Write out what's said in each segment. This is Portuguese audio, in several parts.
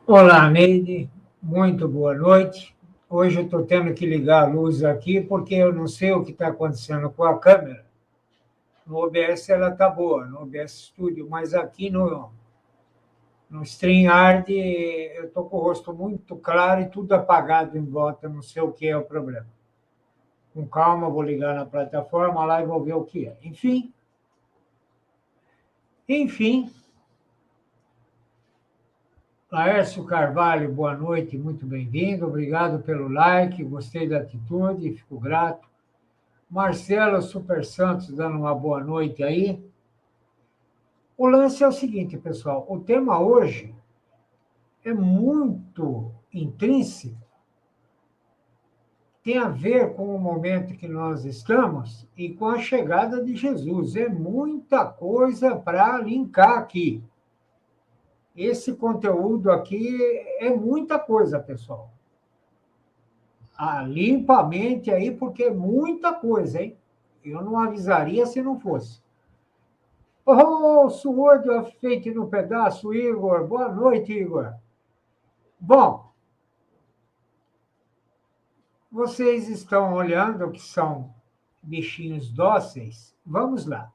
Olá, Neide. Muito boa noite. Hoje eu estou tendo que ligar a luz aqui porque eu não sei o que está acontecendo com a câmera. No OBS ela está boa, no OBS Studio, mas aqui no StreamYard eu estou com o rosto muito claro e tudo apagado em volta, não sei o que é o problema. Com calma, vou ligar na plataforma lá e vou ver o que é. Enfim, Laércio Carvalho, boa noite, muito bem-vindo. Obrigado pelo like, gostei da atitude, fico grato. Marcelo Super Santos dando uma boa noite aí. O lance é o seguinte, pessoal: o tema hoje é muito intrínseco, tem a ver com o momento que nós estamos e com a chegada de Jesus. É muita coisa para linkar aqui. Esse conteúdo aqui é muita coisa, pessoal. Limpa a mente aí, porque é muita coisa, hein? Eu não avisaria se não fosse. Oh, Sword of Fate no pedaço, Igor. Boa noite, Igor. Bom, vocês estão olhando que são bichinhos dóceis? Vamos lá.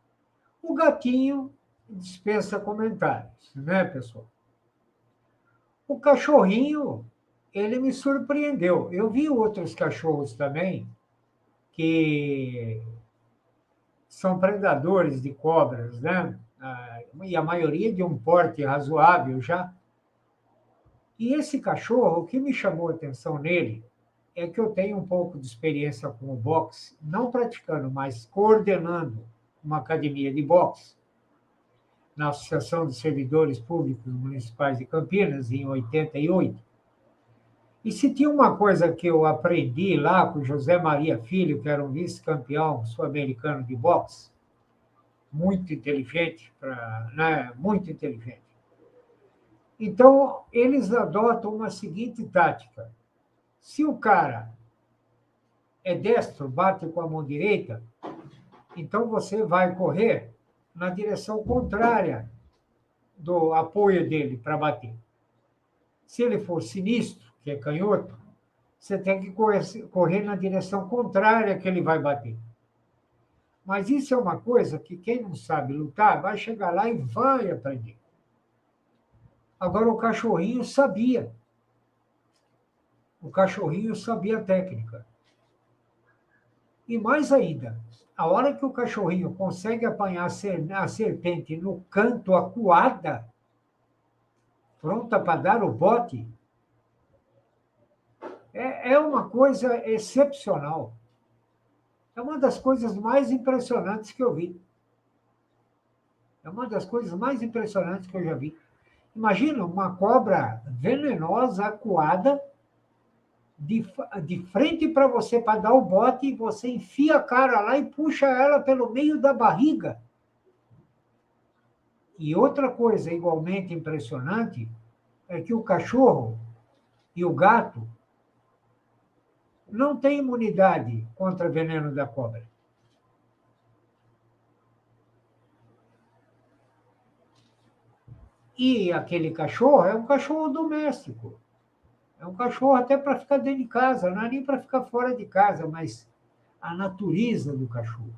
O gatinho dispensa comentários, né, pessoal? O cachorrinho, ele me surpreendeu. Eu vi outros cachorros também que são predadores de cobras, né? E a maioria de um porte razoável já. E esse cachorro, o que me chamou a atenção nele é que eu tenho um pouco de experiência com o boxe, não praticando, mas coordenando uma academia de boxe na Associação de Servidores Públicos Municipais de Campinas, em 88. E se tinha uma coisa que eu aprendi lá com o José Maria Filho, que era um vice-campeão sul-americano de boxe, muito inteligente, né? Muito inteligente. Então, eles adotam uma seguinte tática: se o cara é destro, bate com a mão direita, então você vai correr na direção contrária do apoio dele para bater. Se ele for sinistro, que é canhoto, você tem que correr na direção contrária que ele vai bater. Mas isso é uma coisa que quem não sabe lutar vai chegar lá e vai aprender. Agora, o cachorrinho sabia. O cachorrinho sabia a técnica. E mais ainda, a hora que o cachorrinho consegue apanhar a serpente no canto acuada, pronta para dar o bote, é uma coisa excepcional. É uma das coisas mais impressionantes que eu vi. É uma das coisas mais impressionantes que eu já vi. Imagina uma cobra venenosa, acuada, de frente para você para dar o bote, e você enfia a cara lá e puxa ela pelo meio da barriga. E outra coisa igualmente impressionante é que o cachorro e o gato não têm imunidade contra veneno da cobra. E aquele cachorro é um cachorro doméstico. É um cachorro até para ficar dentro de casa, não é nem para ficar fora de casa, mas a natureza do cachorro,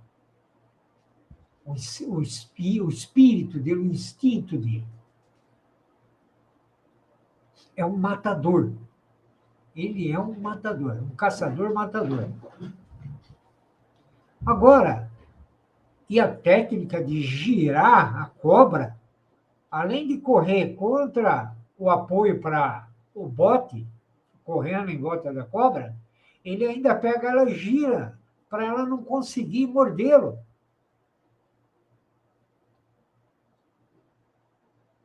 o espírito dele, o instinto dele. É um matador. Ele é um matador, um caçador-matador. Agora, e a técnica de girar a cobra, além de correr contra o apoio para o bote, correndo em volta da cobra, ele ainda pega ela e gira para ela não conseguir mordê-lo.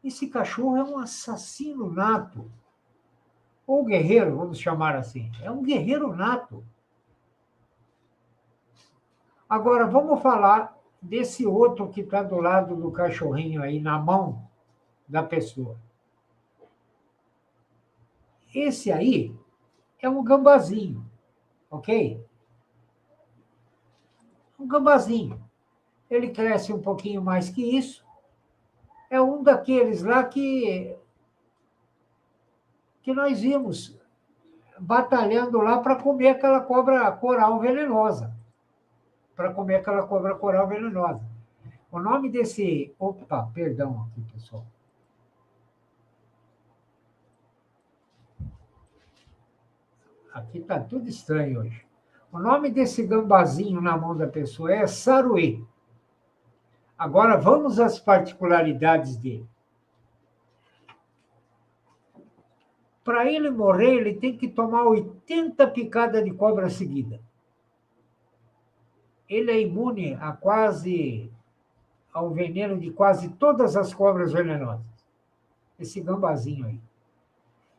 Esse cachorro é um assassino nato. Ou guerreiro, vamos chamar assim. É um guerreiro nato. Agora, vamos falar desse outro que está do lado do cachorrinho aí, na mão da pessoa. Esse aí é um gambazinho, ok? Um gambazinho. Ele cresce um pouquinho mais que isso. É um daqueles lá que que nós vimos batalhando lá para comer aquela cobra coral venenosa. Para comer aquela cobra coral venenosa. O nome desse. Opa, perdão aqui, pessoal. Aqui está tudo estranho hoje. O nome desse gambazinho na mão da pessoa é saruê. Agora vamos às particularidades dele. Para ele morrer, ele tem que tomar 80 picadas de cobra seguida. Ele é imune ao veneno de quase todas as cobras venenosas. Esse gambazinho aí.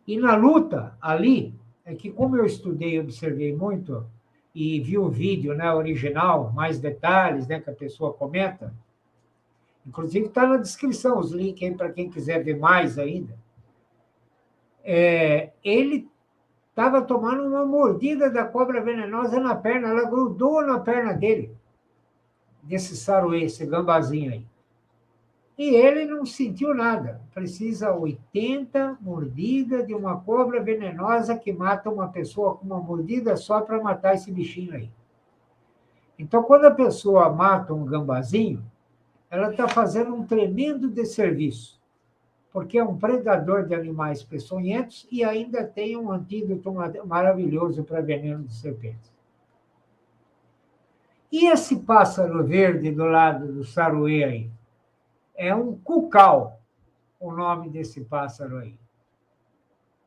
E na luta, ali, é que como eu estudei e observei muito, e vi o vídeo, né, original, mais detalhes, né, que a pessoa comenta, inclusive está na descrição os links aí para quem quiser ver mais ainda. Ele estava tomando uma mordida da cobra venenosa na perna, ela grudou na perna dele, desse saruê, esse gambazinho aí. E ele não sentiu nada. Precisa 80 mordidas de uma cobra venenosa que mata uma pessoa com uma mordida só para matar esse bichinho aí. Então, quando a pessoa mata um gambazinho, ela está fazendo um tremendo desserviço, porque é um predador de animais peçonhentos e ainda tem um antídoto maravilhoso para veneno de serpentes. E esse pássaro verde do lado do saruê aí? É um cucal, o nome desse pássaro aí.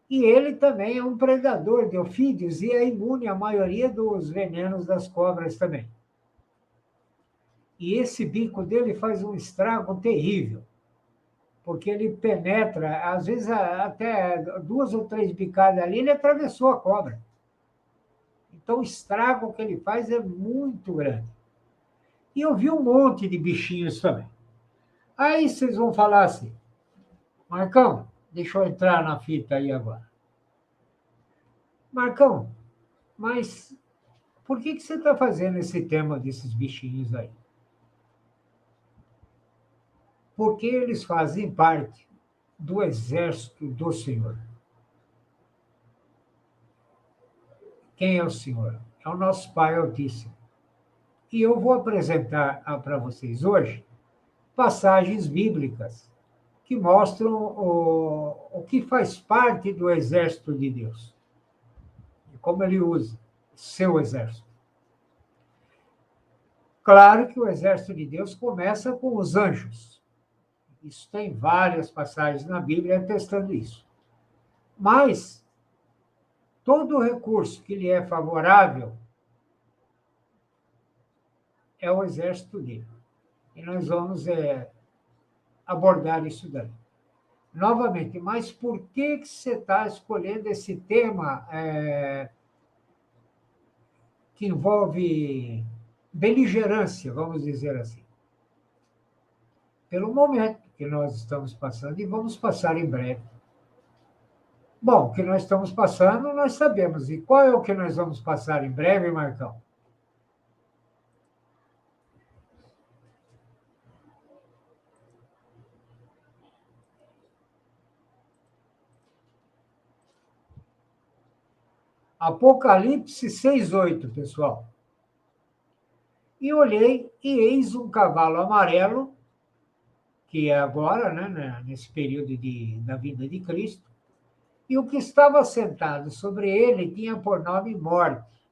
E ele também é um predador de ofídeos e é imune à maioria dos venenos das cobras também. E esse bico dele faz um estrago terrível, porque ele penetra, às vezes até 2 ou 3 bicadas ali, ele atravessou a cobra. Então o estrago que ele faz é muito grande. E eu vi um monte de bichinhos também. Aí vocês vão falar assim, Marcão, deixa eu entrar na fita aí agora. Marcão, mas por que você está fazendo esse tema desses bichinhos aí? Porque eles fazem parte do exército do Senhor. Quem é o Senhor? É o nosso Pai Altíssimo. E eu vou apresentar para vocês hoje passagens bíblicas que mostram o que faz parte do exército de Deus e como ele usa seu exército. Claro que o exército de Deus começa com os anjos. Isso tem várias passagens na Bíblia atestando isso. Mas todo recurso que lhe é favorável é o exército dele. E nós vamos abordar isso daí. Novamente, mas por que você está escolhendo esse tema que envolve beligerância, vamos dizer assim? Pelo momento que nós estamos passando e vamos passar em breve. Bom, o que nós estamos passando, nós sabemos. E qual é o que nós vamos passar em breve, Marcão? Apocalipse 6:8, pessoal. E olhei, e eis um cavalo amarelo, que é agora, né, nesse período da vinda de Cristo, e o que estava sentado sobre ele tinha por nome Morte,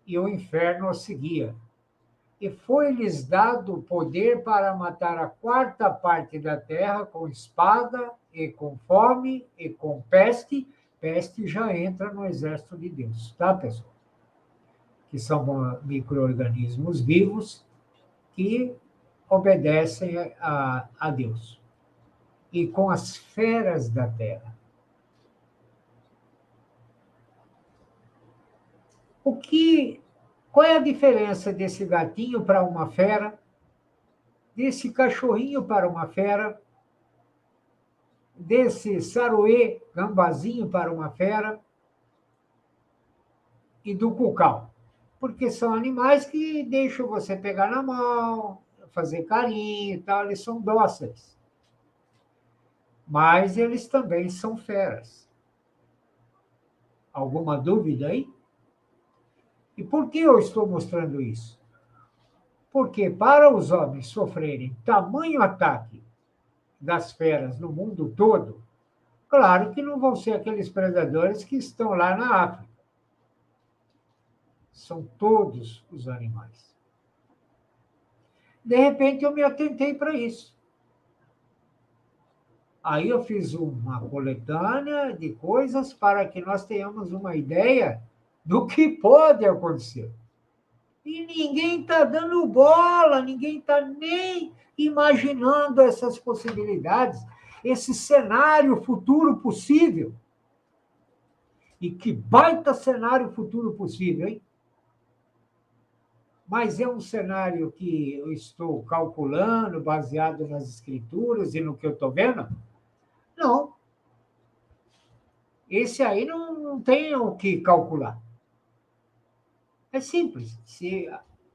e o inferno o seguia. E foi-lhes dado poder para matar a quarta parte da terra com espada, e com fome, e com peste. Peste já entra no exército de Deus, tá, pessoal? Que são micro-organismos vivos que obedecem a Deus. E com as feras da terra. Qual é a diferença desse gatinho para uma fera, desse cachorrinho para uma fera, desse saruê, gambazinho para uma fera e do cucal? Porque são animais que deixam você pegar na mão, fazer carinho e tal, eles são dóceis. Mas eles também são feras. Alguma dúvida aí? E por que eu estou mostrando isso? Porque para os homens sofrerem tamanho ataque das feras no mundo todo, claro que não vão ser aqueles predadores que estão lá na África. São todos os animais. De repente, eu me atentei para isso. Aí eu fiz uma coletânea de coisas para que nós tenhamos uma ideia do que pode acontecer. E ninguém está dando bola, ninguém está nem imaginando essas possibilidades, esse cenário futuro possível. E que baita cenário futuro possível, hein? Mas é um cenário que eu estou calculando, baseado nas escrituras e no que eu estou vendo? Não. Esse aí não tem o que calcular. É simples. Se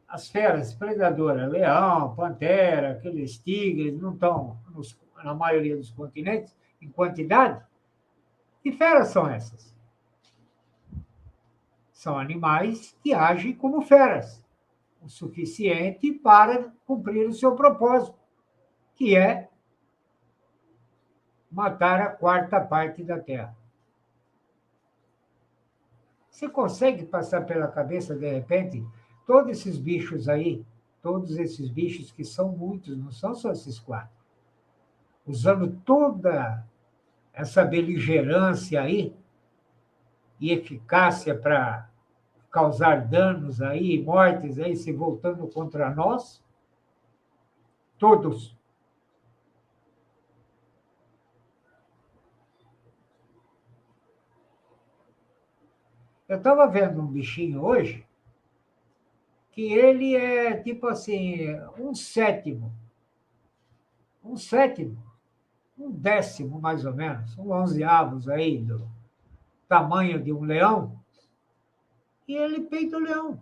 as feras predadoras, leão, pantera, aqueles tigres, não estão na maioria dos continentes em quantidade, que feras são essas? São animais que agem como feras, o suficiente para cumprir o seu propósito, que é matar a quarta parte da Terra. Você consegue passar pela cabeça, de repente, todos esses bichos aí, todos esses bichos que são muitos, não são só esses quatro, usando toda essa beligerância aí e eficácia para causar danos aí, mortes aí, se voltando contra nós, todos. Eu estava vendo um bichinho hoje que ele é tipo assim, um sétimo, um décimo mais ou menos, um onzeavos aí do tamanho de um leão, e ele peita o leão.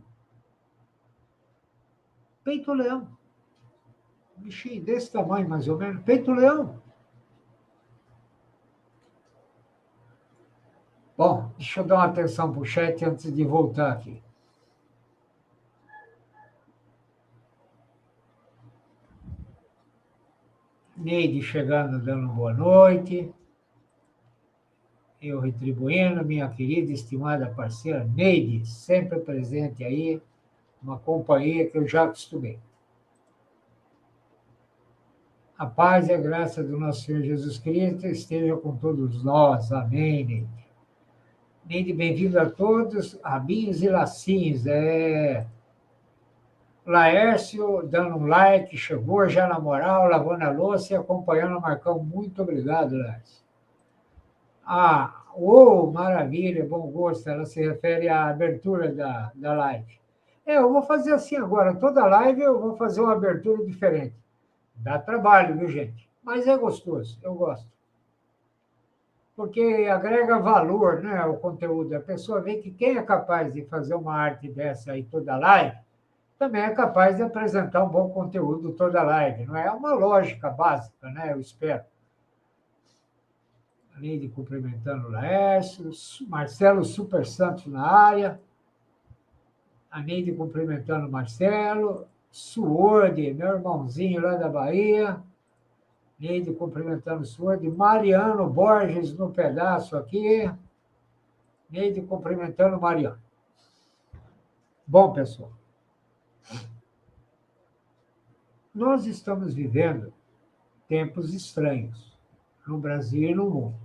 Peita o leão. Um bichinho desse tamanho mais ou menos, peita o leão. Bom, deixa eu dar uma atenção para o chat antes de voltar aqui. Neide chegando, dando boa noite. Eu retribuindo, minha querida, estimada parceira Neide, sempre presente aí, uma companhia que eu já acostumei. A paz e a graça do nosso Senhor Jesus Cristo esteja com todos nós. Amém, Neide. Neide, bem-vindo a todos, rabinhos e lacinhos. Laércio dando um like, chegou já na moral, lavando a louça e acompanhando o Marcão. Muito obrigado, Laércio. Maravilha, bom gosto. Ela se refere à abertura da live. Eu vou fazer assim agora. Toda live eu vou fazer uma abertura diferente. Dá trabalho, viu, gente? Mas é gostoso, eu gosto. Porque agrega valor, né, ao conteúdo. A pessoa vê que quem é capaz de fazer uma arte dessa aí toda live, também é capaz de apresentar um bom conteúdo toda live. Não é uma lógica básica, né? Eu espero. Neide cumprimentando o Laércio, Marcelo Super Santos na área, a Neide cumprimentando o Marcelo, Suorde, meu irmãozinho lá da Bahia, Neide cumprimentando o Suorde, Mariano Borges no pedaço aqui, Neide cumprimentando o Mariano. Bom, pessoal, nós estamos vivendo tempos estranhos no Brasil e no mundo.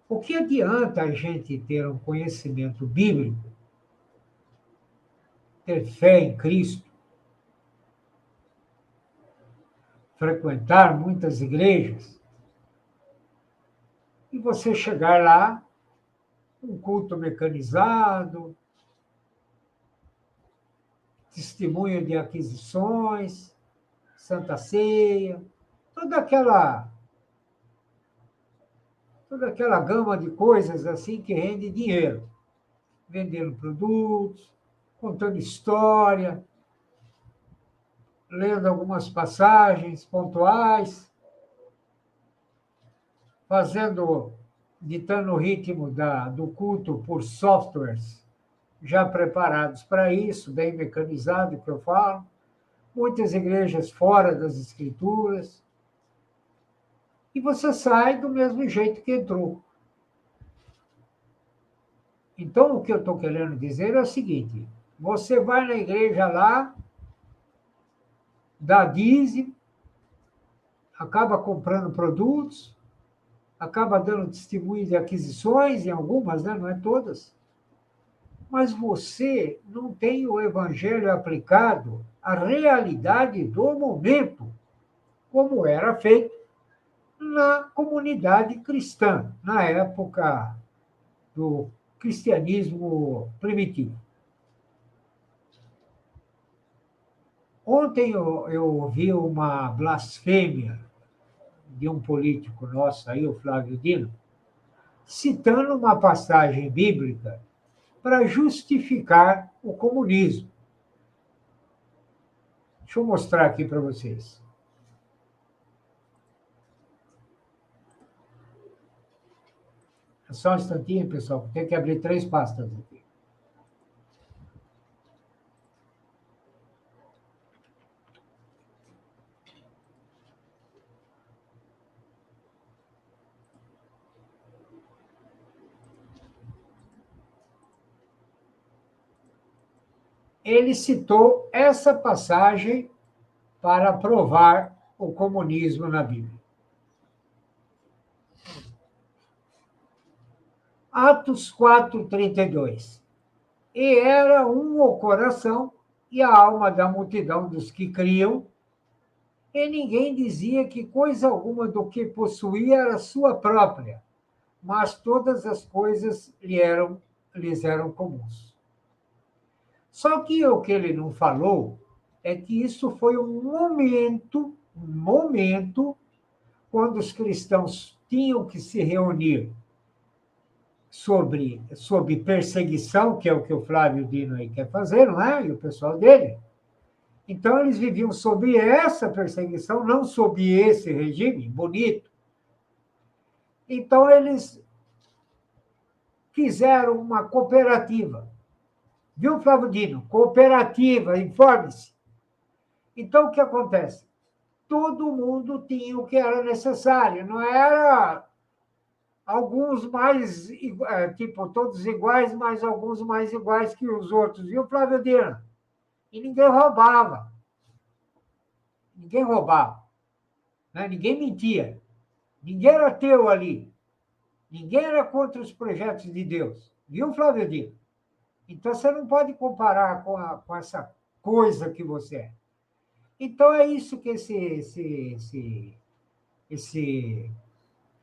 O que adianta a gente ter um conhecimento bíblico, ter fé em Cristo, frequentar muitas igrejas, e você chegar lá, um culto mecanizado, testemunho de aquisições, Santa Ceia, toda aquela gama de coisas assim que rende dinheiro, vendendo produtos, contando história, lendo algumas passagens pontuais, fazendo ditando o ritmo do culto por softwares já preparados para isso, bem mecanizado, que eu falo. Muitas igrejas fora das escrituras. E você sai do mesmo jeito que entrou. Então, o que eu estou querendo dizer é o seguinte: você vai na igreja lá, dá dízimo, acaba comprando produtos, acaba dando testemunho de aquisições, em algumas, né? Não é todas, mas você não tem o evangelho aplicado à realidade do momento, como era feito na comunidade cristã, na época do cristianismo primitivo. Ontem eu ouvi uma blasfêmia de um político nosso aí, o Flávio Dino, citando uma passagem bíblica para justificar o comunismo. Deixa eu mostrar aqui para vocês. Só um instantinho, pessoal, tem que abrir 3 pastas aqui. Ele citou essa passagem para provar o comunismo na Bíblia. Atos 4:32. E era um o coração e a alma da multidão dos que criam, e ninguém dizia que coisa alguma do que possuía era sua própria, mas todas as coisas lhes eram comuns. Só que o que ele não falou é que isso foi um momento quando os cristãos tinham que se reunir sob perseguição, que é o que o Flávio Dino aí quer fazer, não é? E o pessoal dele. Então, eles viviam sob essa perseguição, não sob esse regime bonito. Então, eles fizeram uma cooperativa. Viu, Flávio Dino? Cooperativa, informe-se. Então, o que acontece? Todo mundo tinha o que era necessário, não era alguns mais, tipo, todos iguais, mas alguns mais iguais que os outros, viu, Flávio Dino? E ninguém roubava. Ninguém roubava. Né? Ninguém mentia. Ninguém era ateu ali. Ninguém era contra os projetos de Deus. Viu, Flávio Dino? Então, você não pode comparar com essa coisa que você é. Então, é isso que esse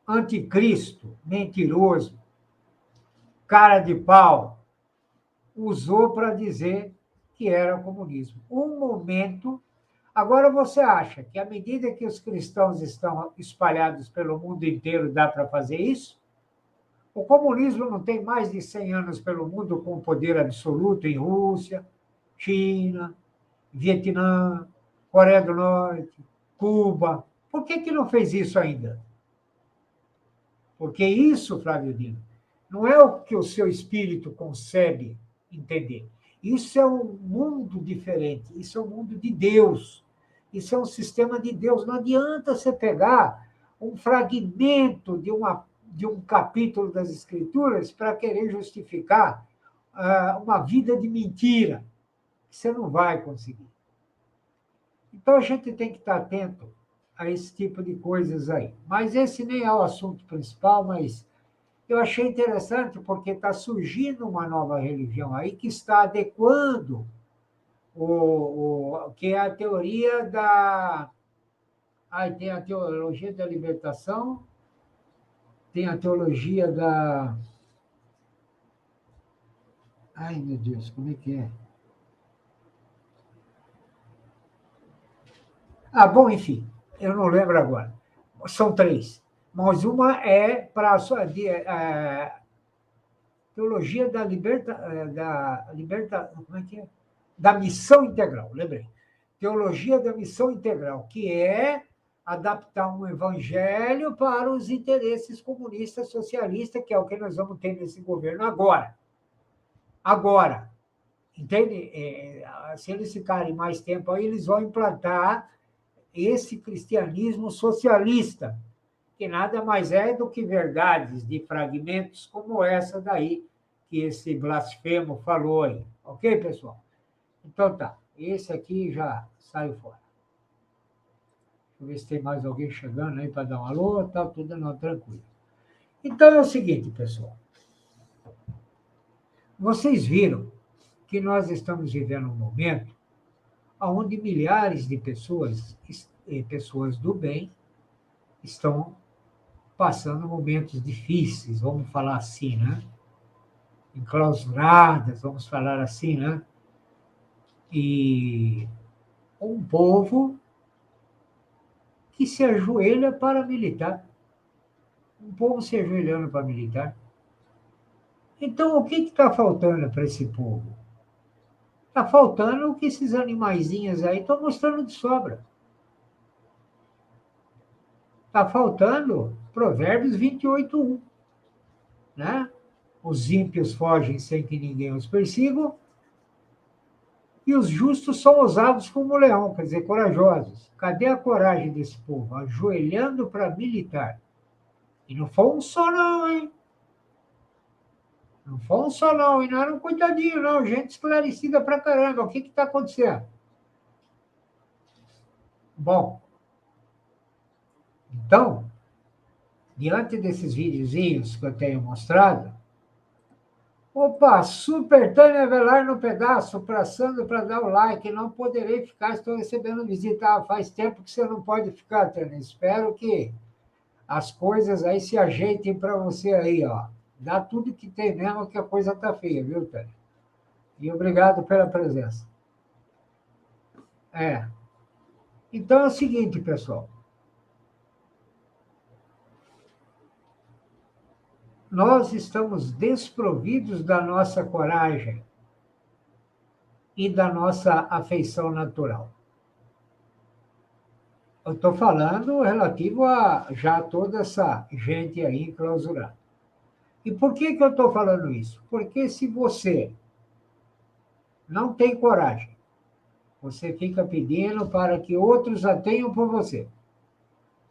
anticristo, mentiroso, cara de pau, usou para dizer que era comunismo. Um momento. Agora, você acha que, à medida que os cristãos estão espalhados pelo mundo inteiro, dá para fazer isso? O comunismo não tem mais de 100 anos pelo mundo com poder absoluto em Rússia, China, Vietnã, Coreia do Norte, Cuba. Por que não fez isso ainda? Porque isso, Flávio Dino, não é o que o seu espírito concebe entender. Isso é um mundo diferente, isso é um mundo de Deus, isso é um sistema de Deus. Não adianta você pegar um fragmento de um capítulo das Escrituras para querer justificar uma vida de mentira. Você não vai conseguir. Então, a gente tem que estar atento a esse tipo de coisas aí. Mas esse nem é o assunto principal, mas eu achei interessante porque está surgindo uma nova religião aí que está adequando que é a teoria da... tem a teologia da libertação, tem a teologia da... Ai, meu Deus, como é que é? Bom, enfim, eu não lembro agora. São 3. Mas uma é para a teologia como é que é? Da missão integral, lembrei. Teologia da missão integral, que é adaptar um evangelho para os interesses comunistas, socialistas, que é o que nós vamos ter nesse governo agora. Agora, entende? Se eles ficarem mais tempo aí, eles vão implantar esse cristianismo socialista, que nada mais é do que verdades de fragmentos como essa daí que esse blasfemo falou aí. Ok, pessoal? Então tá, esse aqui já saiu fora. Deixa eu ver se tem mais alguém chegando aí para dar um alô, tá tudo não, tranquilo. Então é o seguinte, pessoal. Vocês viram que nós estamos vivendo um momento onde milhares de pessoas, pessoas do bem, estão passando momentos difíceis, vamos falar assim, né? Enclausuradas, vamos falar assim, né? E um povo que se ajoelha para militar. Um povo se ajoelhando para militar. Então, o que está faltando para esse povo? Está faltando o que esses animaizinhos aí estão mostrando de sobra. Está faltando Provérbios 28:1, né? Os ímpios fogem sem que ninguém os persiga, e os justos são ousados como o leão, quer dizer, corajosos. Cadê a coragem desse povo? Ajoelhando para militar. E não foi um só não, hein? Não foi um só não, e não era um coitadinho, não. Gente esclarecida pra caramba. O que está acontecendo? Bom, então, diante desses videozinhos que eu tenho mostrado, opa, Super Tânia Velar no pedaço, passando para dar o like, não poderei ficar, estou recebendo visita. Faz tempo que você não pode ficar, Tânia. Espero que as coisas aí se ajeitem para você aí, ó. Dá tudo que tem mesmo, que a coisa tá feia, viu, Tânia? E obrigado pela presença. Então é o seguinte, pessoal. Nós estamos desprovidos da nossa coragem e da nossa afeição natural. Eu estou falando relativo a já toda essa gente aí enclausurada. E por que eu estou falando isso? Porque se você não tem coragem, você fica pedindo para que outros a tenham por você.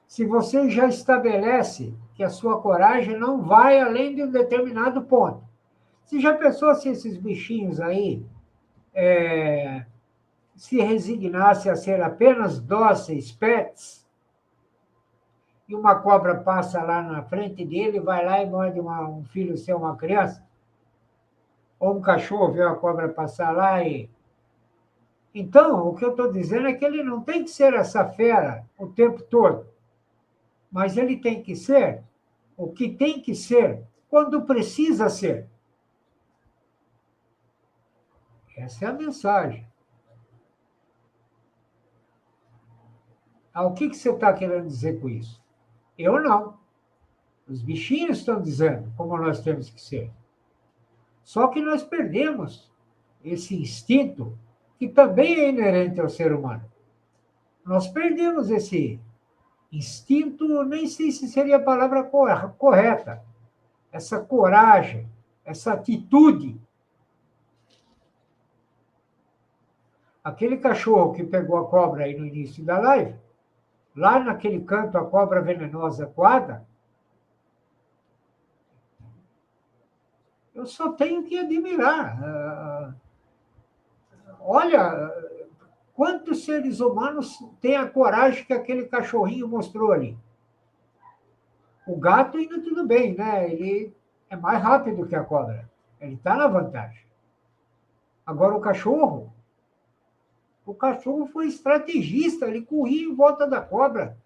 Se você já estabelece que a sua coragem não vai além de um determinado ponto. Você já pensou se esses bichinhos aí se resignassem a ser apenas dóceis pets, e uma cobra passa lá na frente dele, vai lá e morde um filho seu, uma criança? Ou um cachorro vê a cobra passar lá e... Então, o que eu estou dizendo é que ele não tem que ser essa fera o tempo todo, mas ele tem que ser o que tem que ser quando precisa ser. Essa é a mensagem. O que você está querendo dizer com isso? Eu não. Os bichinhos estão dizendo como nós temos que ser. Só que nós perdemos esse instinto que também é inerente ao ser humano. Nós perdemos esse instinto, nem sei se seria a palavra correta, essa coragem, essa atitude. Aquele cachorro que pegou a cobra aí no início da live, lá naquele canto, a cobra venenosa coada, eu só tenho que admirar. Olha, quantos seres humanos têm a coragem que aquele cachorrinho mostrou ali? O gato ainda tudo bem, né? Ele é mais rápido que a cobra. Ele está na vantagem. Agora, o cachorro foi estrategista, ele corria em volta da cobra,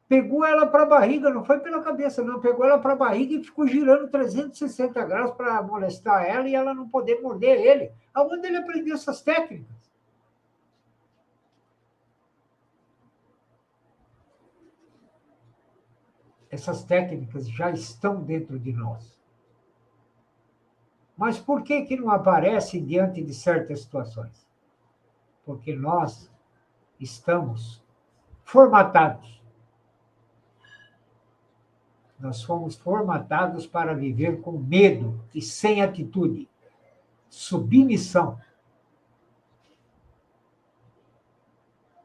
pegou ela para a barriga, não foi pela cabeça, não, pegou ela para a barriga e ficou girando 360 graus para molestar ela e ela não poder morder ele. Aonde ele aprendeu essas técnicas? Essas técnicas já estão dentro de nós. Mas por que não aparece diante de certas situações? Porque nós estamos formatados. Nós fomos formatados para viver com medo e sem atitude. Submissão.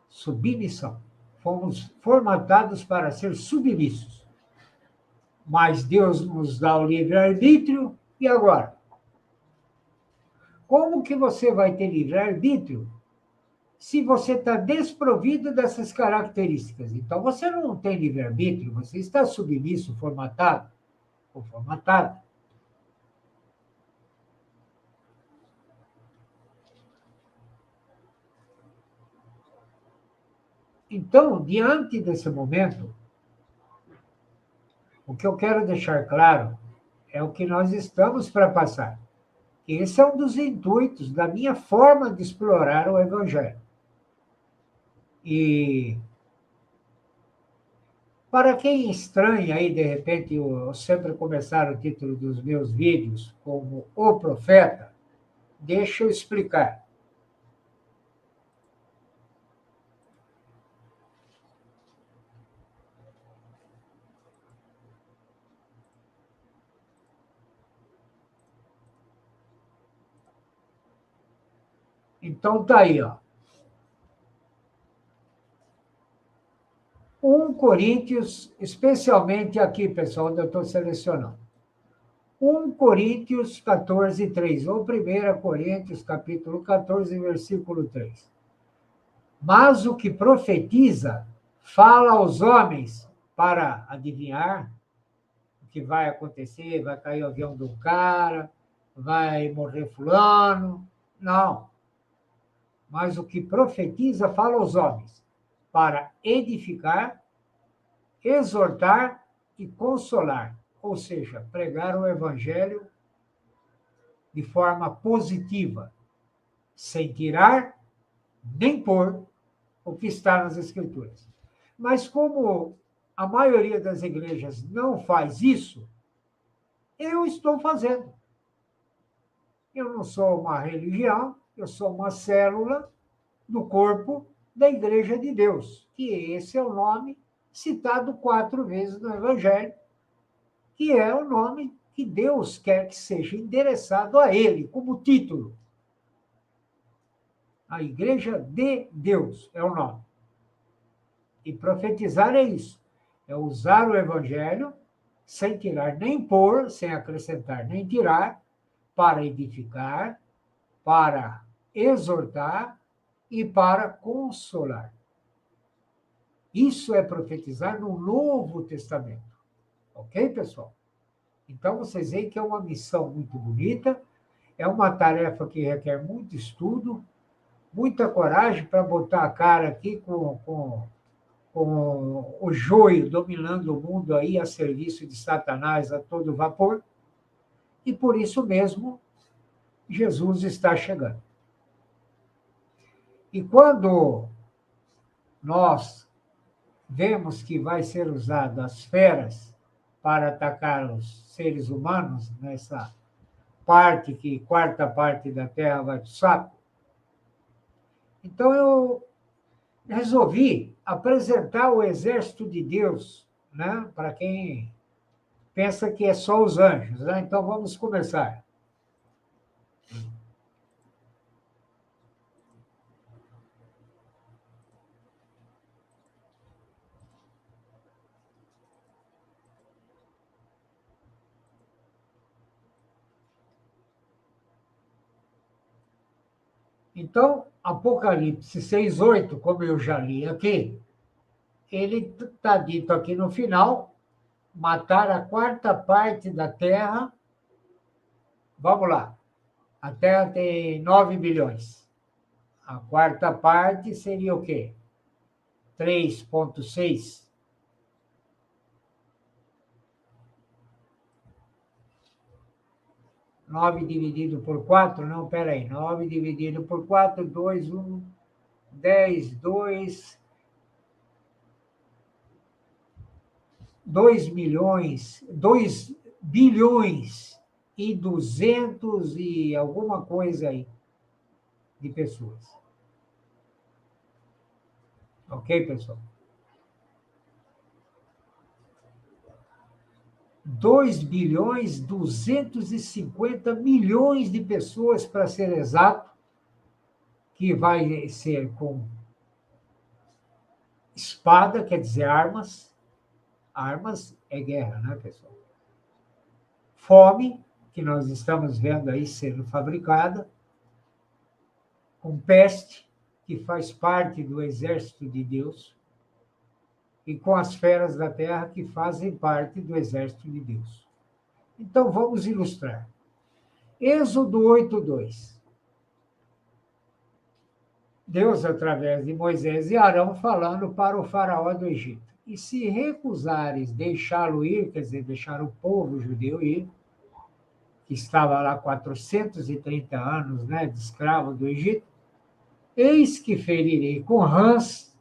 Submissão. Fomos formatados para ser submissos. Mas Deus nos dá o livre-arbítrio, e agora? Como que você vai ter livre-arbítrio se você está desprovido dessas características? Então, você não tem livre-arbítrio, você está submisso, formatado ou formatada. Então, diante desse momento, o que eu quero deixar claro é o que nós estamos para passar. Esse é um dos intuitos da minha forma de explorar o Evangelho. E para quem estranha aí, de repente, eu sempre começar o título dos meus vídeos como O Profeta, deixa eu explicar. Então tá aí, ó. 1 Coríntios, especialmente aqui, pessoal, onde eu estou selecionando. 1 Coríntios 14:3, ou 1 Coríntios, capítulo 14, versículo 3. Mas o que profetiza fala aos homens para adivinhar o que vai acontecer, vai cair o avião do cara, vai morrer fulano. Não. Mas o que profetiza fala aos homens para edificar, exortar e consolar, ou seja, pregar o evangelho de forma positiva, sem tirar nem pôr o que está nas Escrituras. Mas como a maioria das igrejas não faz isso, eu estou fazendo. Eu não sou uma religião, eu sou uma célula do corpo da Igreja de Deus, que esse é o nome citado 4 vezes no Evangelho, que é o nome que Deus quer que seja endereçado a ele, como título. A Igreja de Deus é o nome. E profetizar é isso, é usar o Evangelho sem tirar nem pôr, sem acrescentar nem tirar, para edificar, para exortar e para consolar. Isso é profetizar no Novo Testamento. Ok, pessoal? Então, vocês veem que é uma missão muito bonita, é uma tarefa que requer muito estudo, muita coragem para botar a cara aqui com o joio dominando o mundo aí a serviço de Satanás a todo vapor, e por isso mesmo Jesus está chegando. E quando nós vemos que vai ser usado as feras para atacar os seres humanos nessa parte que quarta parte da Terra vai para o saco, então eu resolvi apresentar o exército de Deus, né, para quem pensa que é só os anjos, né? Então vamos começar. Então, Apocalipse 6:8, como eu já li aqui, ele está dito aqui no final, matar a quarta parte da Terra. Vamos lá. A Terra tem 9 bilhões. A quarta parte seria o quê? 3,6. 9 dividido por 4? Não, peraí. 9 dividido por 4, 2, 1, 10, 2, 2 milhões, 2 bilhões e 200 e alguma coisa aí de pessoas. Ok, pessoal? 2,250 bilhões de pessoas, para ser exato, que vai ser com espada, quer dizer, armas. Armas é guerra, né, pessoal? Fome, que nós estamos vendo aí sendo fabricada, com peste, que faz parte do exército de Deus, e com as feras da terra, que fazem parte do exército de Deus. Então, vamos ilustrar. Êxodo 8:2. Deus, através de Moisés e Arão, falando para o faraó do Egito: e se recusares deixá-lo ir, quer dizer, deixar o povo judeu ir, que estava lá 430 anos, né, de escravo do Egito, eis que ferirei com rãs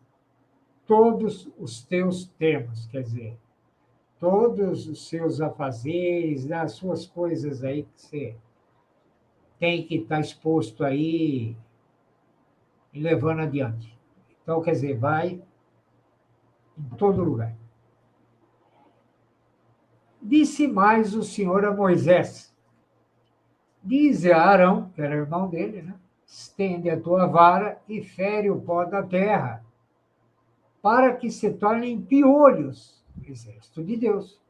todos os teus termos, quer dizer, todos os seus afazeres, as suas coisas aí que você tem que estar exposto aí e levando adiante. Então, quer dizer, vai em todo lugar. Disse mais o Senhor a Moisés: dize a Arão, que era irmão dele, né? Estende a tua vara e fere o pó da terra, para que se tornem piolhos, exército de Deus,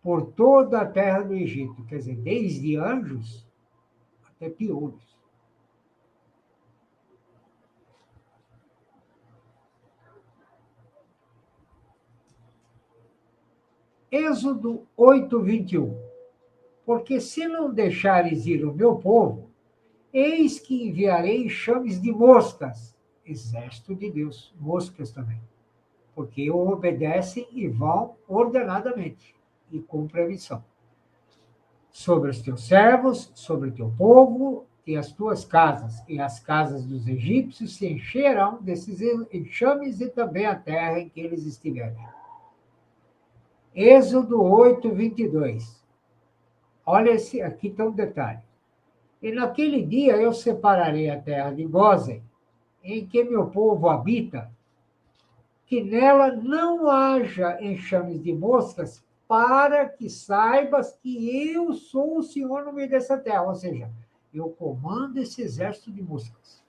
por toda a terra do Egito. Quer dizer, desde anjos até piolhos. Êxodo 8:21. Porque se não deixares ir o meu povo, eis que enviarei chames de moscas, exército de Deus, moscas também, porque obedecem e vão ordenadamente e cumprem a missão. Sobre os teus servos, sobre o teu povo e as tuas casas, e as casas dos egípcios se encherão desses enxames e também a terra em que eles estiverem. Êxodo 8:22. Olha esse, aqui tem um detalhe. E naquele dia eu separarei a terra de Gósen, em que meu povo habita, que nela não haja enxames de moscas, para que saibas que eu sou o Senhor no meio dessa terra. Ou seja, eu comando esse exército de moscas.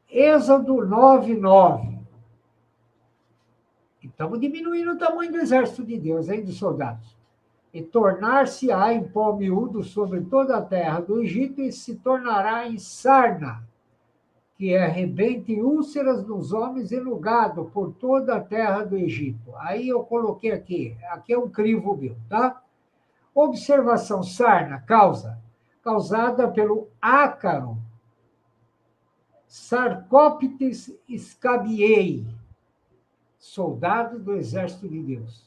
Êxodo 9:9. Estamos diminuindo o tamanho do exército de Deus, hein, dos soldados. E tornar-se-á em pó miúdo sobre toda a terra do Egito, e se tornará em sarna, que é rebento e úlceras nos homens e no gado por toda a terra do Egito. Aí eu coloquei aqui é um crivo meu, tá? Observação: sarna, causada pelo ácaro Sarcóptes scabiei, soldado do exército de Deus.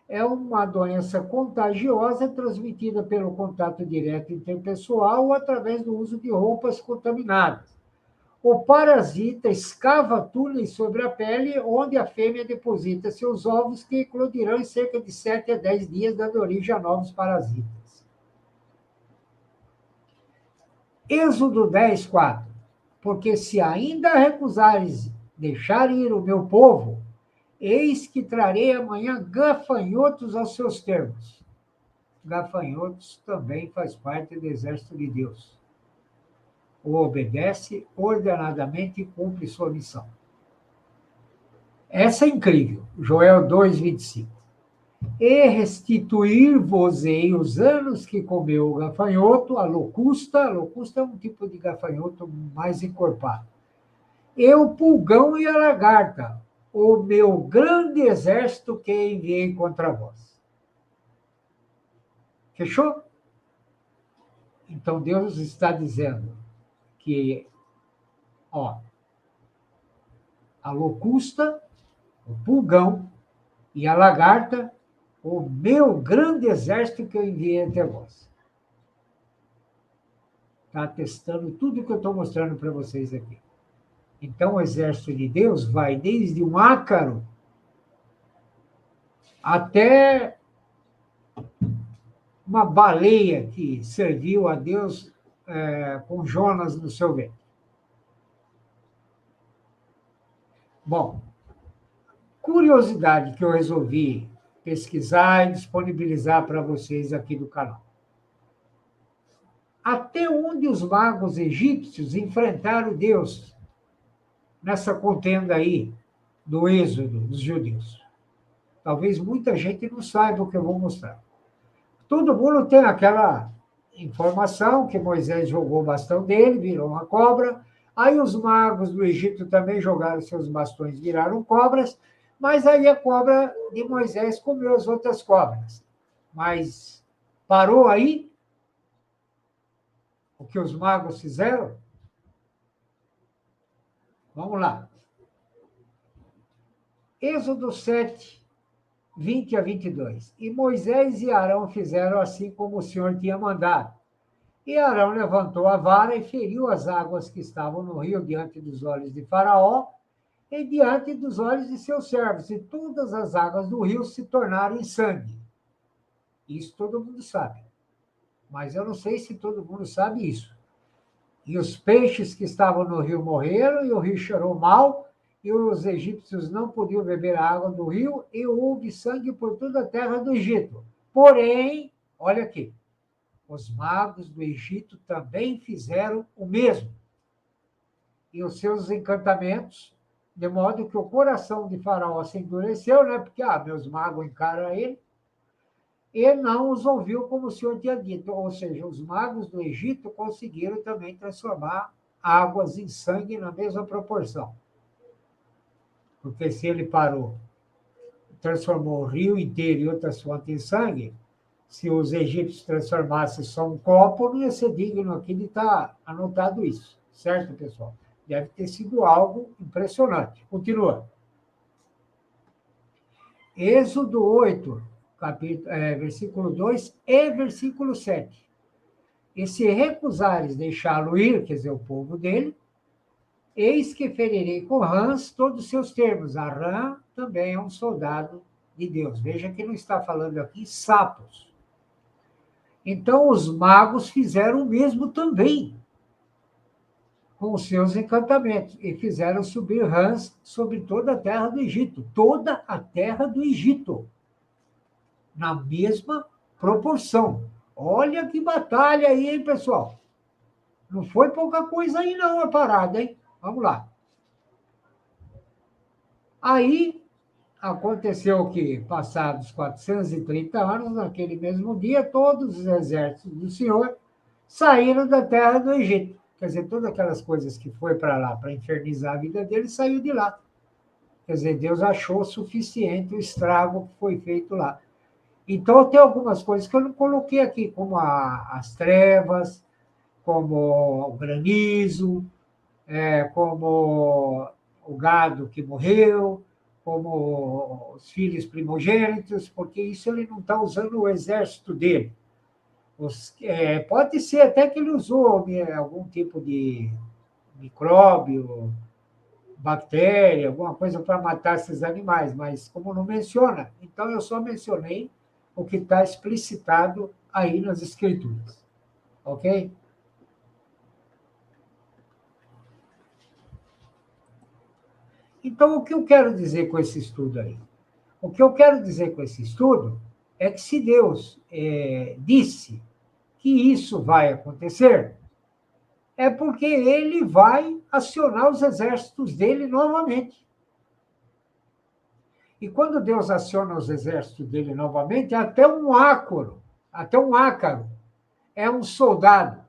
É uma doença contagiosa transmitida pelo contato direto interpessoal ou através do uso de roupas contaminadas. O parasita escava túneis sobre a pele, onde a fêmea deposita seus ovos, que eclodirão em cerca de 7 a 10 dias, dando origem a novos parasitas. Êxodo 10:4. Porque se ainda recusares deixar ir o meu povo, eis que trarei amanhã gafanhotos aos seus termos. Gafanhotos também faz parte do exército de Deus. O obedece ordenadamente e cumpre sua missão. Essa é incrível. Joel 2:25. E restituir-vos-ei os anos que comeu o gafanhoto, a locusta é um tipo de gafanhoto mais encorpado, e o pulgão e a lagarta, o meu grande exército que enviei contra vós. Fechou? Então Deus está dizendo que, ó, a locusta, o pulgão e a lagarta, o meu grande exército que eu enviei até vós. Está testando tudo que eu estou mostrando para vocês aqui. Então, o exército de Deus vai desde um ácaro até uma baleia que serviu a Deus com Jonas no seu ventre. Bom, curiosidade que eu resolvi pesquisar e disponibilizar para vocês aqui do canal. Até onde os magos egípcios enfrentaram Deus nessa contenda aí do êxodo dos judeus? Talvez muita gente não saiba o que eu vou mostrar. Todo mundo tem aquela informação que Moisés jogou o bastão dele, virou uma cobra. Aí os magos do Egito também jogaram seus bastões, viraram cobras. Mas aí a cobra de Moisés comeu as outras cobras. Mas parou aí o que os magos fizeram? Vamos lá. Êxodo 7, 20 a 22. E Moisés e Arão fizeram assim como o Senhor tinha mandado. E Arão levantou a vara e feriu as águas que estavam no rio diante dos olhos de Faraó e diante dos olhos de seus servos. E todas as águas do rio se tornaram em sangue. Isso todo mundo sabe. Mas eu não sei se todo mundo sabe isso. E os peixes que estavam no rio morreram, e o rio cheirou mal, e os egípcios não podiam beber a água do rio, e houve sangue por toda a terra do Egito. Porém, olha aqui, os magos do Egito também fizeram o mesmo. E os seus encantamentos, de modo que o coração de Faraó se endureceu, né? Porque, meus magos encaram ele, e não os ouviu como o Senhor tinha dito. Ou seja, os magos do Egito conseguiram também transformar águas em sangue na mesma proporção. Porque se ele parou, transformou o rio inteiro e outras fontes em sangue, se os egípcios transformassem só um copo, não ia ser digno aqui de estar anotado isso. Certo, pessoal? Deve ter sido algo impressionante. Continua. Êxodo 8, versículo 2 e versículo 7. E se recusares deixá-lo ir, quer dizer, o povo dele, eis que ferirei com rãs todos os seus termos. A rã também é um soldado de Deus. Veja que não está falando aqui sapos. Então, os magos fizeram o mesmo também com os seus encantamentos e fizeram subir rãs sobre toda a terra do Egito. Toda a terra do Egito. Na mesma proporção. Olha que batalha aí, hein, pessoal? Não foi pouca coisa aí, não, a parada, hein? Vamos lá. Aí, aconteceu que, passados 430 anos, naquele mesmo dia, todos os exércitos do Senhor saíram da terra do Egito. Quer dizer, todas aquelas coisas que foi para lá para infernizar a vida dele, saiu de lá. Quer dizer, Deus achou suficiente o estrago que foi feito lá. Então, tem algumas coisas que eu não coloquei aqui, como as trevas, como o granizo, como o gado que morreu, como os filhos primogênitos, porque isso ele não está usando o exército dele. Pode ser até que ele usou algum tipo de micróbio, bactéria, alguma coisa para matar esses animais, mas como não menciona, então eu só mencionei o que está explicitado aí nas Escrituras. Ok? Então, o que eu quero dizer com esse estudo aí? O que eu quero dizer com esse estudo é que se Deus disse que isso vai acontecer, é porque ele vai acionar os exércitos dele novamente. E quando Deus aciona os exércitos dele novamente, até um ácaro é um soldado.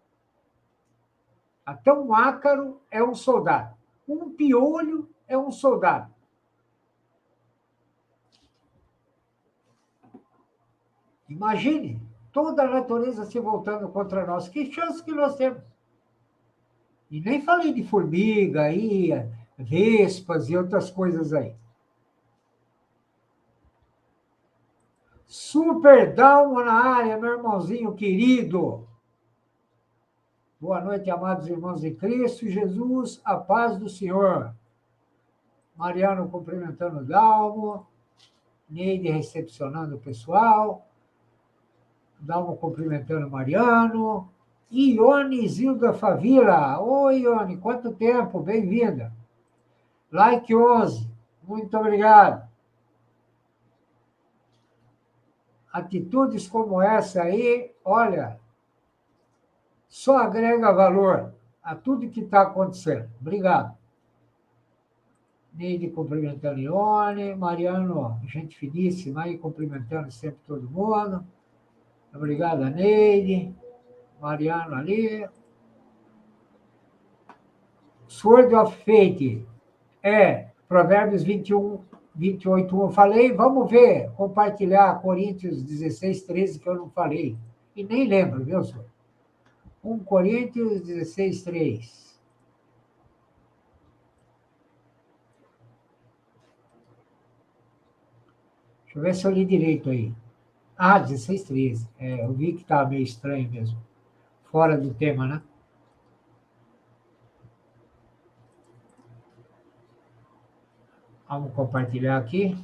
Até um ácaro é um soldado. Um piolho é um soldado. Imagine toda a natureza se voltando contra nós. Que chance que nós temos? E nem falei de formiga aí, vespas e outras coisas aí. Super Dalmo na área, meu irmãozinho querido. Boa noite, amados irmãos de Cristo Jesus, a paz do Senhor. Mariano cumprimentando o Dalmo, Neide recepcionando o pessoal, Dalmo cumprimentando o Mariano, Ione Zilda Favila. Oi, Ione, quanto tempo, bem-vinda. Like 11, muito obrigado. Atitudes como essa aí, olha, só agrega valor a tudo que está acontecendo. Obrigado. Neide cumprimentando Ione, Mariano, gente finíssima aí, cumprimentando sempre todo mundo. Obrigado, Neide. Mariano ali. Sword of Fate é Provérbios 21, 28, eu falei. Vamos ver, compartilhar Coríntios 16, 13, que eu não falei. E nem lembro, viu, senhor? 1 Coríntios 16, 3. Deixa eu ver se eu li direito aí. Ah, 16, 13. É, eu vi que estava meio estranho mesmo. Fora do tema, né? Vamos compartilhar aqui.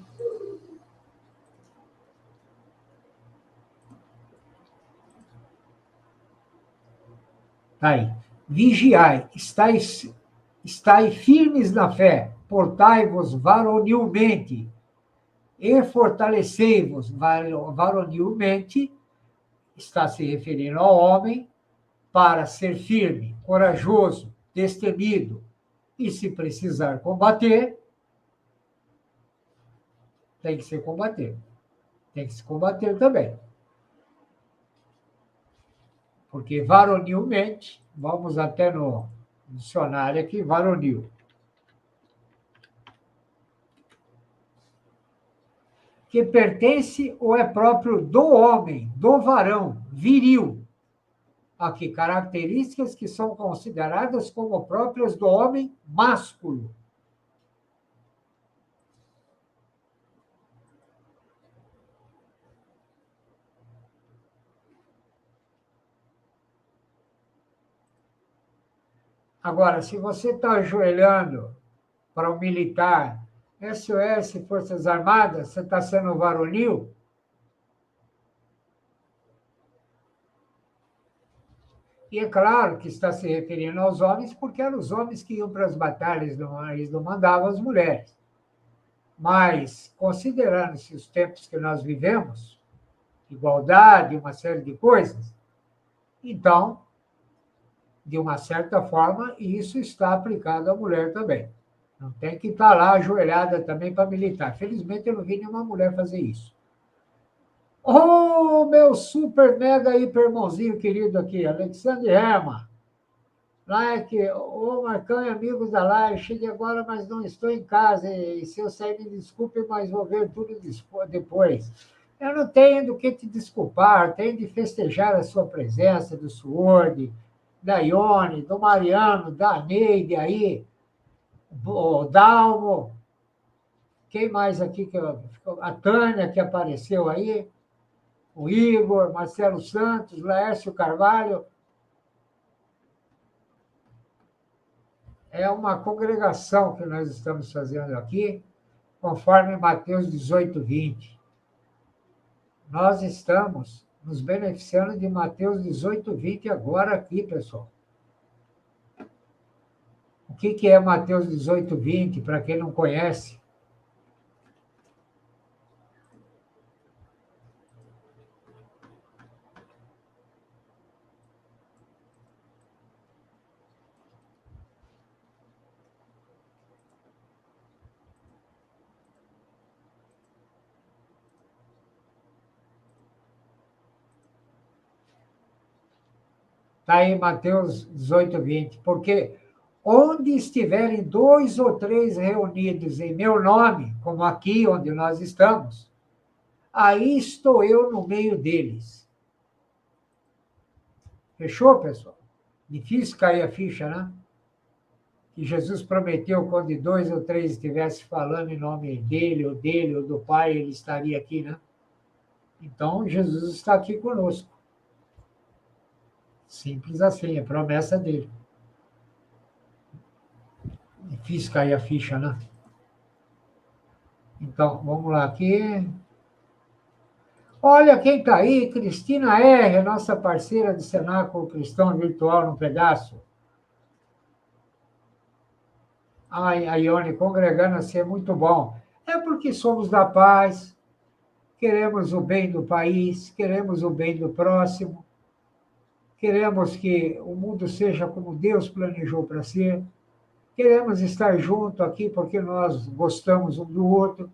Tá aí. Vigiai, estai firmes na fé, portai-vos varonilmente e fortalecei-vos varonilmente, está se referindo ao homem, para ser firme, corajoso, destemido, e se precisar combater, tem que se combater. Tem que se combater também. Porque varonilmente, vamos até no dicionário aqui, varonil. Que pertence ou é próprio do homem, do varão, viril. Aqui, características que são consideradas como próprias do homem másculo. Agora, se você está ajoelhando para um militar, SOS, Forças Armadas, você está sendo varonil? E é claro que está se referindo aos homens, porque eram os homens que iam para as batalhas, eles não mandavam as mulheres. Mas, considerando-se os tempos que nós vivemos, igualdade, uma série de coisas, então, de uma certa forma, isso está aplicado à mulher também. Não tem que estar lá ajoelhada também para militar. Felizmente, eu não vi nenhuma mulher fazer isso. Oh, meu super, mega, hiper irmãozinho querido aqui, Alexandre Herman. Like, ô Marcão e amigos da live, cheguei agora, mas não estou em casa. E se eu sair, me desculpe, mas vou ver tudo depois. Eu não tenho do que te desculpar, tenho de festejar a sua presença, do Sword, da Ione, do Mariano, da Neide aí, o Dalmo, quem mais aqui? A Tânia, que apareceu aí, o Igor, Marcelo Santos, Laércio Carvalho. É uma congregação que nós estamos fazendo aqui, conforme Mateus 18, 20. Nós estamos nos beneficiando de Mateus 18, 20 agora aqui, pessoal. O que é Mateus 18, 20, para quem não conhece? Está aí Mateus 18, 20. Porque onde estiverem 2 ou 3 reunidos em meu nome, como aqui onde nós estamos, aí estou eu no meio deles. Fechou, pessoal? Difícil cair a ficha, né? Que Jesus prometeu quando 2 ou 3 estivessem falando em nome dele, ou do Pai, ele estaria aqui, né? Então, Jesus está aqui conosco. Simples assim, é promessa dele. Difícil cair a ficha, né? Então, vamos lá aqui. Olha quem está aí, Cristina R., nossa parceira do Cenáculo Cristão Virtual no Pedaço. A Ione, congregando assim é muito bom. É porque somos da paz, queremos o bem do país, queremos o bem do próximo, queremos que o mundo seja como Deus planejou para ser, queremos estar junto aqui porque nós gostamos um do outro,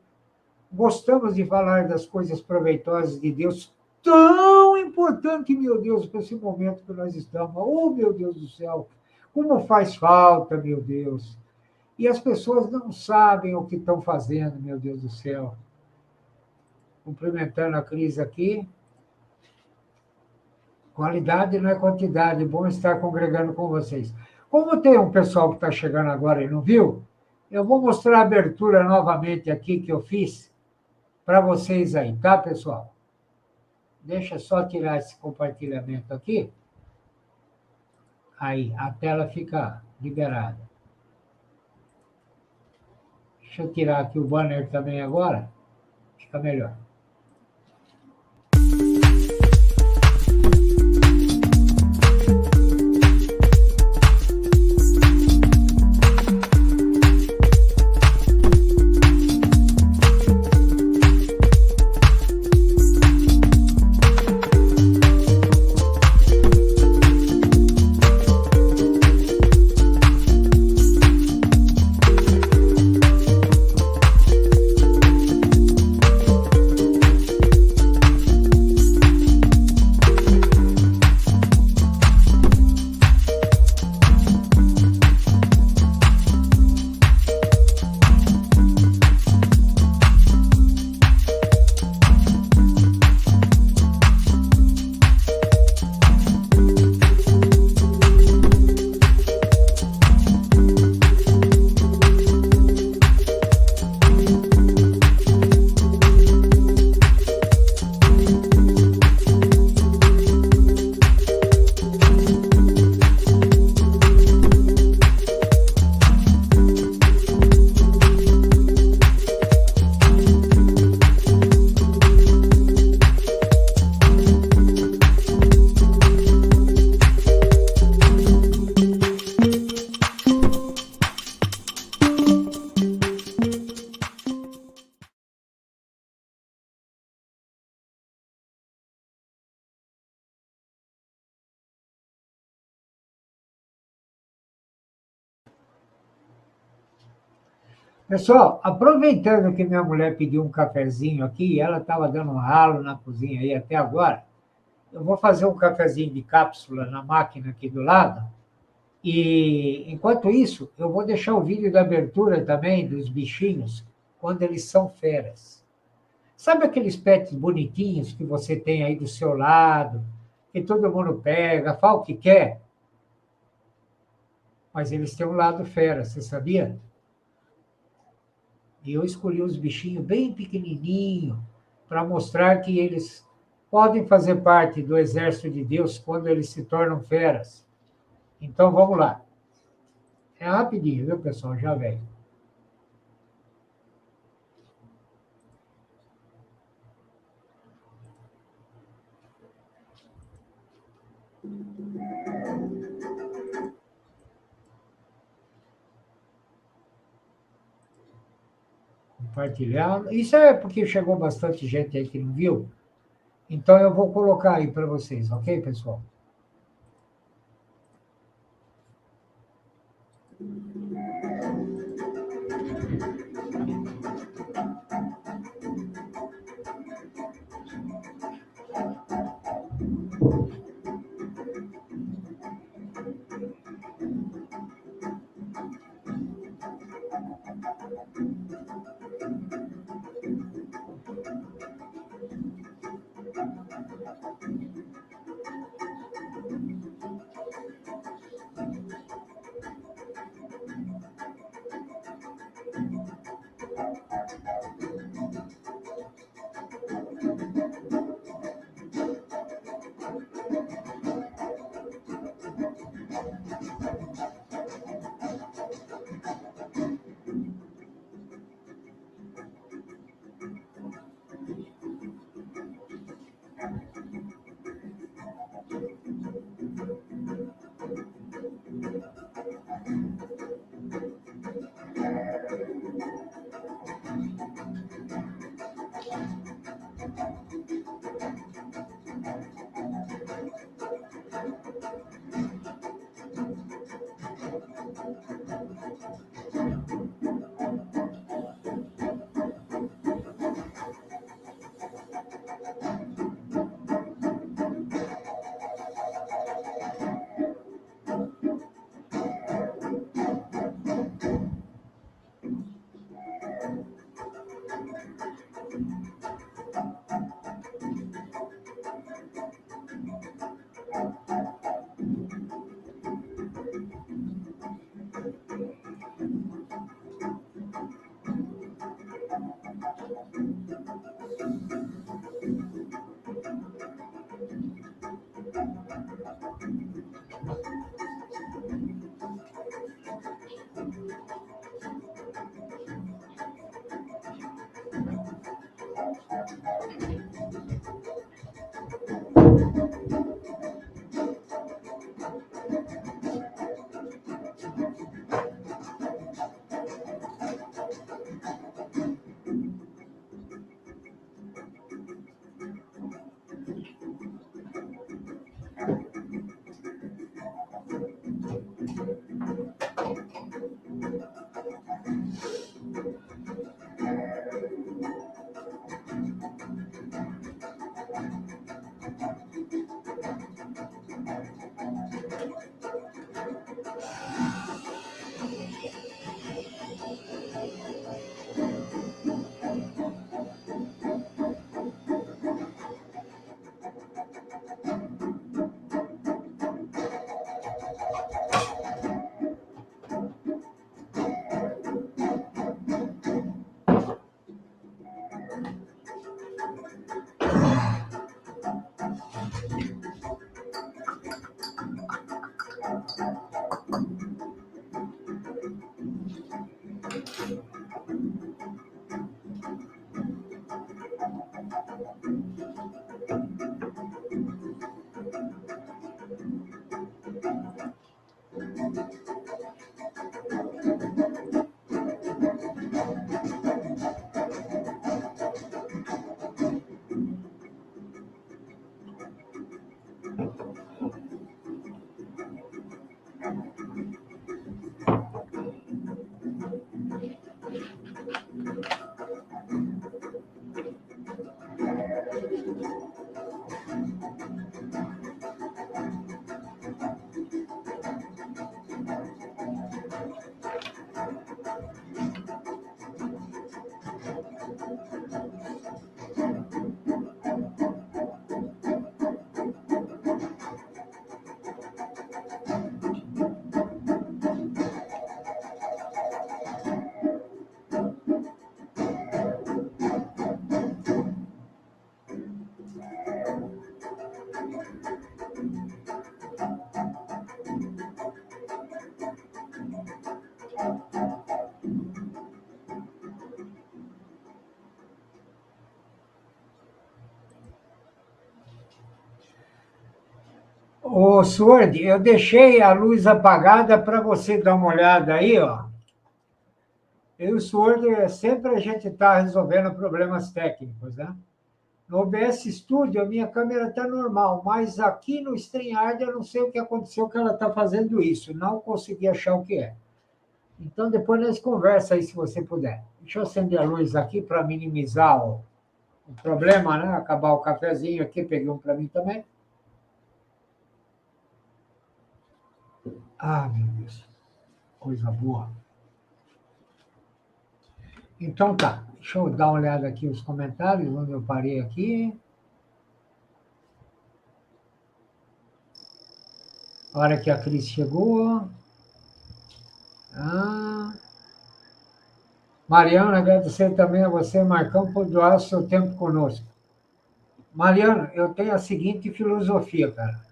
gostamos de falar das coisas proveitosas de Deus, tão importante, meu Deus, para esse momento que nós estamos. Oh, meu Deus do céu, como faz falta, meu Deus. E as pessoas não sabem o que estão fazendo, meu Deus do céu. Cumprimentando a Cris aqui. Qualidade não é quantidade, bom estar congregando com vocês. Como tem um pessoal que está chegando agora e não viu, eu vou mostrar a abertura novamente aqui que eu fiz para vocês aí, tá, pessoal? Deixa eu só tirar esse compartilhamento aqui. Aí, a tela fica liberada. Deixa eu tirar aqui o banner também agora. Fica melhor. Pessoal, aproveitando que minha mulher pediu um cafezinho aqui, ela estava dando um ralo na cozinha aí até agora, eu vou fazer um cafezinho de cápsula na máquina aqui do lado, e enquanto isso, eu vou deixar o vídeo da abertura também dos bichinhos, quando eles são feras. Sabe aqueles pets bonitinhos que você tem aí do seu lado, que todo mundo pega, fala o que quer? Mas eles têm um lado fera, você sabia? E eu escolhi os bichinhos bem pequenininhos para mostrar que eles podem fazer parte do exército de Deus quando eles se tornam feras. Então, vamos lá. É rapidinho, viu, pessoal? Já vem. Compartilhar. Isso é porque chegou bastante gente aí que não viu. Então, eu vou colocar aí para vocês, ok, pessoal? Ô, Sword, eu deixei a luz apagada para você dar uma olhada aí, ó. Eu e o Sword, sempre a gente está resolvendo problemas técnicos, né? No OBS Studio, a minha câmera está normal, mas aqui no StreamYard eu não sei o que aconteceu que ela está fazendo isso. Não consegui achar o que é. Então, depois nós conversa aí, se você puder. Deixa eu acender a luz aqui para minimizar o problema, né? Acabar o cafezinho aqui, peguei um para mim também. Ah, meu Deus, coisa boa. Então tá, deixa eu dar uma olhada aqui nos comentários, onde eu parei aqui. A hora que a Cris chegou. Ah. Mariana, agradecer também a você, Marcão, por doar o seu tempo conosco. Mariana, eu tenho a seguinte filosofia, cara.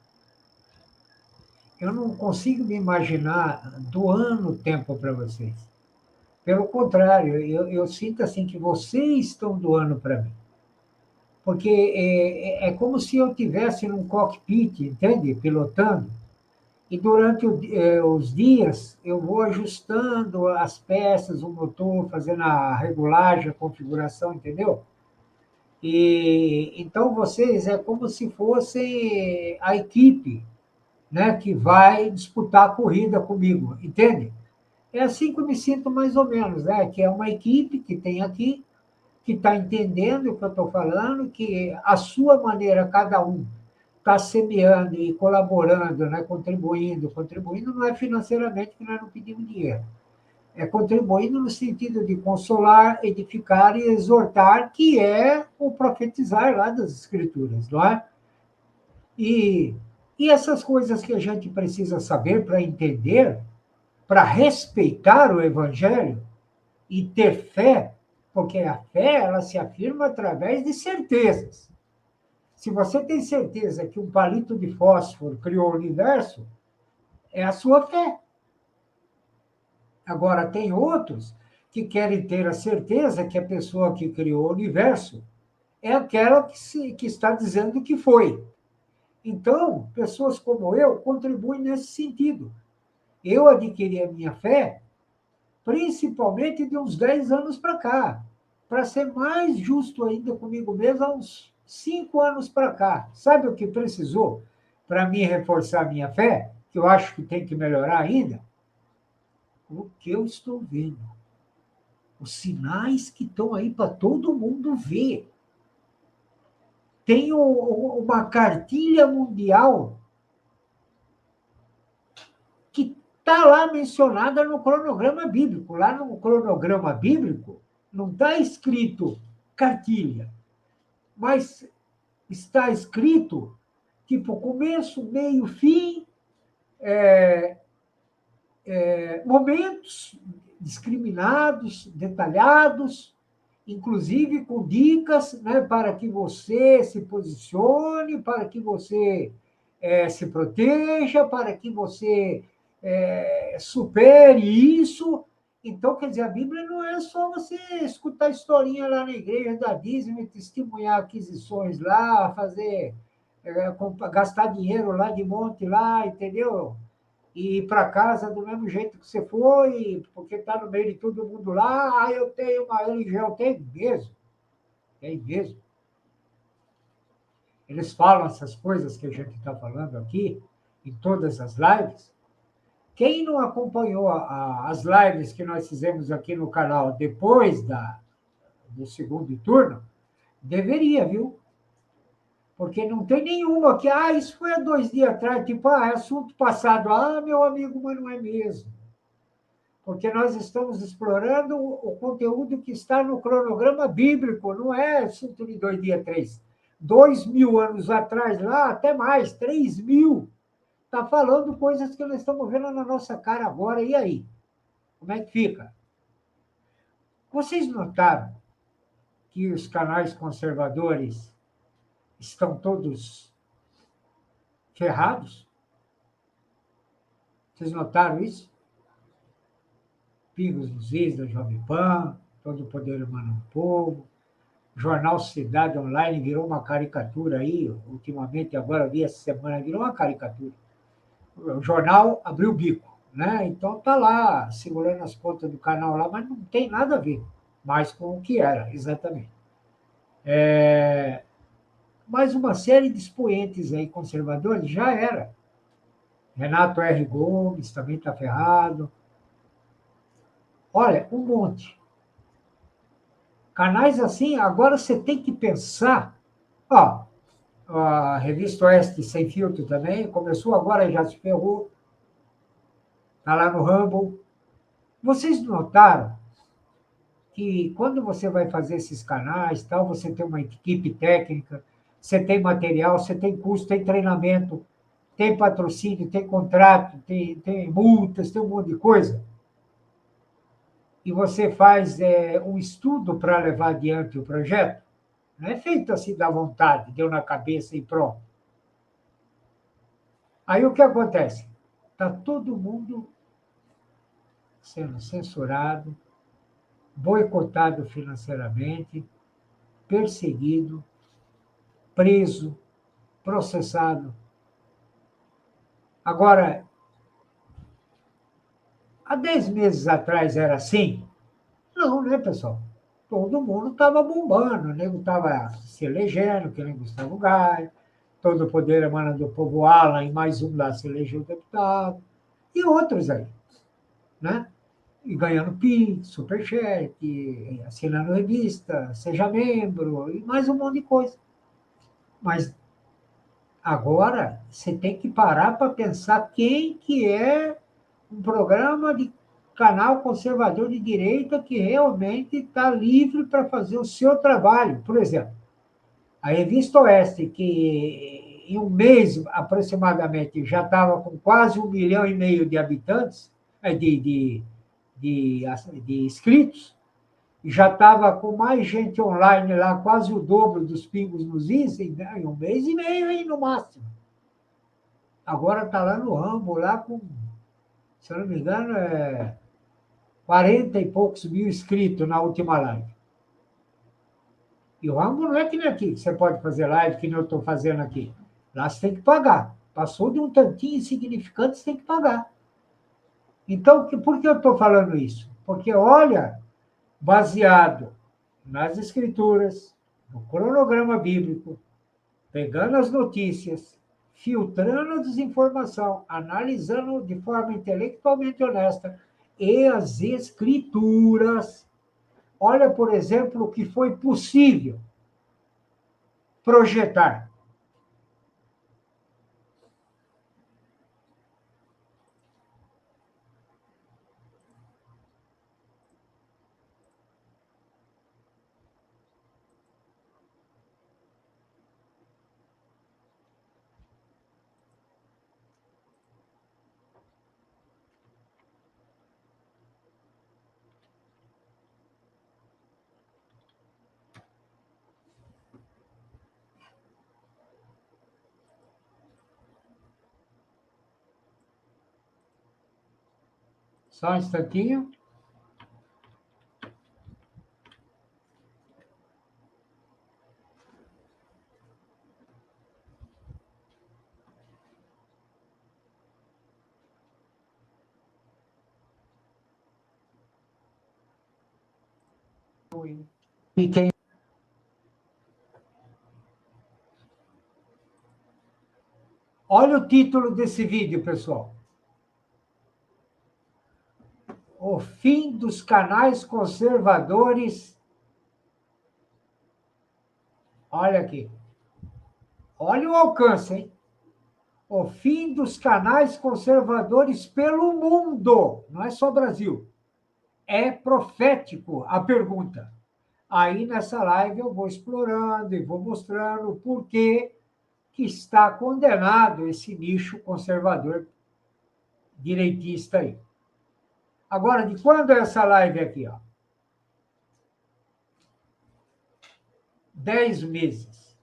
Eu não consigo me imaginar doando tempo para vocês. Pelo contrário, eu sinto assim que vocês estão doando para mim. Porque é como se eu estivesse num cockpit, entende? Pilotando. E durante os dias eu vou ajustando as peças, o motor, fazendo a regulagem, a configuração, entendeu? E então vocês é como se fosse a equipe, né, que vai disputar a corrida comigo, entende? É assim que eu me sinto mais ou menos, né? Que é uma equipe que tem aqui, que está entendendo o que eu estou falando, que a sua maneira, cada um está semeando e colaborando, né? Contribuindo não é financeiramente, que nós não pedimos dinheiro. É contribuindo no sentido de consolar, edificar e exortar, que é o profetizar lá das Escrituras, não é? E, e essas coisas que a gente precisa saber para entender, para respeitar o Evangelho e ter fé, porque a fé ela se afirma através de certezas. Se você tem certeza que um palito de fósforo criou o universo, é a sua fé. Agora, tem outros que querem ter a certeza que a pessoa que criou o universo é aquela que está dizendo que foi. Então, pessoas como eu contribuem nesse sentido. Eu adquiri a minha fé principalmente de uns 10 anos para cá. Para ser mais justo ainda comigo mesmo, há uns 5 anos para cá. Sabe o que precisou para mim reforçar a minha fé? Que eu acho que tem que melhorar ainda? O que eu estou vendo. Os sinais que estão aí para todo mundo ver. Tem uma cartilha mundial que está lá mencionada no cronograma bíblico. Lá no cronograma bíblico não está escrito cartilha, mas está escrito tipo começo, meio, fim, momentos discriminados, detalhados, inclusive com dicas, né, para que você se posicione, para que você se proteja, para que você supere isso. Então, quer dizer, a Bíblia não é só você escutar historinha lá na igreja da Disney, testemunhar aquisições lá, fazer, gastar dinheiro lá de monte lá, entendeu? E ir para casa do mesmo jeito que você foi, porque está no meio de todo mundo lá, eu tenho uma religião, tem mesmo. Eles falam essas coisas que a gente está falando aqui, em todas as lives. Quem não acompanhou as lives que nós fizemos aqui no canal depois do segundo turno, deveria, viu? Porque não tem nenhuma que, isso foi há 2 dias atrás, tipo, é assunto passado. Meu amigo, mas não é mesmo. Porque nós estamos explorando o conteúdo que está no cronograma bíblico, não é assunto de 2 dias, 3. 2.000 anos atrás, lá, até mais, 3.000. Está falando coisas que nós estamos vendo na nossa cara agora. E aí? Como é que fica? Vocês notaram que os canais conservadores estão todos ferrados? Vocês notaram isso? Pingos nos Is, da Jovem Pan, Todo o Poder Humano no Povo, Jornal Cidade Online virou uma caricatura aí, ultimamente, agora vi essa semana, virou uma caricatura. O jornal abriu o bico, né? Então tá lá, segurando as pontas do canal lá, mas não tem nada a ver mais com o que era, exatamente. Mais uma série de expoentes aí conservadores já era. Renato R. Gomes também está ferrado. Olha, um monte. Canais assim, agora você tem que pensar. Ó, a revista Oeste Sem Filtro também começou agora, já se ferrou. Está lá no Rumble. Vocês notaram que quando você vai fazer esses canais, tal, você tem uma equipe técnica, você tem material, você tem custo, tem treinamento, tem patrocínio, tem contrato, tem multas, tem um monte de coisa. E você faz um estudo para levar adiante o projeto. Não é feito assim da vontade, deu na cabeça e pronto. Aí o que acontece? Está todo mundo sendo censurado, boicotado financeiramente, perseguido, preso, processado. Agora, há 10 meses atrás era assim? Não, né, pessoal? Todo mundo estava bombando, o nego estava se elegendo, que nem Gustavo Gai, todo o poder emana do povo Alan, e mais um lá se elegeu deputado, e outros aí, né? E ganhando Pix, Superchat, assinando revista, seja membro, e mais um monte de coisa. Mas agora você tem que parar para pensar quem que é um programa de canal conservador de direita que realmente está livre para fazer o seu trabalho. Por exemplo, a Revista Oeste, que em um mês aproximadamente já estava com quase 1,5 milhão de habitantes, de, de inscritos, já estava com mais gente online lá, quase o dobro dos pingos nos is, em 1 mês e meio aí, no máximo. Agora está lá no Rambo, lá com, se eu não me engano, 40 e poucos mil inscritos na última live. E o Rambo não é que nem aqui, que você pode fazer live, que nem eu estou fazendo aqui. Lá você tem que pagar. Passou de um tantinho insignificante, você tem que pagar. Então, por que eu estou falando isso? Porque, olha, baseado nas escrituras, no cronograma bíblico, pegando as notícias, filtrando a desinformação, analisando de forma intelectualmente honesta e as escrituras. Olha, por exemplo, o que foi possível projetar. Só um instantinho. E quem... Olha o título desse vídeo, pessoal. O fim dos canais conservadores. Olha aqui. Olha o alcance, hein? O fim dos canais conservadores pelo mundo. Não é só Brasil. É profético a pergunta. Aí, nessa live, eu vou explorando e vou mostrando o porquê que está condenado esse nicho conservador direitista aí. Agora, de quando é essa live aqui? Ó? 10 meses.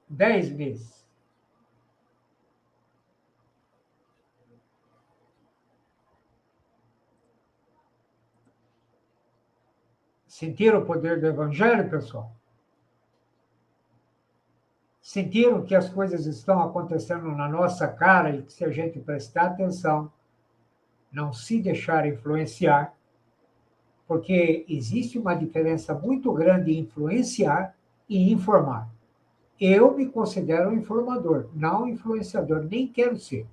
10 meses. Sentiram o poder do evangelho, pessoal? Sentiram que as coisas estão acontecendo na nossa cara e que, se a gente prestar atenção, não se deixar influenciar, porque existe uma diferença muito grande em influenciar e informar. Eu me considero um informador, não influenciador, nem quero ser.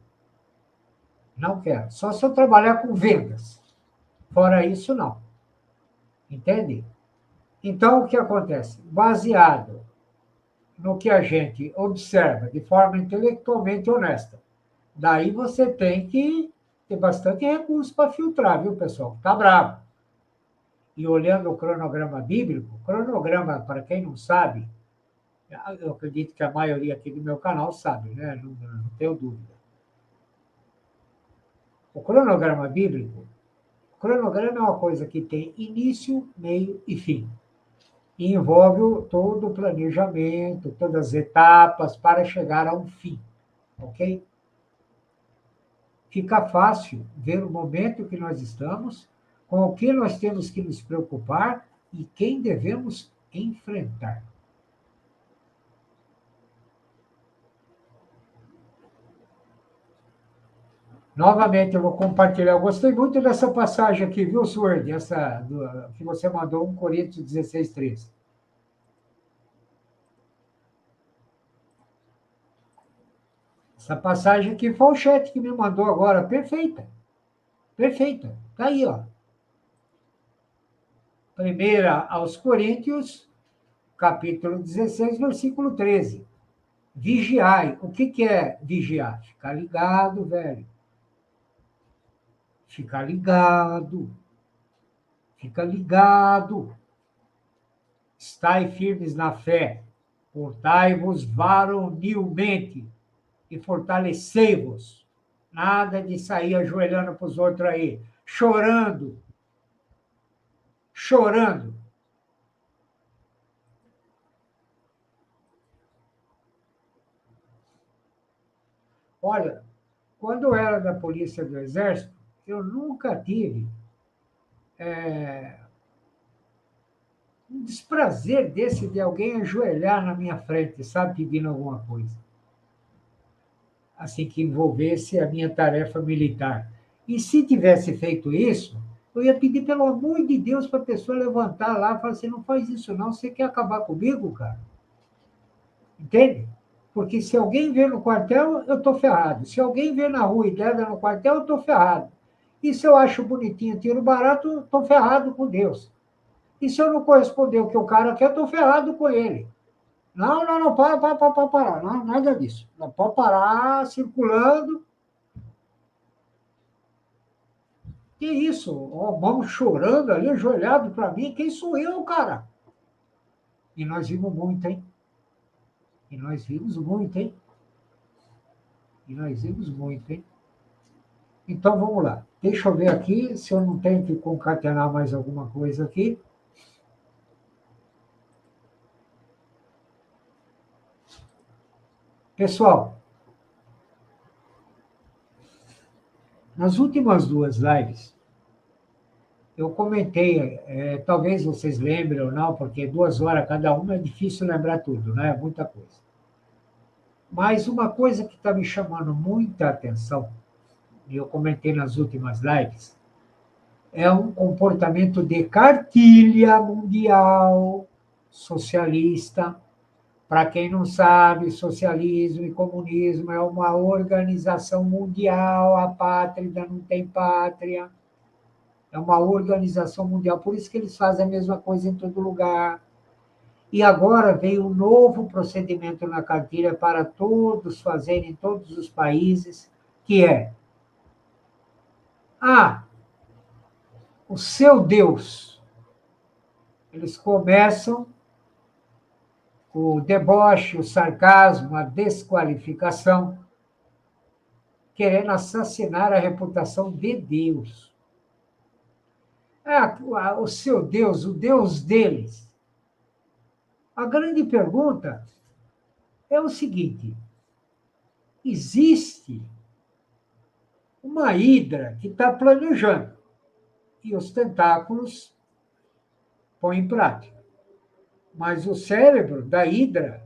Não quero. Só se eu trabalhar com vendas. Fora isso, não. Entende? Então, o que acontece? Baseado no que a gente observa de forma intelectualmente honesta. Daí você tem que ter bastante recurso para filtrar, viu, pessoal? Tá bravo. E olhando o cronograma bíblico, cronograma, para quem não sabe, eu acredito que a maioria aqui do meu canal sabe, né? Não tenho dúvida. O cronograma bíblico, o cronograma é uma coisa que tem início, meio e fim. E envolve todo o planejamento, todas as etapas para chegar a um fim, ok? Fica fácil ver o momento que nós estamos, com o que nós temos que nos preocupar e quem devemos enfrentar. Novamente, eu vou compartilhar. Eu gostei muito dessa passagem aqui, viu, Sword? Que você mandou, 1 Coríntios 16, 13. Essa passagem aqui foi o chat que me mandou agora. Perfeita. Perfeita. Está aí, ó. 1 aos Coríntios, capítulo 16, versículo 13. Vigiai. O que é vigiar? Ficar ligado, velho. Ficar ligado. Fica ligado. Estai firmes na fé. Portai-vos varonilmente e fortalecei-vos. Nada de sair ajoelhando para os outros aí, chorando. Chorando. Olha, quando eu era da Polícia do Exército, eu nunca tive um desprazer desse de alguém ajoelhar na minha frente, sabe, pedindo alguma coisa. Assim que envolvesse a minha tarefa militar. E se tivesse feito isso, eu ia pedir, pelo amor de Deus, para a pessoa levantar lá e falar assim, não faz isso não, você quer acabar comigo, cara? Entende? Porque se alguém vê no quartel, eu estou ferrado. Se alguém vê na rua e leva no quartel, eu estou ferrado. E se eu acho bonitinho tiro barato, estou ferrado com Deus. E se eu não corresponder o que o cara quer, estou ferrado com ele. Não, para. Não, nada disso. Não pode parar circulando. Que isso? Ó, vamos chorando ali, ajoelhado para mim. Quem sou eu, cara? E nós vimos muito, hein? E nós vimos muito, hein? E nós vimos muito, hein? Então, vamos lá. Deixa eu ver aqui se eu não tenho que concatenar mais alguma coisa aqui. Pessoal, nas últimas 2 lives, eu comentei, talvez vocês lembrem ou não, porque 2 horas cada uma é difícil lembrar tudo, né? Muita coisa. Mas uma coisa que está me chamando muita atenção, e eu comentei nas últimas lives, é um comportamento de cartilha mundial socialista. Para quem não sabe, socialismo e comunismo é uma organização mundial apátrida, não tem pátria. É uma organização mundial, por isso que eles fazem a mesma coisa em todo lugar. E agora veio um novo procedimento na cartilha para todos fazerem em todos os países, que é: ah, o seu Deus. Eles começam o deboche, o sarcasmo, a desqualificação, querendo assassinar a reputação de Deus. Ah, o seu Deus, o Deus deles. A grande pergunta é o seguinte: existe uma hidra que está planejando e os tentáculos põem em prática. Mas o cérebro da hidra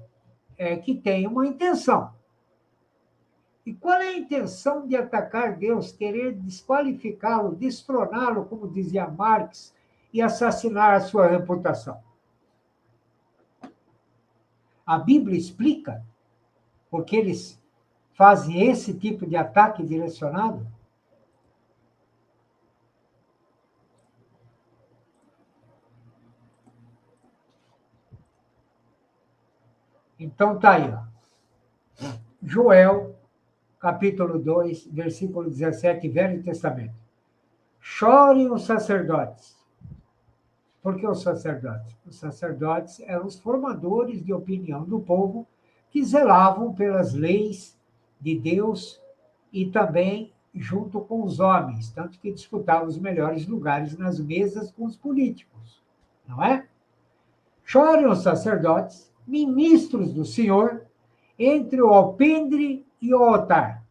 é que tem uma intenção. E qual é a intenção de atacar Deus, querer desqualificá-lo, destroná-lo, como dizia Marx, e assassinar a sua reputação? A Bíblia explica por que eles fazem esse tipo de ataque direcionado? Então tá aí, ó. Joel, capítulo 2, versículo 17, Velho Testamento. Chorem os sacerdotes. Por que os sacerdotes? Os sacerdotes eram os formadores de opinião do povo que zelavam pelas leis de Deus e também junto com os homens, tanto que disputavam os melhores lugares nas mesas com os políticos, não é? Chorem os sacerdotes, ministros do Senhor, entre o alpendre e o altar,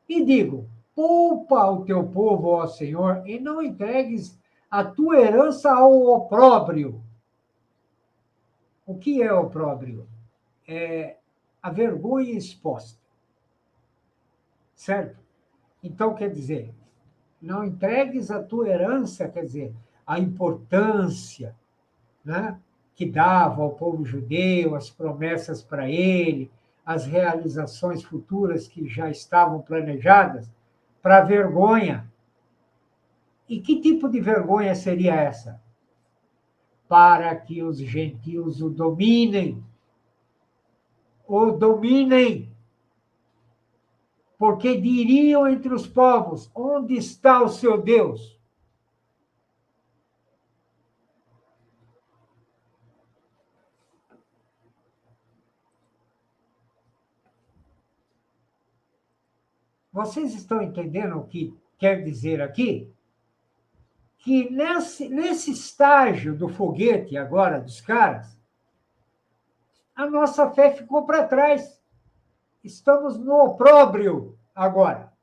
e digo: poupa o teu povo, ó Senhor, e não entregues a tua herança ao opróbrio. O que é opróbrio? É a vergonha exposta, certo? Então, quer dizer, não entregues a tua herança, quer dizer, a importância, né, que dava ao povo judeu, as promessas para ele, as realizações futuras que já estavam planejadas, para vergonha. E que tipo de vergonha seria essa? Para que os gentios o dominem. O dominem. Porque diriam entre os povos: onde está o seu Deus? Vocês estão entendendo o que quer dizer aqui? Que nesse estágio do foguete agora dos caras, a nossa fé ficou para trás. Estamos no opróbrio agora,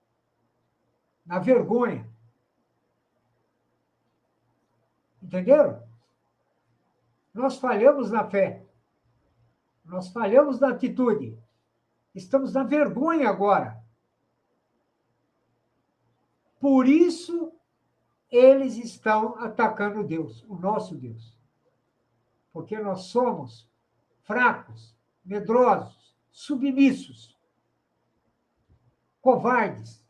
na vergonha. Entenderam? Nós falhamos na fé. Nós falhamos na atitude. Estamos na vergonha agora. Por isso, eles estão atacando Deus, o nosso Deus. Porque nós somos fracos, medrosos, submissos, covardes.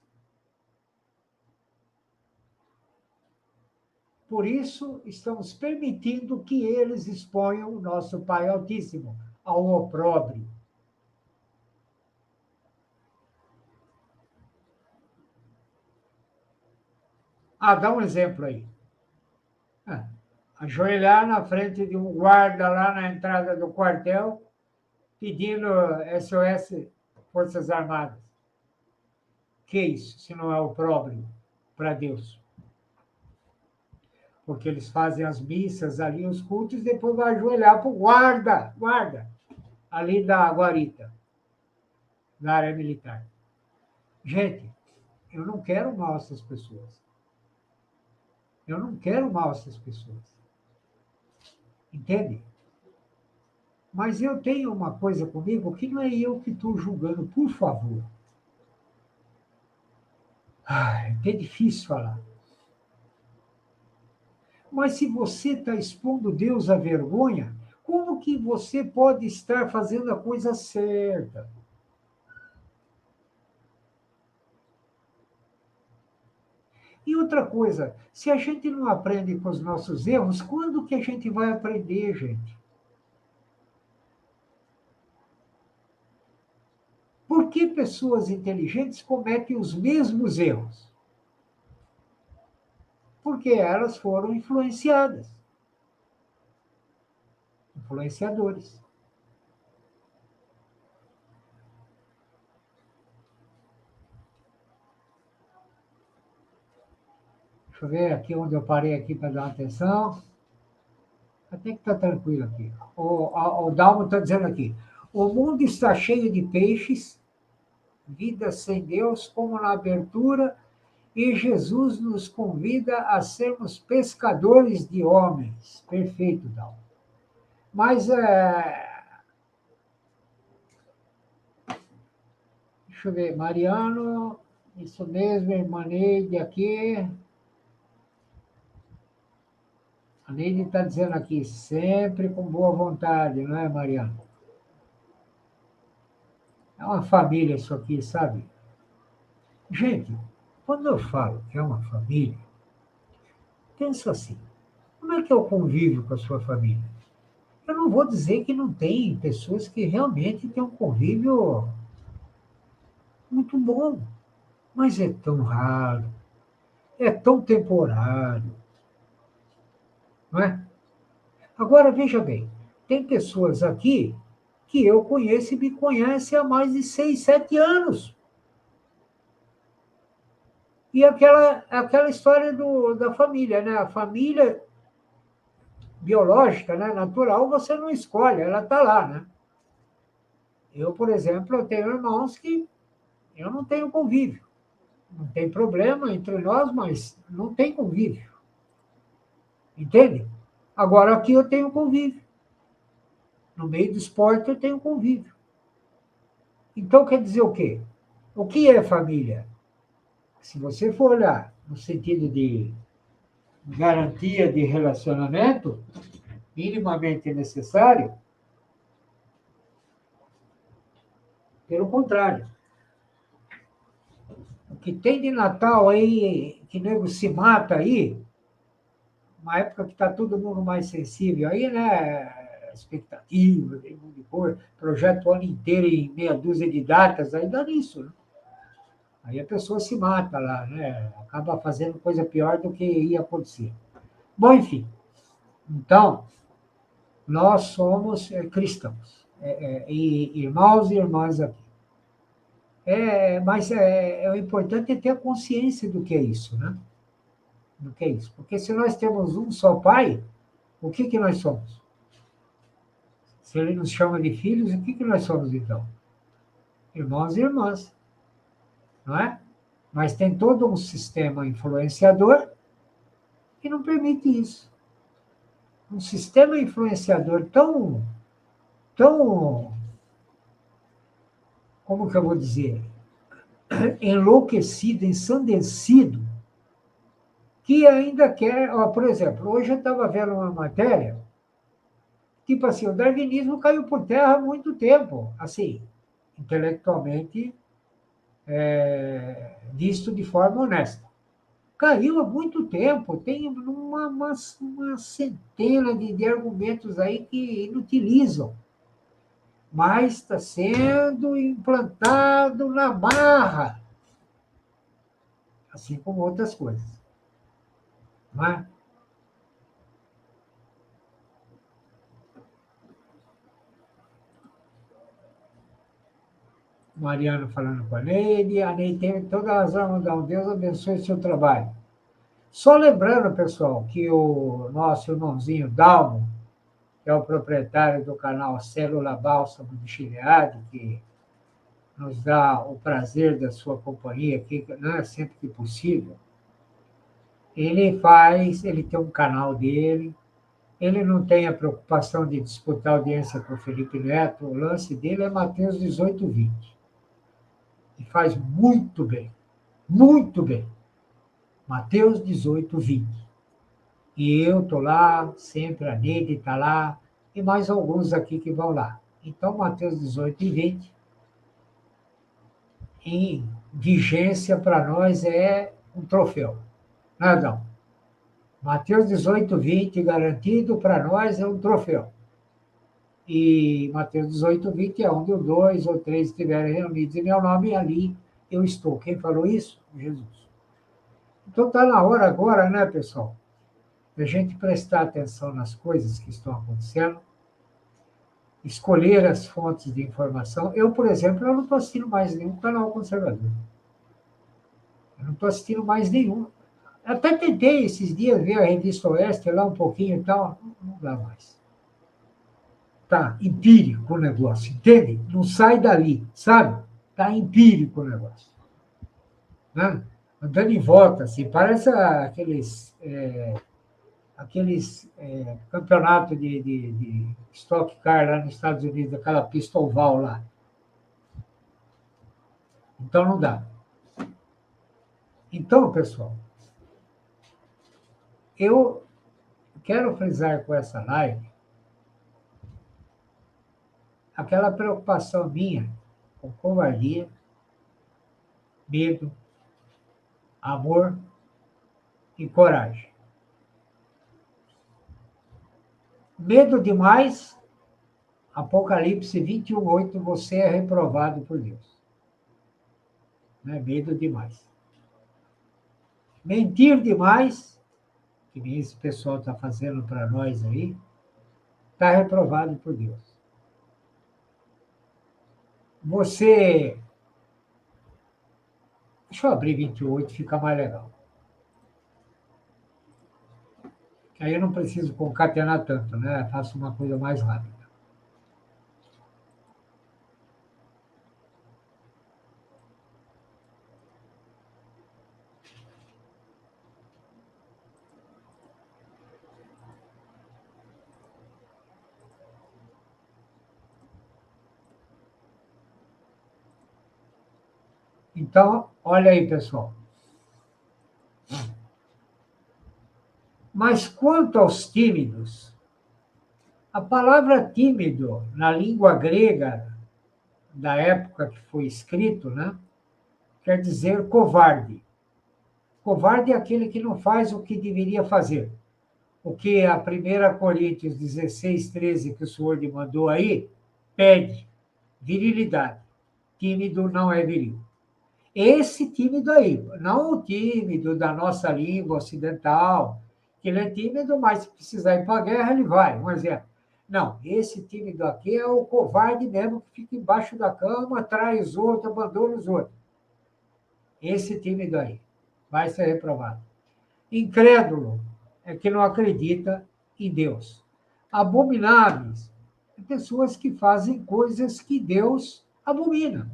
Por isso, estamos permitindo que eles exponham o nosso Pai Altíssimo ao opróbrio. Dá um exemplo aí. Ajoelhar na frente de um guarda lá na entrada do quartel, pedindo SOS Forças Armadas. Que isso, se não é opróbrio para Deus? Porque eles fazem as missas ali, os cultos, e depois vai ajoelhar para o guarda, ali da guarita, na área militar. Gente, eu não quero mal a essas pessoas. Eu não quero mal a essas pessoas. Entende? Mas eu tenho uma coisa comigo que não é eu que estou julgando, por favor. É difícil falar. Mas se você está expondo Deus à vergonha, como que você pode estar fazendo a coisa certa? E outra coisa, se a gente não aprende com os nossos erros, quando que a gente vai aprender, gente? Por que pessoas inteligentes cometem os mesmos erros? Porque elas foram influenciadas, influenciadores. Deixa eu ver aqui onde eu parei aqui para dar atenção. Até que está tranquilo aqui. O Dalmo está dizendo aqui: o mundo está cheio de peixes, vida sem Deus, como na abertura, e Jesus nos convida a sermos pescadores de homens. Perfeito, Dalmo. Mas, deixa eu ver, Mariano, isso mesmo, irmã Neide aqui. A Neide está dizendo aqui, sempre com boa vontade, não é, Mariano? É uma família isso aqui, sabe? Gente, quando eu falo que é uma família, pensa assim, como é que é o convívio com a sua família? Eu não vou dizer que não tem pessoas que realmente têm um convívio muito bom, mas é tão raro, é tão temporário, não é? Agora, veja bem, tem pessoas aqui que eu conheço e me conhecem há mais de 6, 7 anos. E aquela história da família, né? A família biológica, né? Natural, você não escolhe, ela está lá, né? Eu, por exemplo, eu tenho irmãos que eu não tenho convívio. Não tem problema entre nós, mas não tem convívio. Entende? Agora aqui eu tenho convívio. No meio do esporte eu tenho convívio. Então quer dizer o quê? O que é família? Se você for olhar no sentido de garantia de relacionamento, minimamente necessário, pelo contrário. O que tem de Natal aí, que nego se mata aí, uma época que está todo mundo mais sensível aí, né? Expectativa, tem mundo de cor, projeto o ano inteiro em meia dúzia de datas, aí dá nisso, né? Aí a pessoa se mata lá, né? Acaba fazendo coisa pior do que ia acontecer. Bom, enfim, então, nós somos cristãos, e irmãos e irmãs aqui. Mas o importante é ter a consciência do que é isso, né? Do que é isso. Porque se nós temos um só pai, o que nós somos? Se ele nos chama de filhos, o que nós somos então? Irmãos e irmãs, não é? Mas tem todo um sistema influenciador que não permite isso. Um sistema influenciador tão, como que eu vou dizer, enlouquecido, ensandecido, que ainda quer, ó, por exemplo, hoje eu estava vendo uma matéria, tipo assim, o darwinismo caiu por terra há muito tempo, assim, intelectualmente visto de forma honesta. Caiu há muito tempo, tem uma centena de argumentos aí que inutilizam, mas está sendo implantado na marra, assim como outras coisas. Não é? Mariano falando com a Neide tem toda a razão, Adão. Deus abençoe o seu trabalho. Só lembrando, pessoal, que o nosso irmãozinho Dalmo, que é o proprietário do canal Célula Bálsamo de Gileade, que nos dá o prazer da sua companhia aqui, né, sempre que possível, ele tem um canal dele, ele não tem a preocupação de disputar audiência com o Felipe Neto, o lance dele é Mateus 18:20. E faz muito bem, muito bem. Mateus 18:20. E eu estou lá, sempre a Neide está lá, e mais alguns aqui que vão lá. Então, Mateus 18 e 20, em vigência para nós, é um troféu. Não. Mateus 18, 20, garantido para nós é um troféu. E Mateus 18, 20 é onde o dois ou três estiverem reunidos em meu nome, e ali eu estou. Quem falou isso? Jesus. Então está na hora agora, né, pessoal, da gente prestar atenção nas coisas que estão acontecendo, escolher as fontes de informação. Eu, por exemplo, eu não estou assistindo mais nenhum canal conservador. Eu não estou assistindo mais nenhum. Até tentei esses dias ver a Revista Oeste lá um pouquinho e tal, não dá mais. Tá empírico o negócio, entende? Não sai dali, sabe? Tá empírico o negócio. Né? Andando em volta, assim, parece aqueles campeonatos de Stock Car lá nos Estados Unidos, aquela pista oval lá. Então não dá. Então, pessoal, eu quero frisar com essa live aquela preocupação minha com covardia, medo, amor e coragem. Medo demais, Apocalipse 21:8, você é reprovado por Deus. Né? Medo demais. Mentir demais, que nem esse pessoal está fazendo para nós aí, está reprovado por Deus. Você. Deixa eu abrir 28, fica mais legal. Aí eu não preciso concatenar tanto, né? Faço uma coisa mais rápida. Então, olha aí, pessoal. Mas quanto aos tímidos, a palavra tímido, na língua grega, da época que foi escrito, né, quer dizer covarde. Covarde é aquele que não faz o que deveria fazer. O que a 1 Coríntios 16, 13, que o senhor lhe mandou aí, pede virilidade. Tímido não é viril. Esse tímido aí, não o tímido da nossa língua ocidental, que ele é tímido, mas se precisar ir para a guerra, ele vai, um exemplo. Não, esse tímido aqui é o covarde mesmo, que fica embaixo da cama, trai os outros, abandona os outros. Esse tímido aí vai ser reprovado. Incrédulo é que não acredita em Deus. Abomináveis é pessoas que fazem coisas que Deus abomina.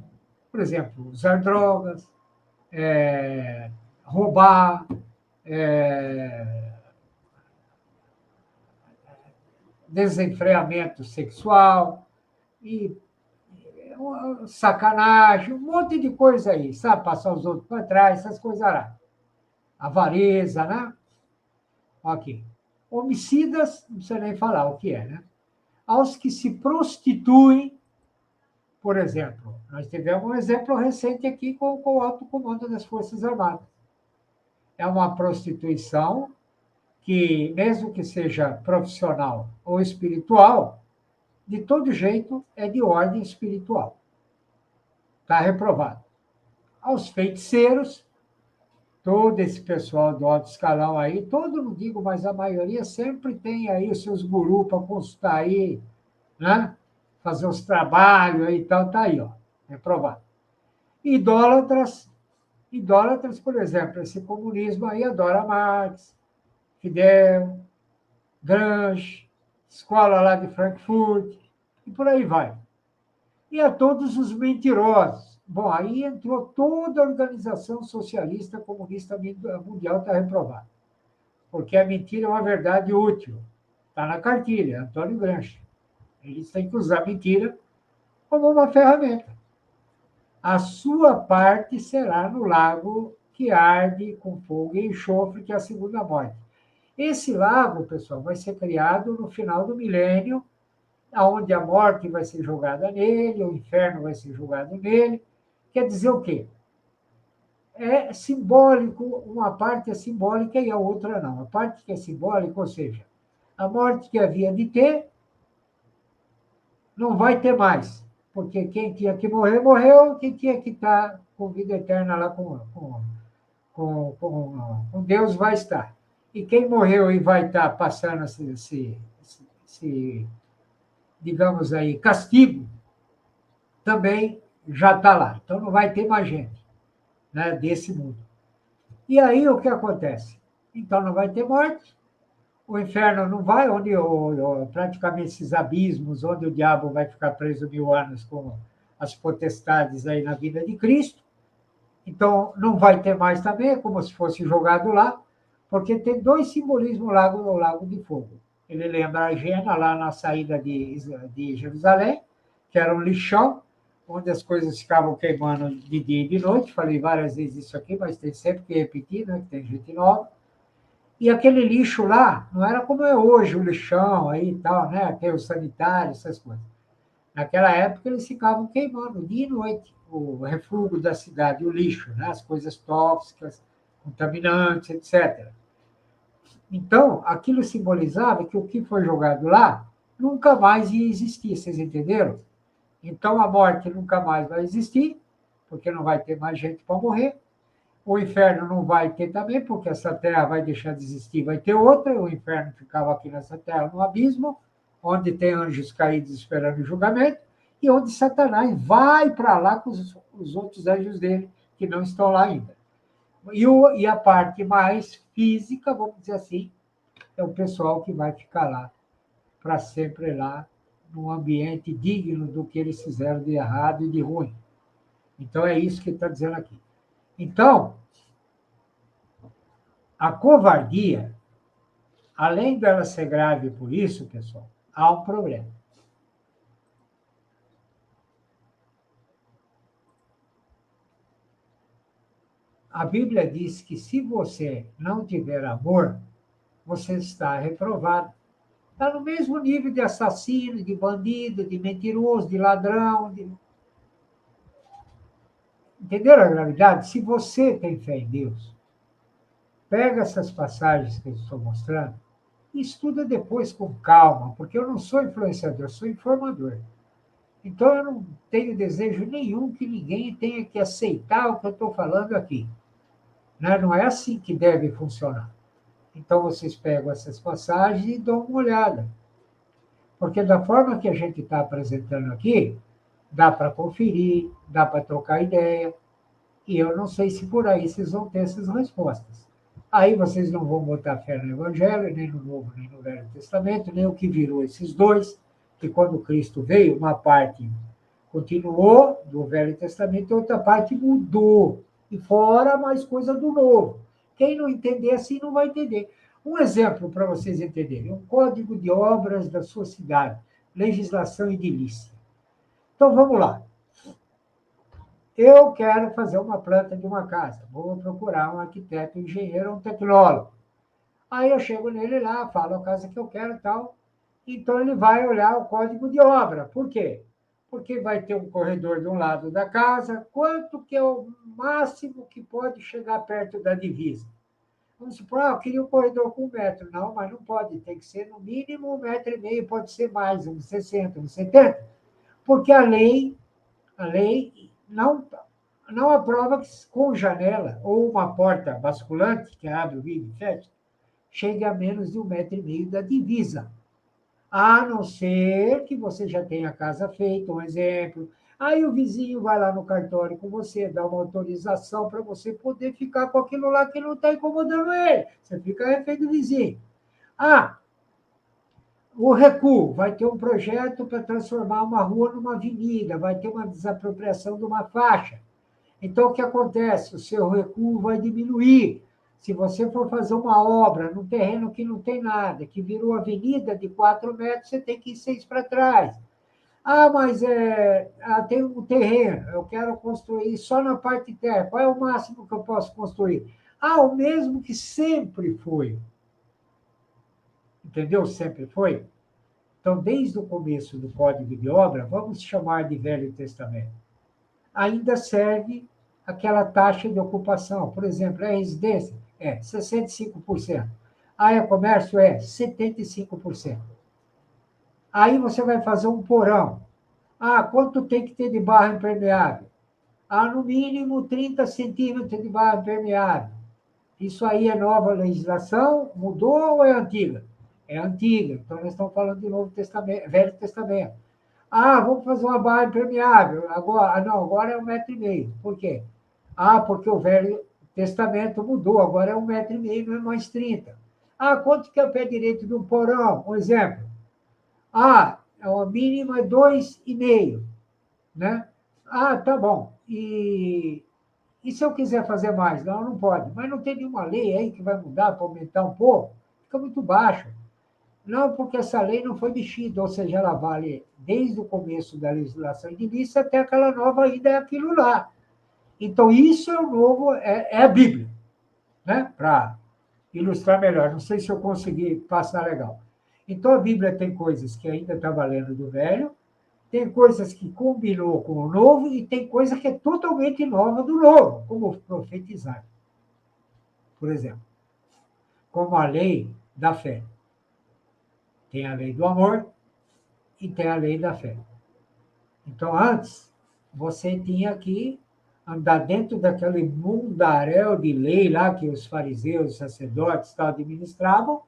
Por exemplo, usar drogas, roubar, desenfreamento sexual e sacanagem, um monte de coisa aí, sabe? Passar os outros para trás, essas coisas lá. Avareza, né? Ok. Homicidas, não precisa nem falar o que é, né? Aos que se prostituem, por exemplo. Nós tivemos um exemplo recente aqui com o alto comando das Forças Armadas. É uma prostituição que, mesmo que seja profissional ou espiritual, de todo jeito é de ordem espiritual. Está reprovado. Aos feiticeiros, todo esse pessoal do alto escalão aí, todo não digo, mas a maioria sempre tem aí os seus gurus para consultar aí, né? Fazer os trabalhos aí e tal, tá aí, ó, reprovado. Idólatras, por exemplo, esse comunismo aí adora Marx, Fidel, Gramsci, escola lá de Frankfurt, e por aí vai. E a todos os mentirosos. Bom, aí entrou toda a organização socialista comunista mundial, está reprovada. Porque a mentira é uma verdade útil. Está na cartilha, Antônio Gramsci. Eles têm que usar a mentira como uma ferramenta. A sua parte será no lago que arde com fogo e enxofre, que é a segunda morte. Esse lago, pessoal, vai ser criado no final do milênio, onde a morte vai ser jogada nele, o inferno vai ser jogado nele. Quer dizer o quê? É simbólico, uma parte é simbólica e a outra não. A parte que é simbólica, ou seja, a morte que havia de ter, não vai ter mais, porque quem tinha que morrer, morreu, quem tinha que estar com vida eterna lá com Deus vai estar. E quem morreu e vai estar passando esse, digamos aí, castigo, também já está lá. Então não vai ter mais gente, né, desse mundo. E aí o que acontece? Então não vai ter morte, o inferno não vai, onde praticamente esses abismos, onde o diabo vai ficar preso 1000 anos com as potestades aí na vida de Cristo. Então, não vai ter mais também, é como se fosse jogado lá, porque tem dois simbolismos no Lago de Fogo. Ele lembra a Gena, lá na saída de Jerusalém, que era um lixão, onde as coisas ficavam queimando de dia e de noite. Falei várias vezes isso aqui, mas tem sempre que repetir, né, que tem gente nova. E aquele lixo lá não era como é hoje, o lixão aí e tal, né? Tem o sanitário, essas coisas. Naquela época, eles ficavam queimando dia e noite o refúgio da cidade, o lixo, né? As coisas tóxicas, contaminantes, etc. Então, aquilo simbolizava que o que foi jogado lá nunca mais ia existir, vocês entenderam? Então, a morte nunca mais vai existir, porque não vai ter mais gente para morrer. O inferno não vai ter também, porque essa terra vai deixar de existir, vai ter outra. O inferno ficava aqui nessa terra, no abismo, onde tem anjos caídos esperando o julgamento, e onde Satanás vai para lá com os outros anjos dele, que não estão lá ainda. E a parte mais física, vamos dizer assim, é o pessoal que vai ficar lá, para sempre lá, num ambiente digno do que eles fizeram de errado e de ruim. Então, é isso que ele está dizendo aqui. Então, a covardia, além dela ser grave por isso, pessoal, há um problema. A Bíblia diz que se você não tiver amor, você está reprovado. Está no mesmo nível de assassino, de bandido, de mentiroso, de ladrão. Entenderam a gravidade? Se você tem fé em Deus, pega essas passagens que eu estou mostrando e estuda depois com calma, porque eu não sou influenciador, eu sou informador. Então, eu não tenho desejo nenhum que ninguém tenha que aceitar o que eu estou falando aqui. Né? Não é assim que deve funcionar. Então, vocês pegam essas passagens e dão uma olhada. Porque da forma que a gente está apresentando aqui, dá para conferir, dá para trocar ideia, e eu não sei se por aí vocês vão ter essas respostas. Aí vocês não vão botar fé no Evangelho, nem no Novo, nem no Velho Testamento, nem o que virou esses dois, que quando Cristo veio, uma parte continuou do Velho Testamento, e outra parte mudou. E fora mais coisa do Novo. Quem não entender assim não vai entender. Um exemplo para vocês entenderem: um código de obras da sua cidade, legislação edilícia. Então vamos lá. Eu quero fazer uma planta de uma casa. Vou procurar um arquiteto, um engenheiro, um tecnólogo. Aí eu chego nele lá, falo a casa que eu quero e tal. Então ele vai olhar o código de obra. Por quê? Porque vai ter um corredor de um lado da casa. Quanto que é o máximo que pode chegar perto da divisa? Vamos supor, eu queria um corredor com 1 metro. Não, mas não pode. Tem que ser no mínimo 1,5 metros, pode ser mais, uns 60, uns 70. Porque a lei não aprova que com janela ou uma porta basculante, que abre o vidro e fecha, chegue a menos de 1,5 metro da divisa. A não ser que você já tenha a casa feita, um exemplo. Aí o vizinho vai lá no cartório com você, dá uma autorização para você poder ficar com aquilo lá que não está incomodando ele. Você fica refém do vizinho. Ah, o recuo vai ter um projeto para transformar uma rua numa avenida, vai ter uma desapropriação de uma faixa. Então, o que acontece? O seu recuo vai diminuir. Se você for fazer uma obra num terreno que não tem nada, que virou avenida de 4 metros, você tem que ir 6 para trás. Ah, mas tem um terreno, eu quero construir só na parte de terra. Qual é o máximo que eu posso construir? Ah, o mesmo que sempre foi. entendeu? Sempre foi. Então, desde o começo do Código de Obra, vamos chamar de Velho Testamento, ainda serve aquela taxa de ocupação. Por exemplo, a residência é 65%. A área comércio é 75%. Aí você vai fazer um porão. Ah, quanto tem que ter de barra impermeável? Ah, no mínimo 30 centímetros de barra impermeável. Isso aí é nova legislação? Mudou ou é antiga? É antiga. Então, nós estamos falando de Novo Testamento, Velho Testamento. Ah, vamos fazer uma barra impermeável. Agora, não, agora é 1,5 m. Por quê? Ah, porque o Velho Testamento mudou, agora é 1,5 m, não é mais 30. Ah, quanto que é o pé direito de um porão? Um exemplo. Ah, a mínima é 2,5, né? Ah, tá bom. E se eu quiser fazer mais? Não, não pode. Mas não tem nenhuma lei aí que vai mudar para aumentar um pouco? Fica muito baixo. Não, porque essa lei não foi mexida, ou seja, ela vale desde o começo da legislação edilícia até aquela nova ainda é aquilo lá. Então, isso é o novo, é a Bíblia, né? Para ilustrar melhor. Não sei se eu consegui passar legal. Então, a Bíblia tem coisas que ainda está valendo do velho, tem coisas que combinou com o novo e tem coisa que é totalmente nova do novo, como profetizar, por exemplo, como a lei da fé. Tem a lei do amor e tem a lei da fé. Então, antes, você tinha que andar dentro daquele mundaréu de lei lá que os fariseus, os sacerdotes tal, administravam,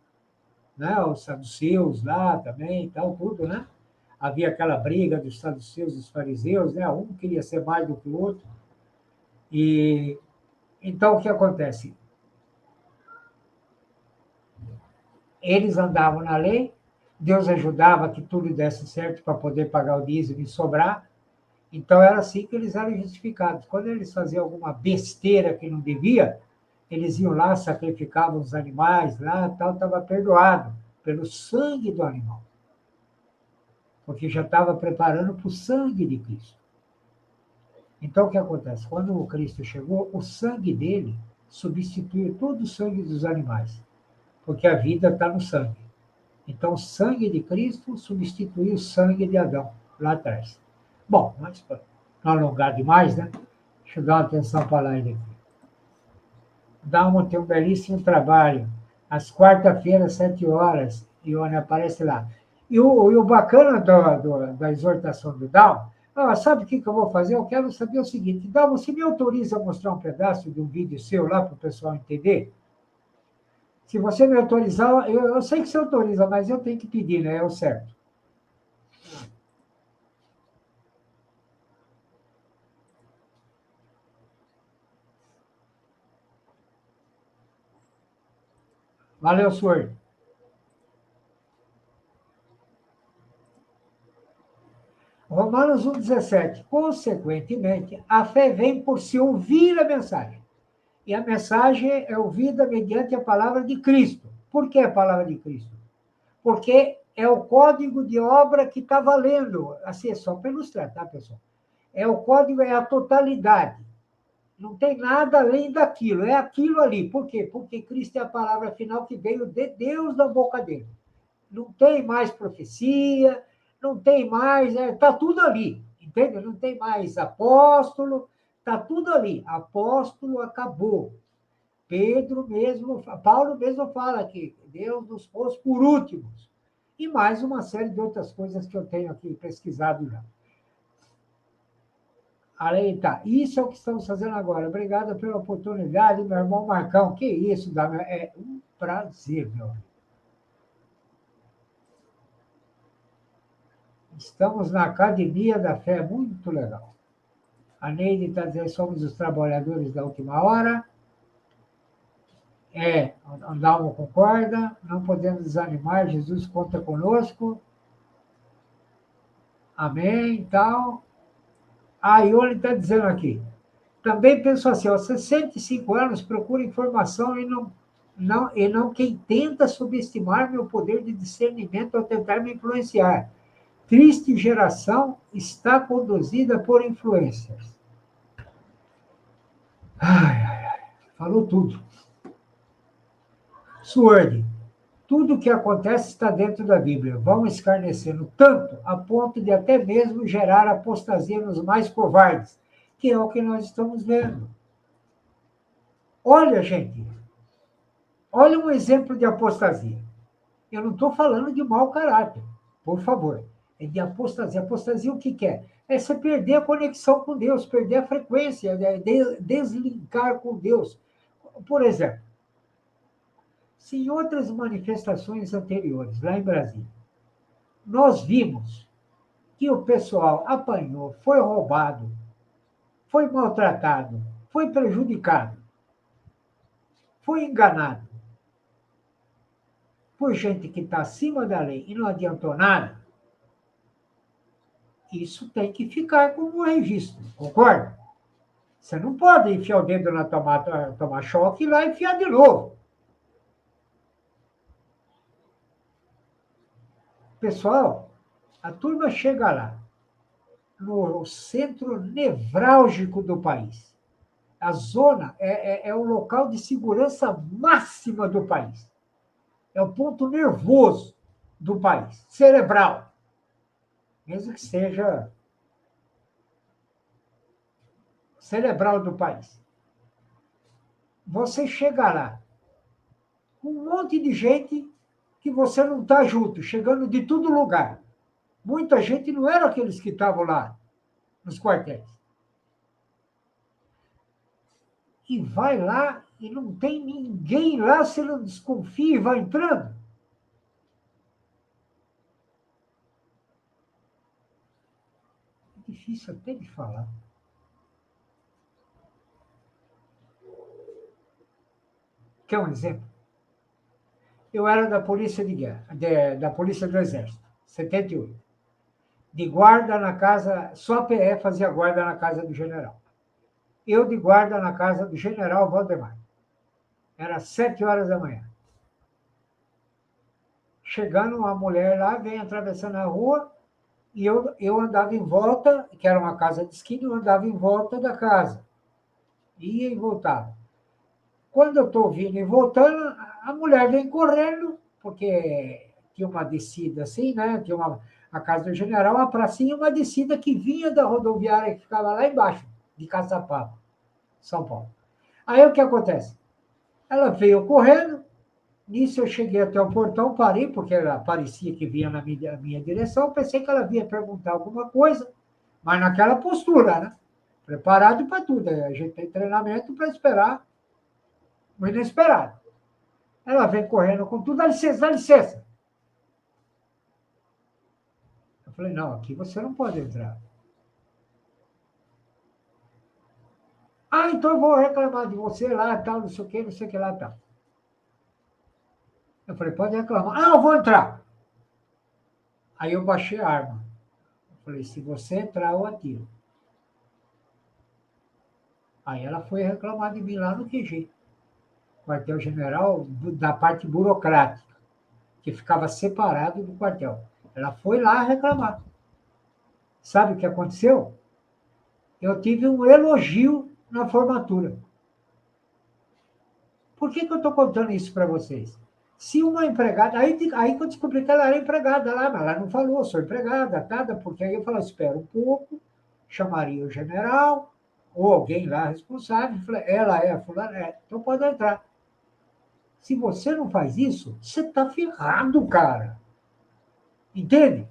né? Os saduceus lá também, e tal, tudo, né? Havia aquela briga dos saduceus e dos fariseus, né? Um queria ser mais do que o outro. E então, o que acontece? Eles andavam na lei, Deus ajudava que tudo desse certo para poder pagar o dízimo e sobrar. Então, era assim que eles eram justificados. Quando eles faziam alguma besteira que não devia, eles iam lá, sacrificavam os animais lá, tal, estava perdoado pelo sangue do animal. Porque já estava preparando para o sangue de Cristo. Então, o que acontece? Quando o Cristo chegou, o sangue dele substituiu todo o sangue dos animais, porque a vida está no sangue. Então, o sangue de Cristo substituiu o sangue de Adão, lá atrás. Bom, mas para não alongar demais, né? Deixa eu dar uma atenção para lá aqui. Dalmo tem um belíssimo trabalho. Às quarta-feiras, 7 horas, Ione aparece lá. E o bacana da exortação do Dalmo, sabe o que eu vou fazer? Eu quero saber o seguinte, Dalmo, você me autoriza a mostrar um pedaço de um vídeo seu lá para o pessoal entender? Se você me autorizar, eu sei que você autoriza, mas eu tenho que pedir, né? É o certo. Valeu, senhor. Romanos 1,17. Consequentemente, a fé vem por se ouvir a mensagem. E a mensagem é ouvida mediante a palavra de Cristo. Por que a palavra de Cristo? Porque é o código de obra que está valendo. Assim, é só para ilustrar, tá, pessoal? É o código, é a totalidade. Não tem nada além daquilo, é aquilo ali. Por quê? Porque Cristo é a palavra final que veio de Deus da boca dele. Não tem mais profecia, não tem mais, está tudo ali, entende? Não tem mais apóstolo, está tudo ali. Apóstolo acabou. Paulo mesmo fala que Deus nos pôs por últimos. E mais uma série de outras coisas que eu tenho aqui pesquisado já. Aí tá, isso é o que estamos fazendo agora. Obrigado pela oportunidade, meu irmão Marcão. Que isso, Damião? É um prazer, meu amigo. Estamos na Academia da Fé, muito legal. A Neide está dizendo, somos os trabalhadores da última hora. Andalmo concorda, não podemos desanimar, Jesus conta conosco. Amém, tal. A Ione está dizendo aqui, também penso assim, aos 65 anos, procuro informação e não quem tenta subestimar meu poder de discernimento ou tentar me influenciar. Triste geração está conduzida por influências. Ai, ai, ai. Falou tudo. Sword. Tudo o que acontece está dentro da Bíblia. Vão escarnecendo tanto a ponto de até mesmo gerar apostasia nos mais covardes, que é o que nós estamos vendo. Olha, gente, olha um exemplo de apostasia. Eu não estou falando de mau caráter, por favor. É de apostasia. Apostasia o que é? É você perder a conexão com Deus, perder a frequência, deslinkar com Deus. Por exemplo, se em outras manifestações anteriores, lá em Brasília, nós vimos que o pessoal apanhou, foi roubado, foi maltratado, foi prejudicado, foi enganado por gente que está acima da lei e não adiantou nada, isso tem que ficar como um registro, concorda? Você não pode enfiar o dedo na tomada, tomar choque e lá enfiar de novo. Pessoal, a turma chega lá, no centro nevrálgico do país. A zona é o local de segurança máxima do país. É o ponto nervoso do país, cerebral. Mesmo que seja cerebral do país. Você chega lá com um monte de gente que você não está junto, chegando de todo lugar. Muita gente não era aqueles que estavam lá nos quartéis. E vai lá e não tem ninguém lá, você não desconfia e vai entrando. É difícil até de falar. Quer um exemplo? Eu era da Polícia de Guerra, da Polícia do Exército, 78. De guarda na casa, só a PE fazia guarda na casa do general. Eu de guarda na casa do general Valdemar. Era 7 horas da manhã. Chegando uma mulher lá, vem atravessando a rua, e eu andava em volta, que era uma casa de esquina, eu andava em volta da casa. Ia e voltava. Quando eu estou vindo e voltando, a mulher vem correndo, porque tinha uma descida assim, né? Tinha a casa do general, uma pracinha, uma descida que vinha da rodoviária que ficava lá embaixo, de Caçapava, São Paulo. Aí o que acontece? Ela veio correndo, nisso eu cheguei até o portão, parei, porque ela parecia que vinha na minha direção, pensei que ela vinha perguntar alguma coisa, mas naquela postura, né? Preparado para tudo. A gente tem treinamento para esperar o inesperado. Ela vem correndo com tudo, dá licença, dá licença. Eu falei, não, aqui você não pode entrar. Ah, então eu vou reclamar de você lá, tal, não sei o que lá, tal. Eu falei, pode reclamar. Ah, eu vou entrar. Aí eu baixei a arma. Eu falei, se você entrar, eu atiro. Aí ela foi reclamar de mim lá no QG, quartel-general da parte burocrática, que ficava separado do quartel. Ela foi lá reclamar. Sabe o que aconteceu? Eu tive um elogio na formatura. Por que eu estou contando isso para vocês? Se uma empregada. Aí que eu descobri que ela era empregada lá, mas ela não falou, sou empregada, nada, porque aí eu falei, espera um pouco, chamaria o general, ou alguém lá responsável, falei, ela é a fulana, então pode entrar. Se você não faz isso, você está ferrado, cara. Entende?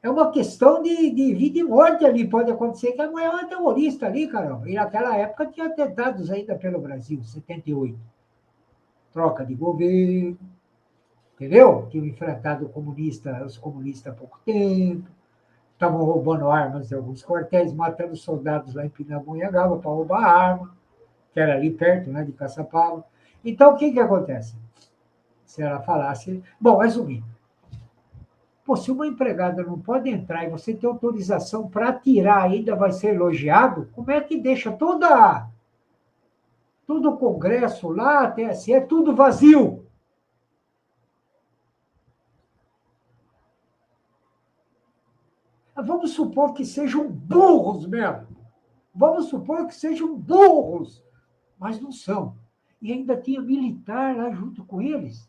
É uma questão de vida e morte ali. Pode acontecer que a mulher é uma terrorista ali, caramba. E naquela época tinha atentados ainda pelo Brasil, 78. Troca de governo, entendeu? Tinham enfrentado os comunistas há pouco tempo, estavam roubando armas de alguns quartéis, matando soldados lá em Pindamonhangaba para roubar arma, que era ali perto, né, de Caçapava. Então, o que acontece? Se ela falasse... Bom, resumindo. Pô, se uma empregada não pode entrar e você tem autorização para atirar ainda vai ser elogiado, como é que deixa todo o Congresso lá, a TSE, é tudo vazio? Vamos supor que sejam burros mesmo. Vamos supor que sejam burros, mas não são. E ainda tinha militar lá junto com eles.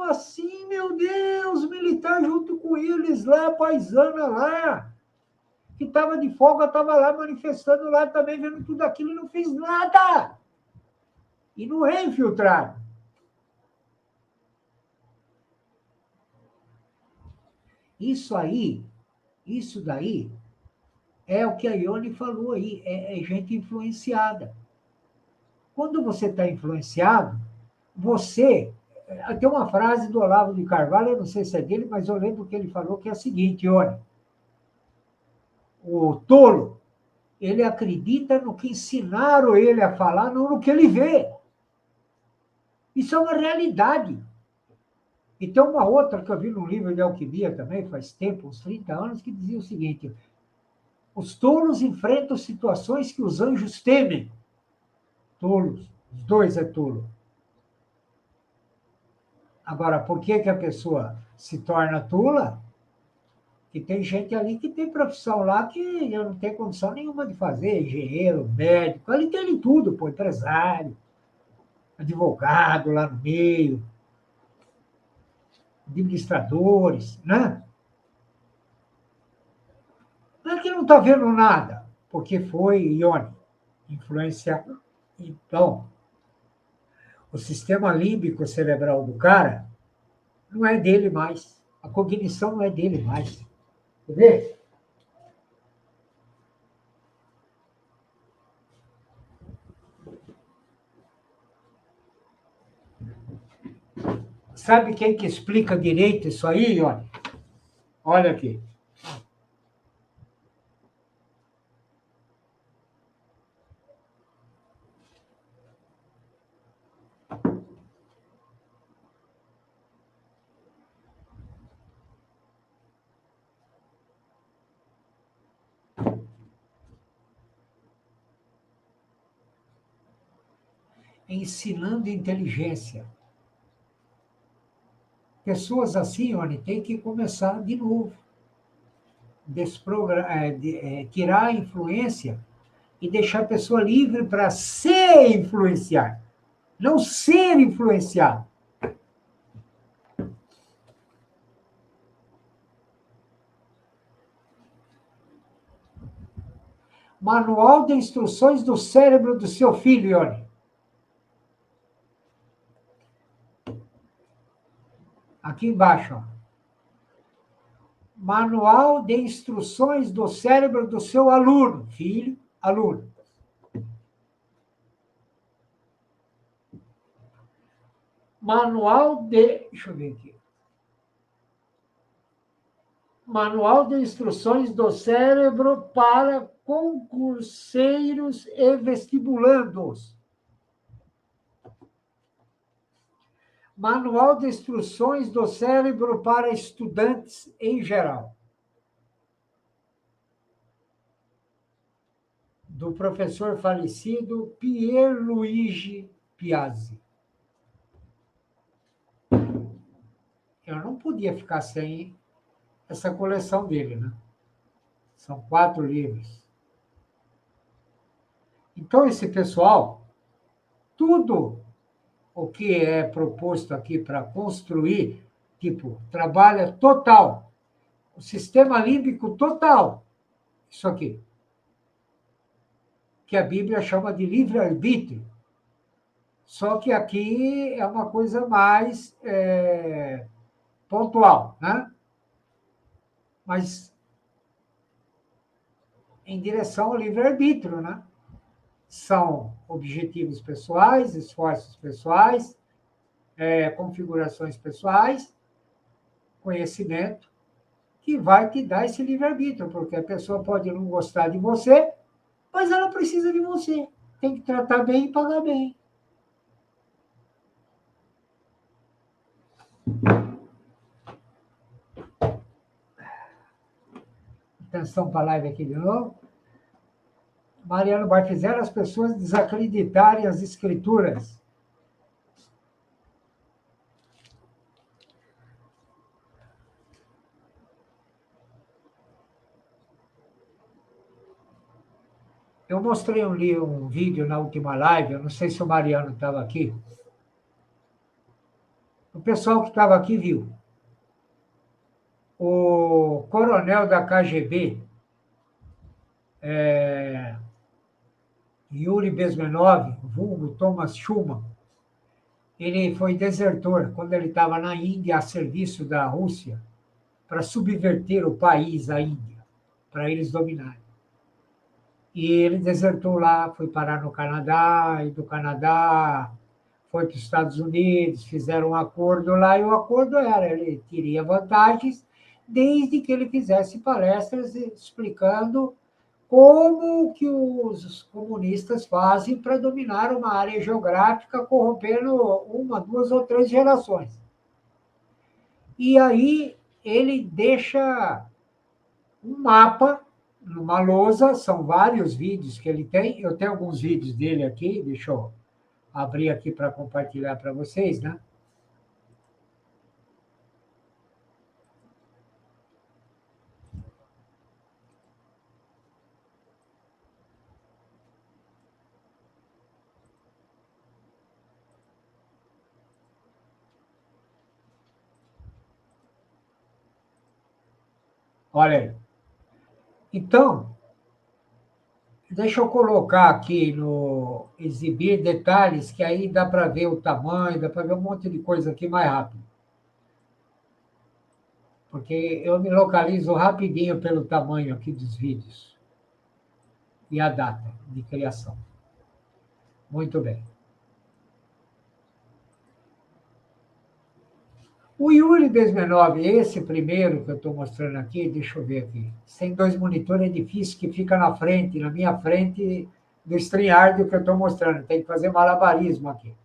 como assim, meu Deus? Militar junto com eles lá, paisana lá, que estava de folga, estava lá manifestando lá também, vendo tudo aquilo e não fez nada. E não é infiltrado. Isso daí é o que a Ione falou aí, é gente influenciada. Quando você está influenciado, você. Tem uma frase do Olavo de Carvalho, eu não sei se é dele, mas eu lembro que ele falou que é a seguinte: olha, o tolo, ele acredita no que ensinaram ele a falar, não no que ele vê. Isso é uma realidade. E tem uma outra que eu vi no livro de alquimia também, faz tempo, uns 30 anos, que dizia o seguinte: os tolos enfrentam situações que os anjos temem. Tolos, os dois é tolo. Agora, por que a pessoa se torna tola? Que tem gente ali que tem profissão lá que eu não tenho condição nenhuma de fazer, engenheiro, médico, ali tem de tudo, pô, empresário, advogado lá no meio, administradores, né? Não é que não está vendo nada, porque foi Ione, influência. Então, o sistema límbico cerebral do cara não é dele mais. A cognição não é dele mais. Quer ver? Sabe quem que explica direito isso aí, Ione? Olha aqui. Ensinando inteligência. Pessoas assim, Ione, tem que começar de novo. Tirar a influência e deixar a pessoa livre para se influenciar, não ser influenciado. Manual de instruções do cérebro do seu filho, Ione. Aqui embaixo, ó. Manual de instruções do cérebro do seu aluno, filho, aluno. Deixa eu ver aqui. Manual de instruções do cérebro para concurseiros e vestibulandos. Manual de instruções do cérebro para estudantes em geral. Do professor falecido Pierluigi Piazzi. Eu não podia ficar sem essa coleção dele, né? São 4 livros. Então, esse pessoal, tudo o que é proposto aqui para construir, tipo, trabalha total, o sistema límbico total, isso aqui, que a Bíblia chama de livre-arbítrio. Só que aqui é uma coisa mais pontual, né? Mas em direção ao livre-arbítrio, né? São objetivos pessoais, esforços pessoais, configurações pessoais, conhecimento, que vai te dar esse livre-arbítrio, porque a pessoa pode não gostar de você, mas ela precisa de você. Tem que tratar bem e pagar bem. Atenção para a live aqui de novo. Mariano vai fizeram as pessoas desacreditarem as escrituras. Eu mostrei um vídeo na última live, eu não sei se o Mariano estava aqui. O pessoal que estava aqui viu. O coronel da KGB, Yuri Bezmenov, vulgo Thomas Schumann, ele foi desertor quando ele estava na Índia a serviço da Rússia para subverter o país, a Índia, para eles dominarem. E ele desertou lá, foi parar no Canadá, e do Canadá foi para os Estados Unidos, fizeram um acordo lá, e o acordo era, ele teria vantagens desde que ele fizesse palestras explicando como que os comunistas fazem para dominar uma área geográfica, corrompendo uma, duas ou três gerações. E aí ele deixa um mapa numa lousa, são vários vídeos que ele tem, eu tenho alguns vídeos dele aqui, deixa eu abrir aqui para compartilhar para vocês, né? Olha aí. Então, deixa eu colocar aqui no exibir detalhes, que aí dá para ver o tamanho, dá para ver um monte de coisa aqui mais rápido. Porque eu me localizo rapidinho pelo tamanho aqui dos vídeos e a data de criação. Muito bem. O Yuri Bezmenov, esse primeiro que eu estou mostrando aqui, deixa eu ver aqui. Sem dois monitores é difícil, que fica na frente, na minha frente do StreamYard que eu estou mostrando. Tem que fazer malabarismo aqui.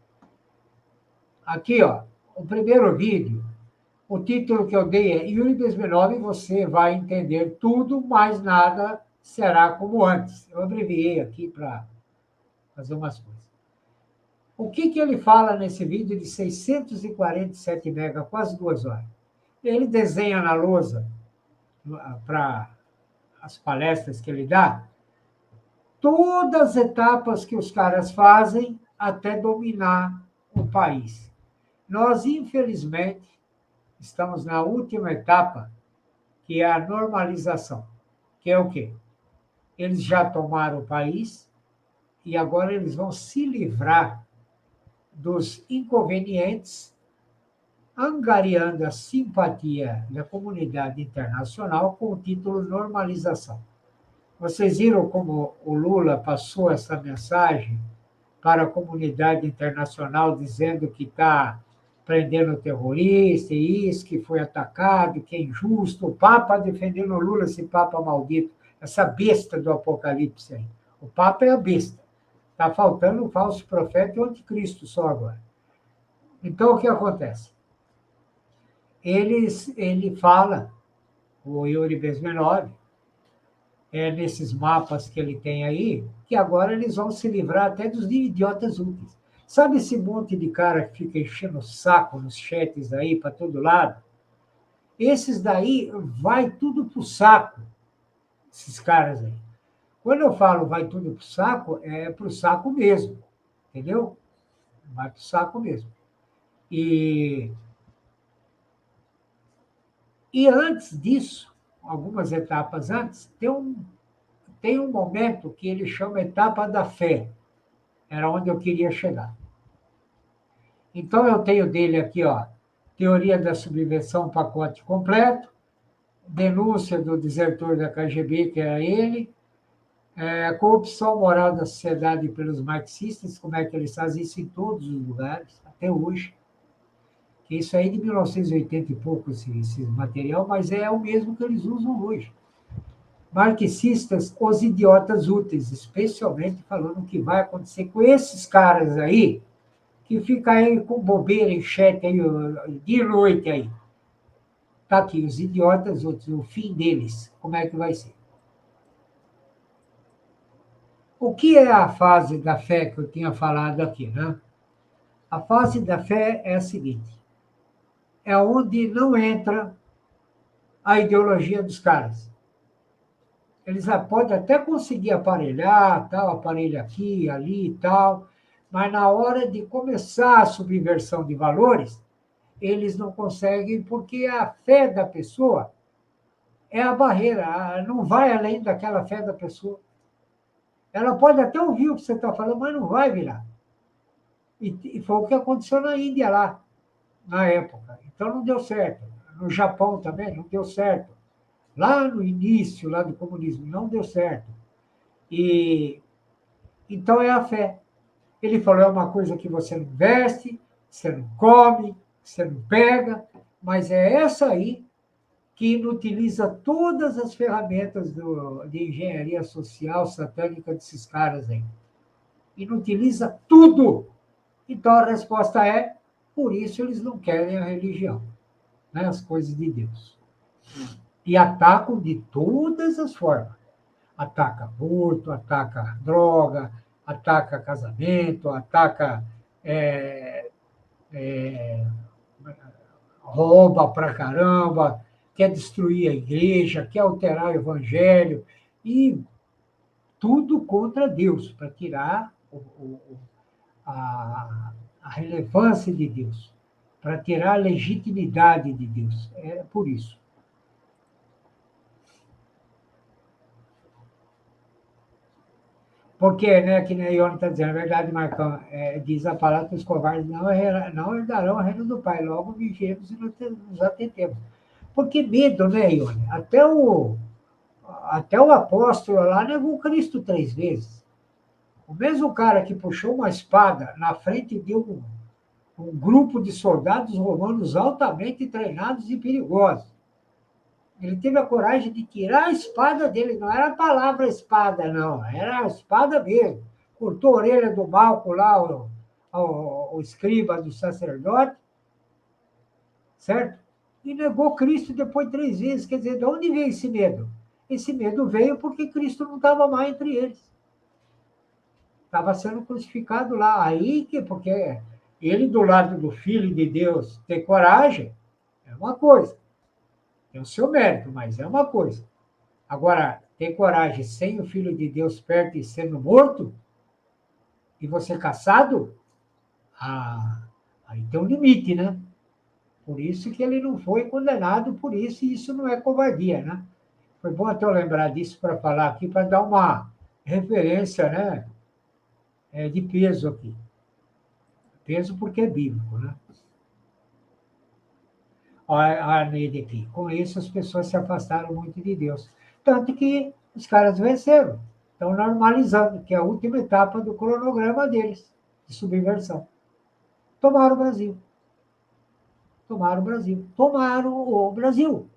Aqui, ó, o primeiro vídeo, o título que eu dei é Yuri Bezmenov, você vai entender tudo, mais nada será como antes. Eu abreviei aqui para fazer umas coisas. O que ele fala nesse vídeo de 647 mega, quase 2 horas? Ele desenha na lousa, para as palestras que ele dá, todas as etapas que os caras fazem até dominar o país. Nós, infelizmente, estamos na última etapa, que é a normalização, que é o quê? Eles já tomaram o país e agora eles vão se livrar dos inconvenientes, angariando a simpatia da comunidade internacional com o título normalização. Vocês viram como o Lula passou essa mensagem para a comunidade internacional, dizendo que está prendendo terrorista, e isso, que foi atacado, que é injusto. O Papa defendendo o Lula, esse Papa maldito, essa besta do Apocalipse aí. O Papa é a besta. Está faltando o falso profeta e o anticristo só agora. Então, o que acontece? Ele fala, o Yuri Bezmenov, nesses mapas que ele tem aí, que agora eles vão se livrar até dos idiotas úteis. Sabe esse monte de cara que fica enchendo o saco nos chats aí para todo lado? Esses daí vai tudo para o saco, esses caras aí. Quando eu falo vai tudo para o saco, é para o saco mesmo, entendeu? Vai para o saco mesmo. E antes disso, algumas etapas antes, tem um momento que ele chama etapa da fé. Era onde eu queria chegar. Então, eu tenho dele aqui, ó, teoria da subversão, pacote completo, denúncia do desertor da KGB, que era ele, corrupção moral da sociedade pelos marxistas, como é que eles fazem isso em todos os lugares, até hoje. Isso aí é de 1980 e pouco, esse material, mas é o mesmo que eles usam hoje. Marxistas, os idiotas úteis, especialmente falando o que vai acontecer com esses caras aí, que ficam aí com bobeira em chat aí, de noite aí. Está aqui, os idiotas úteis, o fim deles, como é que vai ser? O que é a fase da fé que eu tinha falado aqui, né? A fase da fé é a seguinte: é onde não entra a ideologia dos caras. Eles podem até conseguir aparelhar, tal, aparelho aqui, ali e tal, mas na hora de começar a subversão de valores, eles não conseguem, porque a fé da pessoa é a barreira, não vai além daquela fé da pessoa. Ela pode até ouvir o que você está falando, mas não vai virar. E foi o que aconteceu na Índia lá, na época. Então não deu certo. No Japão também não deu certo. Lá no início lá do comunismo não deu certo. E então é a fé. Ele falou, é uma coisa que você não veste, você não come, você não pega, mas é essa aí que inutiliza todas as ferramentas de engenharia social satânica desses caras aí. Inutiliza tudo. Então a resposta é, por isso eles não querem a religião, né? As coisas de Deus. E atacam de todas as formas. Ataca aborto, ataca droga, ataca casamento, ataca rouba pra caramba, quer destruir a igreja, quer alterar o evangelho, e tudo contra Deus, para tirar a relevância de Deus, para tirar a legitimidade de Deus. É por isso. Porque, né, que nem a Ione está dizendo, a verdade, Marcão, diz a palavra que os covardes não herdarão o reino do Pai, logo vigiemos e nos atentemos. Porque medo, né, Ione? Até o apóstolo lá negou Cristo 3 vezes. O mesmo cara que puxou uma espada na frente de um grupo de soldados romanos altamente treinados e perigosos. Ele teve a coragem de tirar a espada dele, não era a palavra espada, não, era a espada mesmo. Cortou a orelha do Malco lá, o escriba do sacerdote, certo? E negou Cristo depois 3 vezes. Quer dizer, de onde veio esse medo? Esse medo veio porque Cristo não estava mais entre eles. Estava sendo crucificado lá. Aí que, porque ele do lado do Filho de Deus ter coragem, é uma coisa. Tem o seu mérito, mas é uma coisa. Agora, ter coragem sem o Filho de Deus perto e sendo morto, e você caçado, aí tem um limite, né? Por isso que ele não foi condenado por isso, e isso não é covardia, né? Foi bom até eu lembrar disso para falar aqui, para dar uma referência, né? De peso aqui. Peso porque é bíblico, né? A Neide aqui. Com isso, as pessoas se afastaram muito de Deus. Tanto que os caras venceram. Estão normalizando, que é a última etapa do cronograma deles, de subversão. Tomaram o Brasil. Tomaram o Brasil. Tomaram o Brasil.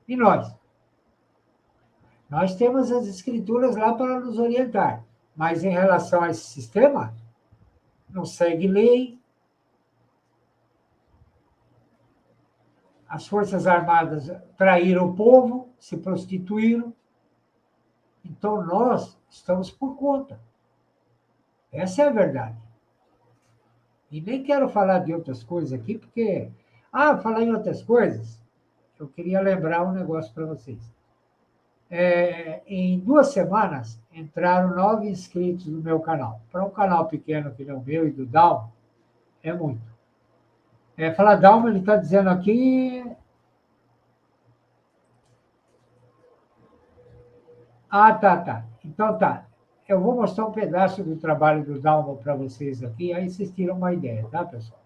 E nós? Nós temos as escrituras lá para nos orientar. Mas em relação a esse sistema, não segue lei. As Forças Armadas traíram o povo, se prostituíram. Então, nós estamos por conta. Essa é a verdade. E nem quero falar de outras coisas aqui, porque... falar em outras coisas, eu queria lembrar um negócio para vocês. Em 2 semanas, entraram 9 inscritos no meu canal. Para um canal pequeno que nem o meu e do Dalmo, é muito. Falar Dalmo, ele está dizendo aqui... Tá. Então tá. Eu vou mostrar um pedaço do trabalho do Dalmo para vocês aqui, aí vocês tiram uma ideia, tá, pessoal?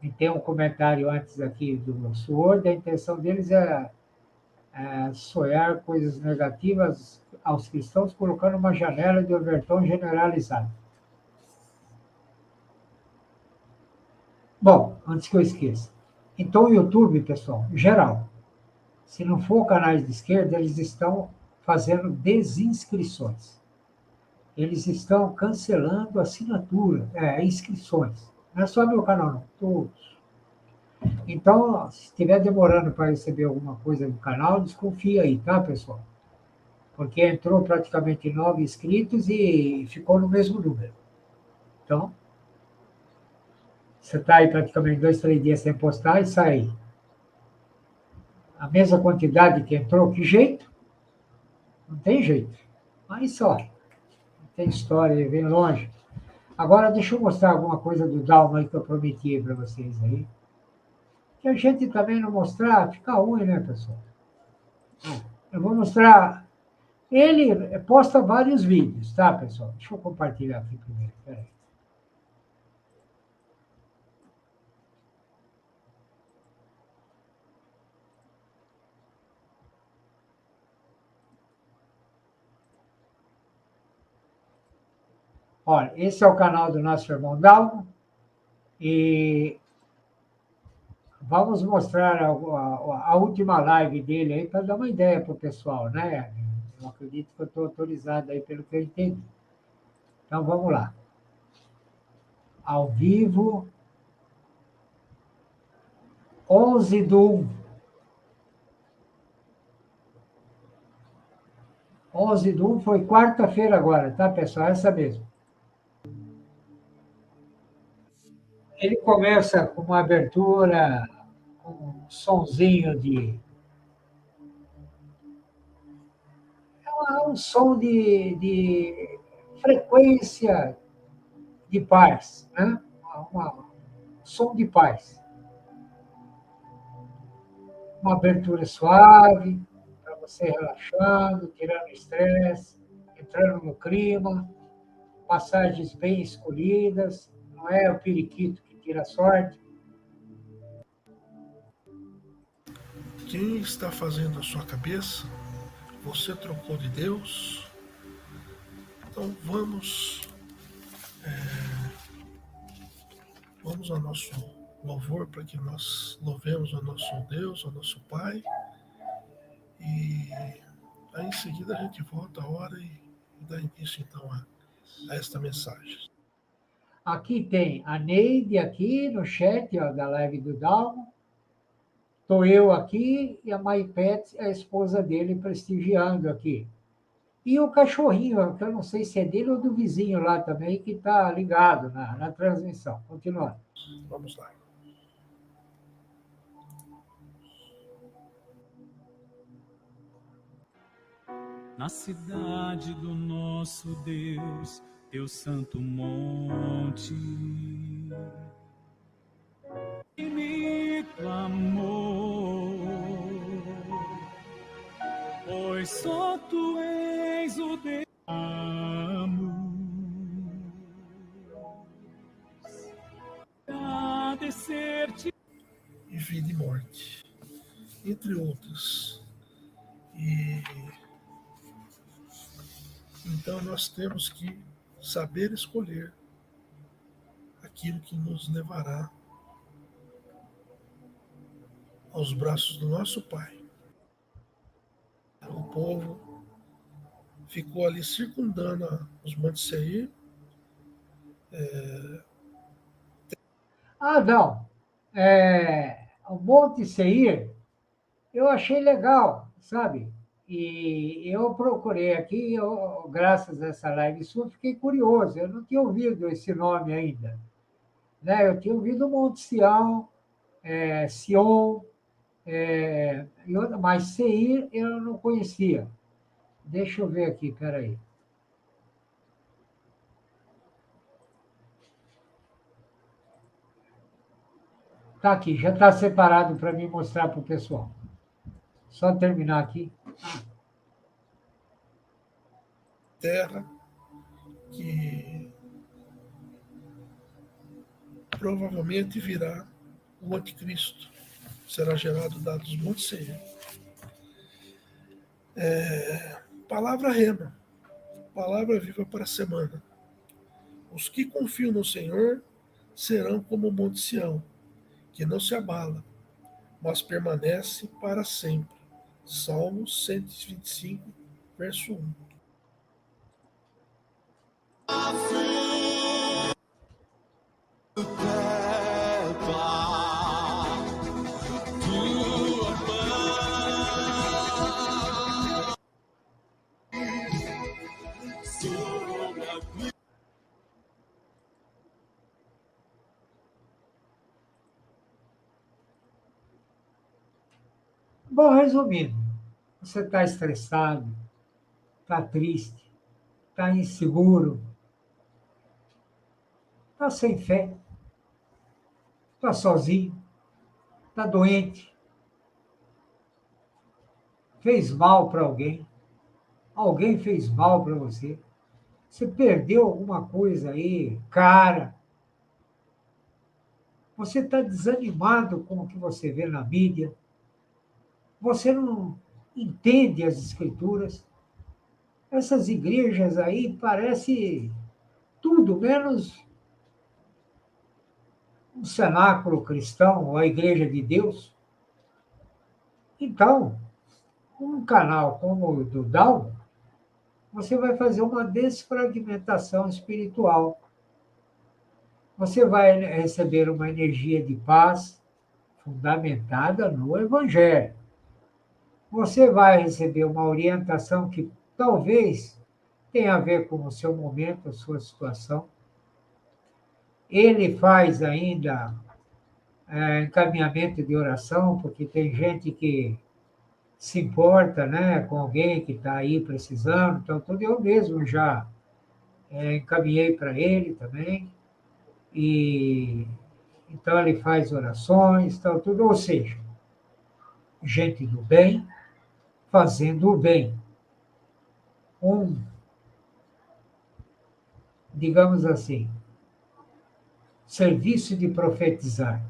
E tem um comentário antes aqui do Sword, a intenção deles é sonhar coisas negativas aos cristãos, colocando uma janela de overton generalizado. Bom, antes que eu esqueça. Então, o YouTube, pessoal, geral, se não for canais de esquerda, eles estão fazendo desinscrições. Eles estão cancelando assinatura, inscrições. Não é só meu canal, não, todos. Então, se estiver demorando para receber alguma coisa do canal, desconfia aí, tá, pessoal? Porque entrou praticamente 9 inscritos e ficou no mesmo número. Então, você está aí praticamente 2, 3 dias sem postar e sai a mesma quantidade que entrou, que jeito? Não tem jeito. Aí só. Não tem história, vem longe. Agora, deixa eu mostrar alguma coisa do Dalma aí que eu prometi para vocês aí. Que a gente também não mostrar, fica ruim, né, pessoal? Eu vou mostrar. Ele posta vários vídeos, tá, pessoal? Deixa eu compartilhar aqui primeiro. Peraí. Olha, esse é o canal do nosso irmão Dalmo. E vamos mostrar a última live dele aí para dar uma ideia para o pessoal, né? Eu acredito que eu estou autorizado aí pelo que eu entendi. Então vamos lá. Ao vivo, 11/1. 11/1 foi quarta-feira agora, tá, pessoal? Essa mesmo. Ele começa com uma abertura, com um sonzinho de. É um som de frequência de paz, né? Som de paz. Uma abertura suave, para você relaxando, tirando o estresse, entrando no clima, passagens bem escolhidas, não é o periquito que tira a sorte. Quem está fazendo a sua cabeça? Você trocou de Deus? Então vamos ao nosso louvor para que nós louvemos ao nosso Deus, ao nosso Pai. E aí em seguida a gente volta a hora e dá início então a esta mensagem. Aqui tem a Neide aqui no chat ó, da live do Dalmo. Estou eu aqui e a Maipet, a esposa dele, prestigiando aqui. E o cachorrinho, que eu não sei se é dele ou do vizinho lá também, que está ligado na transmissão. Continuando. Vamos lá. Na cidade do nosso Deus, teu santo monte, e me clamou, pois só tu és o Deus amo. Agradecer-te E vida e morte, entre outras. E então nós temos que saber escolher aquilo que nos levará aos braços do nosso Pai. O povo ficou ali circundando os Montes Seir. Ah, não. O Monte Seir, eu achei legal, sabe? E eu procurei aqui, graças a essa live sua, fiquei curioso. Eu não tinha ouvido esse nome ainda. Né? Eu tinha ouvido Monte Sião, Sion, mas Seir eu não conhecia. Deixa eu ver aqui, peraí. Está aqui, já está separado para mim mostrar para o pessoal. Só terminar aqui. Terra que provavelmente virá o anticristo. Será gerado dados Montes Seir. Palavra rema, palavra viva para a semana. Os que confiam no Senhor serão como o Monte Sião, que não se abala, mas permanece para sempre. Salmos 125, verso 1. Bom, resumindo, você está estressado, está triste, está inseguro, está sem fé, está sozinho, está doente, fez mal para alguém, alguém fez mal para você, você perdeu alguma coisa aí, cara, você está desanimado com o que você vê na mídia, você não entende as escrituras. Essas igrejas aí parece tudo menos um cenáculo cristão ou a igreja de Deus. Então, um canal como o do Dalmo, você vai fazer uma desfragmentação espiritual. Você vai receber uma energia de paz fundamentada no Evangelho. Você vai receber uma orientação que talvez tenha a ver com o seu momento, a sua situação. Ele faz ainda encaminhamento de oração, porque tem gente que se importa, né, com alguém que está aí precisando, então tudo eu mesmo já encaminhei para ele também, e então ele faz orações, então, tudo, ou seja, gente do bem fazendo o bem. Digamos assim, serviço de profetizar,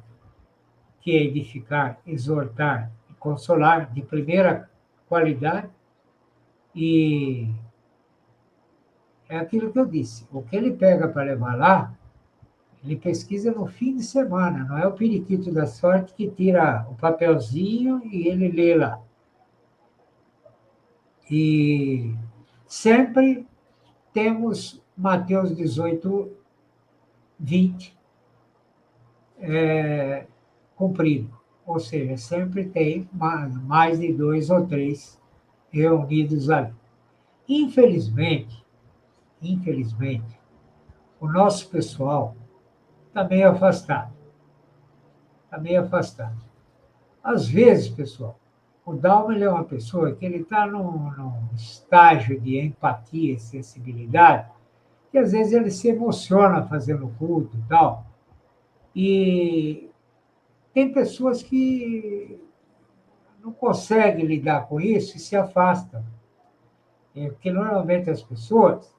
que é edificar, exortar e consolar de primeira qualidade, e é aquilo que eu disse, o que ele pega para levar lá, ele pesquisa no fim de semana, não é o periquito da sorte que tira o papelzinho e ele lê lá. E sempre temos Mateus 18, 20 cumprido. Ou seja, sempre tem mais de 2 ou 3 reunidos ali. Infelizmente, o nosso pessoal está meio afastado. Está meio afastado. Às vezes, pessoal, o Dalma é uma pessoa que ele está num estágio de empatia e sensibilidade, que às vezes ele se emociona fazendo culto e tal. E tem pessoas que não conseguem lidar com isso e se afastam. Porque normalmente as pessoas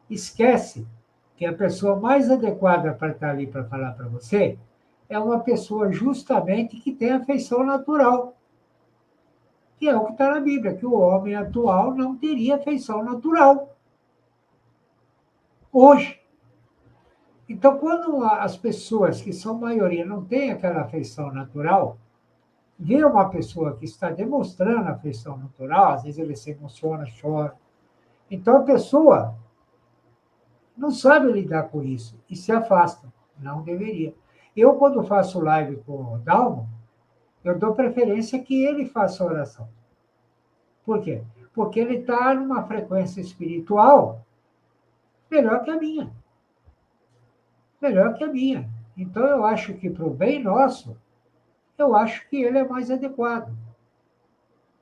esquecem que a pessoa mais adequada para estar ali para falar para você é uma pessoa justamente que tem afeição natural, que é o que está na Bíblia, que o homem atual não teria afeição natural. Hoje. Então, quando as pessoas que são maioria não têm aquela afeição natural, vê uma pessoa que está demonstrando afeição natural, às vezes ele se emociona, chora. Então, a pessoa não sabe lidar com isso e se afasta. Não deveria. Eu, quando faço live com o Dalmo, eu dou preferência que ele faça a oração. Por quê? Porque ele está numa frequência espiritual melhor que a minha. Melhor que a minha. Então, eu acho que, para o bem nosso, eu acho que ele é mais adequado.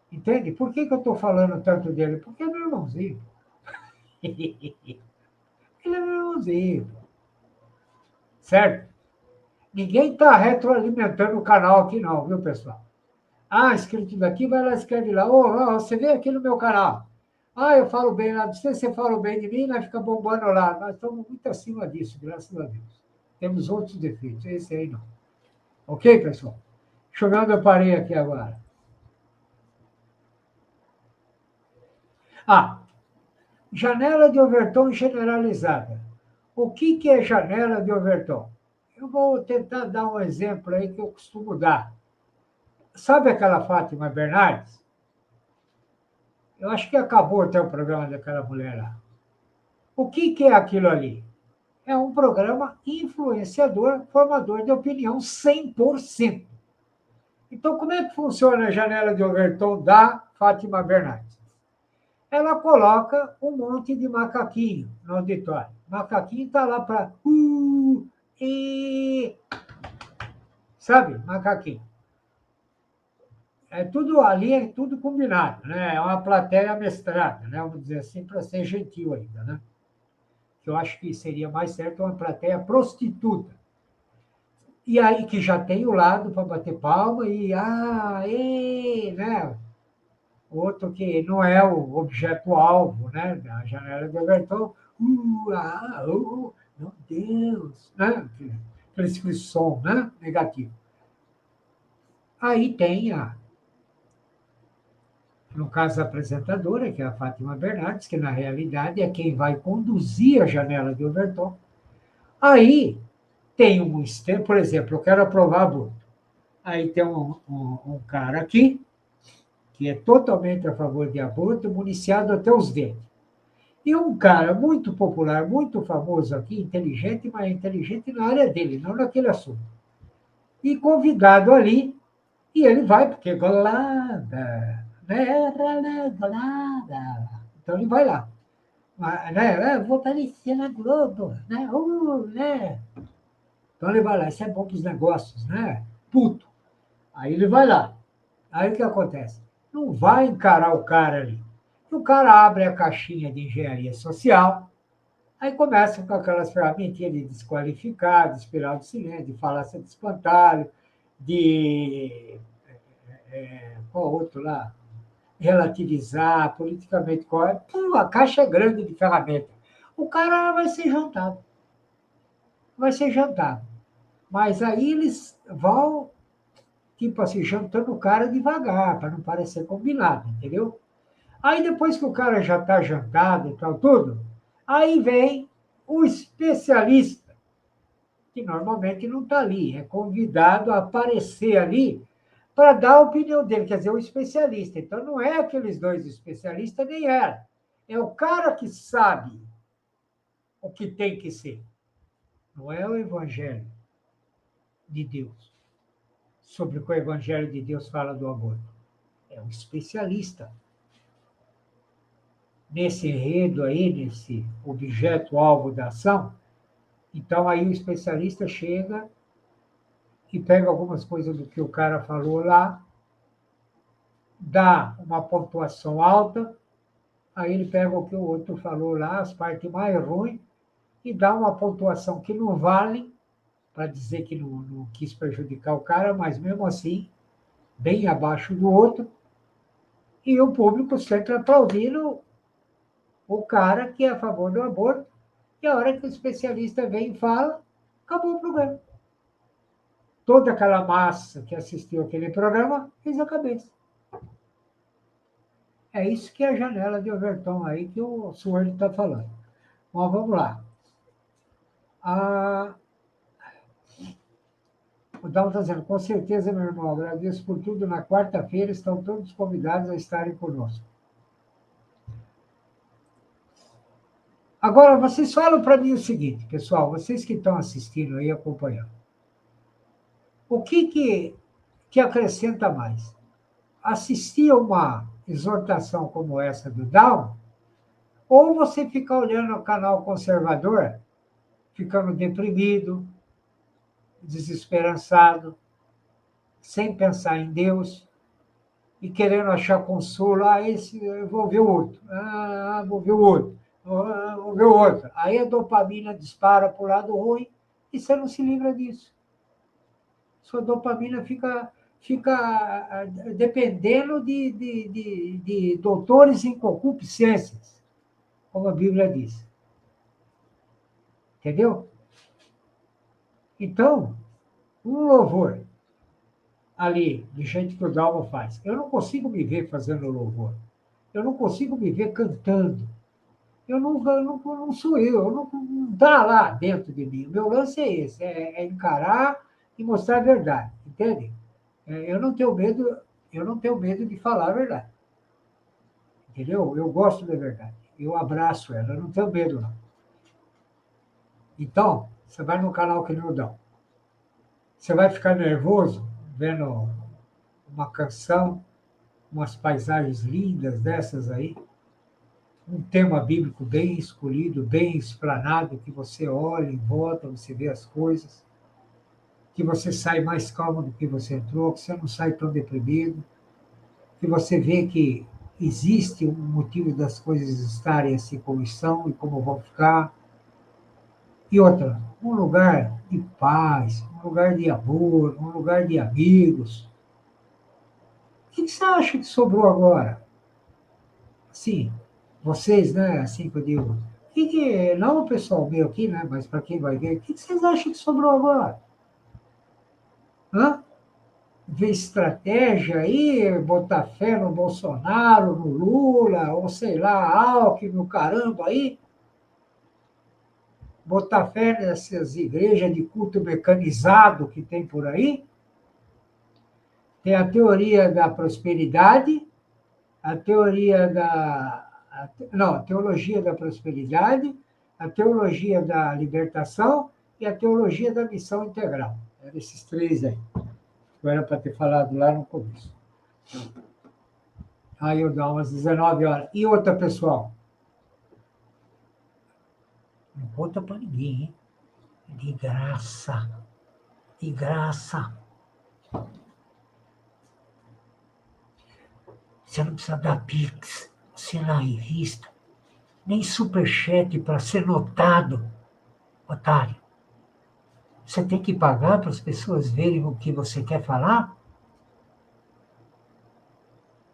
Entende? Por que eu estou falando tanto dele? Porque é meu irmãozinho. Ele é meu irmãozinho. Certo? Ninguém está retroalimentando o canal aqui, não, viu, pessoal? Ah, inscrito daqui, vai lá, escreve lá. Você vem aqui no meu canal. Ah, eu falo bem lá de você fala bem de mim, nós fica bombando lá. Nós estamos muito acima disso, graças a Deus. Temos outros defeitos, esse aí não. Ok, pessoal? Deixa eu ver onde eu parei aqui agora. Janela de Overton generalizada. O que é janela de Overton? Eu vou tentar dar um exemplo aí que eu costumo dar. Sabe aquela Fátima Bernardes? Eu acho que acabou até o programa daquela mulher lá. O que é aquilo ali? É um programa influenciador, formador de opinião 100%. Então, como é que funciona a janela de Overton da Fátima Bernardes? Ela coloca um monte de macaquinho no auditório. Macaquinho está lá para... Sabe? Macaquinho. Tudo ali é tudo combinado, né? É uma plateia mestrada, né? Vamos dizer assim, para ser gentil ainda, né? que eu acho que seria mais certo uma plateia prostituta. E aí que já tem o lado para bater palma né? Outro que não é o objeto-alvo, né? Da janela de Overton, meu Deus, né? Aquele som, né? Negativo. Aí tem no caso, a apresentadora, que é a Fátima Bernardes, que na realidade é quem vai conduzir a janela de Overton. Aí tem por exemplo, eu quero aprovar aborto. Aí tem um cara aqui, que é totalmente a favor de aborto, municiado até os dentes. E um cara muito popular, muito famoso aqui, inteligente, mas inteligente na área dele, não naquele assunto. E convidado ali, e ele vai, porque golada, né? Golada. Então ele vai lá. Né? Vou aparecer na Globo, né? Né? Então ele vai lá, isso é bom para os negócios, né? Puto. Aí ele vai lá. Aí o que acontece? Não vai encarar o cara ali. O cara abre a caixinha de engenharia social, aí começa com aquelas ferramentinhas de desqualificar, de espiral de silêncio, de falácia de espantalho, de. Qual outro lá? Relativizar, politicamente correto. Pô, a caixa é grande de ferramenta. O cara vai ser jantado. Vai ser jantado. Mas aí eles vão, tipo assim, jantando o cara devagar, para não parecer combinado, entendeu? Aí depois que o cara já está jantado e tal, tudo, aí vem o especialista, que normalmente não está ali, é convidado a aparecer ali para dar a opinião dele, quer dizer, o especialista. Então não é aqueles dois especialistas, nem era. É o cara que sabe o que tem que ser. Não é o Evangelho de Deus, sobre o que o Evangelho de Deus fala do aborto. É um especialista. Nesse enredo aí, nesse objeto-alvo da ação, então aí o especialista chega e pega algumas coisas do que o cara falou lá, dá uma pontuação alta, aí ele pega o que o outro falou lá, as partes mais ruins, e dá uma pontuação que não vale, para dizer que não quis prejudicar o cara, mas mesmo assim, bem abaixo do outro, e o público sempre aplaudindo o cara que é a favor do aborto, e a hora que o especialista vem e fala, acabou o programa. Toda aquela massa que assistiu aquele programa fez a cabeça. É isso que é a janela de Overton aí que o senhor está falando. Bom, vamos lá. O Dalmo está dizendo, com certeza, meu irmão, agradeço por tudo. Na quarta-feira estão todos convidados a estarem conosco. Agora, vocês falam para mim o seguinte, pessoal, vocês que estão assistindo aí, acompanhando. O que acrescenta mais? Assistir a uma exortação como essa do Dalmo, ou você ficar olhando o canal conservador, ficando deprimido, desesperançado, sem pensar em Deus e querendo achar consolo. Eu vou ver o outro. Vou ver o outro. Vou ver o outro. Aí a dopamina dispara para o lado ruim e você não se livra disso. Sua dopamina fica dependendo de doutores em concupiscências, como a Bíblia diz. Entendeu? Então, um louvor ali, do jeito que o Dalmo faz. Eu não consigo me ver fazendo louvor. Eu não consigo me ver cantando. Eu não sou eu não está lá dentro de mim. O meu lance é esse, é encarar e mostrar a verdade, entende? Eu não tenho medo de falar a verdade. Entendeu? Eu gosto da verdade. Eu abraço ela, eu não tenho medo, não. Então, você vai no canal que não dá. Você vai ficar nervoso vendo uma canção, umas paisagens lindas dessas aí, um tema bíblico bem escolhido, bem explanado, que você olha em volta, você vê as coisas, que você sai mais calmo do que você entrou, que você não sai tão deprimido, que você vê que existe um motivo das coisas estarem assim como estão e como vão ficar, E outra, um lugar de paz, um lugar de amor, um lugar de amigos. O que você acha que sobrou agora? Sim, vocês, né? Assim que eu digo. Não o pessoal meu aqui, né? Mas para quem vai ver, o que vocês acham que sobrou agora? Hã? Ver estratégia aí, botar fé no Bolsonaro, no Lula, ou sei lá, Alckmin, no caramba aí? Botar fé nessas igrejas de culto mecanizado que tem por aí? Tem a teoria da prosperidade, a teoria da. Não, a teologia da prosperidade, a teologia da libertação e a teologia da missão integral. Eram esses três aí. Eu era para ter falado lá no começo. Aí eu dou umas 19 horas. E outra, pessoal? Não conta para ninguém, hein? De graça. De graça. Você não precisa dar Pix, assinar a revista, nem superchat para ser notado, otário. Você tem que pagar para as pessoas verem o que você quer falar?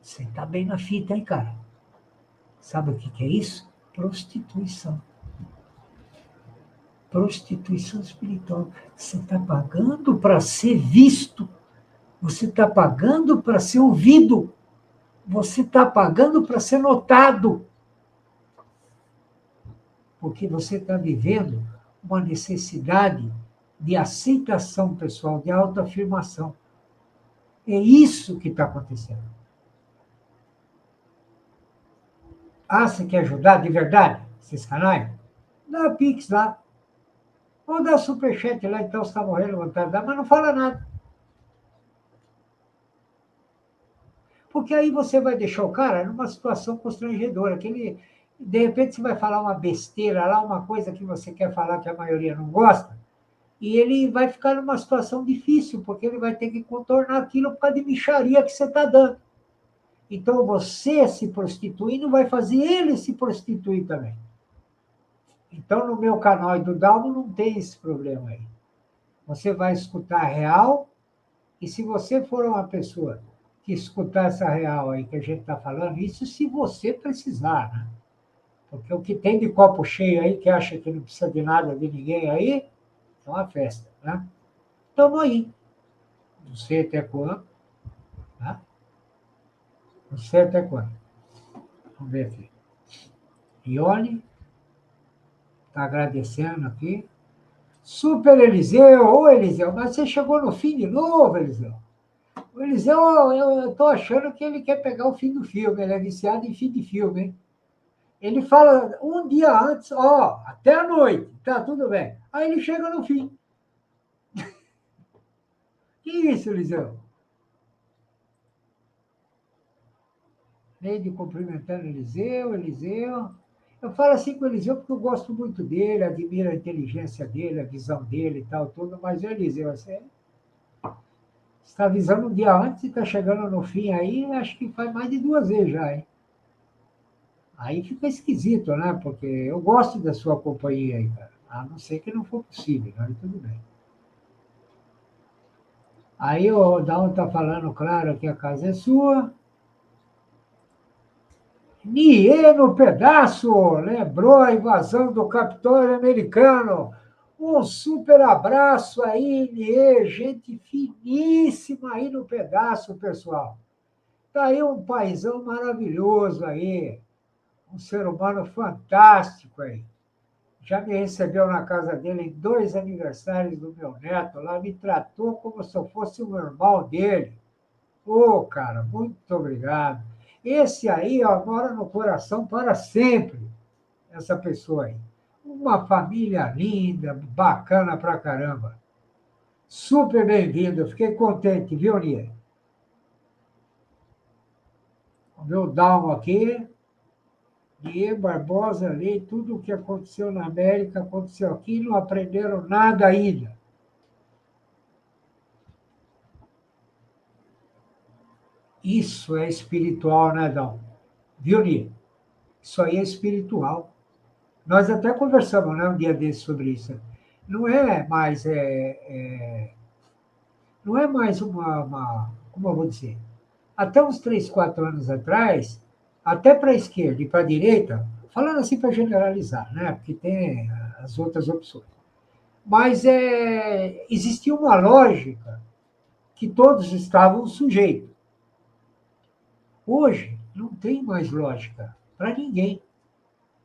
Você está bem na fita, hein, cara? Sabe o que é isso? Prostituição. Prostituição espiritual. Você está pagando para ser visto. Você está pagando para ser ouvido. Você está pagando para ser notado. Porque você está vivendo uma necessidade de aceitação pessoal, de autoafirmação. É isso que está acontecendo. Ah, você quer ajudar de verdade esses canais? Dá Pix lá. Ou dá superchat lá, então você está morrendo de vontade de dar, mas não fala nada. Porque aí você vai deixar o cara numa situação constrangedora, que ele, de repente, você vai falar uma besteira lá, uma coisa que você quer falar que a maioria não gosta, e ele vai ficar numa situação difícil, porque ele vai ter que contornar aquilo por causa de mixaria que você está dando. Então, você se prostituindo vai fazer ele se prostituir também. Então, no meu canal e do Dalmo não tem esse problema aí. Você vai escutar a real, e se você for uma pessoa que escutar essa real aí que a gente está falando, isso se você precisar, né? Porque o que tem de copo cheio aí, que acha que não precisa de nada de ninguém aí, é uma festa, né? Estamos aí. Não sei até quando, né? Não sei até quando. Vamos ver aqui. Ione está agradecendo aqui. Super Eliseu, ô Eliseu, mas você chegou no fim de novo, Eliseu. O Eliseu, eu estou achando que ele quer pegar o fim do filme, ele é viciado em fim de filme, hein? Ele fala um dia antes, ó, até a noite, tá tudo bem. Aí ele chega no fim. Que isso, Eliseu? Neide cumprimentando Eliseu, Eliseu. Eu falo assim com o Eliseu porque eu gosto muito dele, admiro a inteligência dele, a visão dele e tal, tudo, mas o Eliseu, você está avisando um dia antes e está chegando no fim aí, acho que faz mais de 2 vezes já, hein? Aí fica esquisito, né? Porque eu gosto da sua companhia aí, cara. A não ser que não for possível, aí tudo bem. Aí o Dão está falando, claro, que a casa é sua. Nie no pedaço, lembrou a invasão do Capitólio americano. Um super abraço aí, Nie, gente finíssima aí no pedaço, pessoal. Tá aí um paizão maravilhoso aí, um ser humano fantástico aí. Já me recebeu na casa dele em 2 aniversários do meu neto lá, me tratou como se eu fosse um irmão dele. Ô, cara, muito obrigado. Esse aí, ó, mora no coração para sempre, essa pessoa aí. Uma família linda, bacana pra caramba. Super bem-vindo, fiquei contente, viu, Nia? O meu Dalmo aqui, Diego Barbosa, ali, tudo o que aconteceu na América aconteceu aqui, não aprenderam nada ainda. Isso é espiritual, né, Dão? Viu, Nia? Isso aí é espiritual. Nós até conversamos, né, um dia desse sobre isso. não é mais, não é mais como eu vou dizer, até uns 3, 4 anos atrás, até para a esquerda e para a direita, falando assim para generalizar, né? Porque tem as outras opções. Mas existia uma lógica que todos estavam sujeitos. Hoje, não tem mais lógica para ninguém,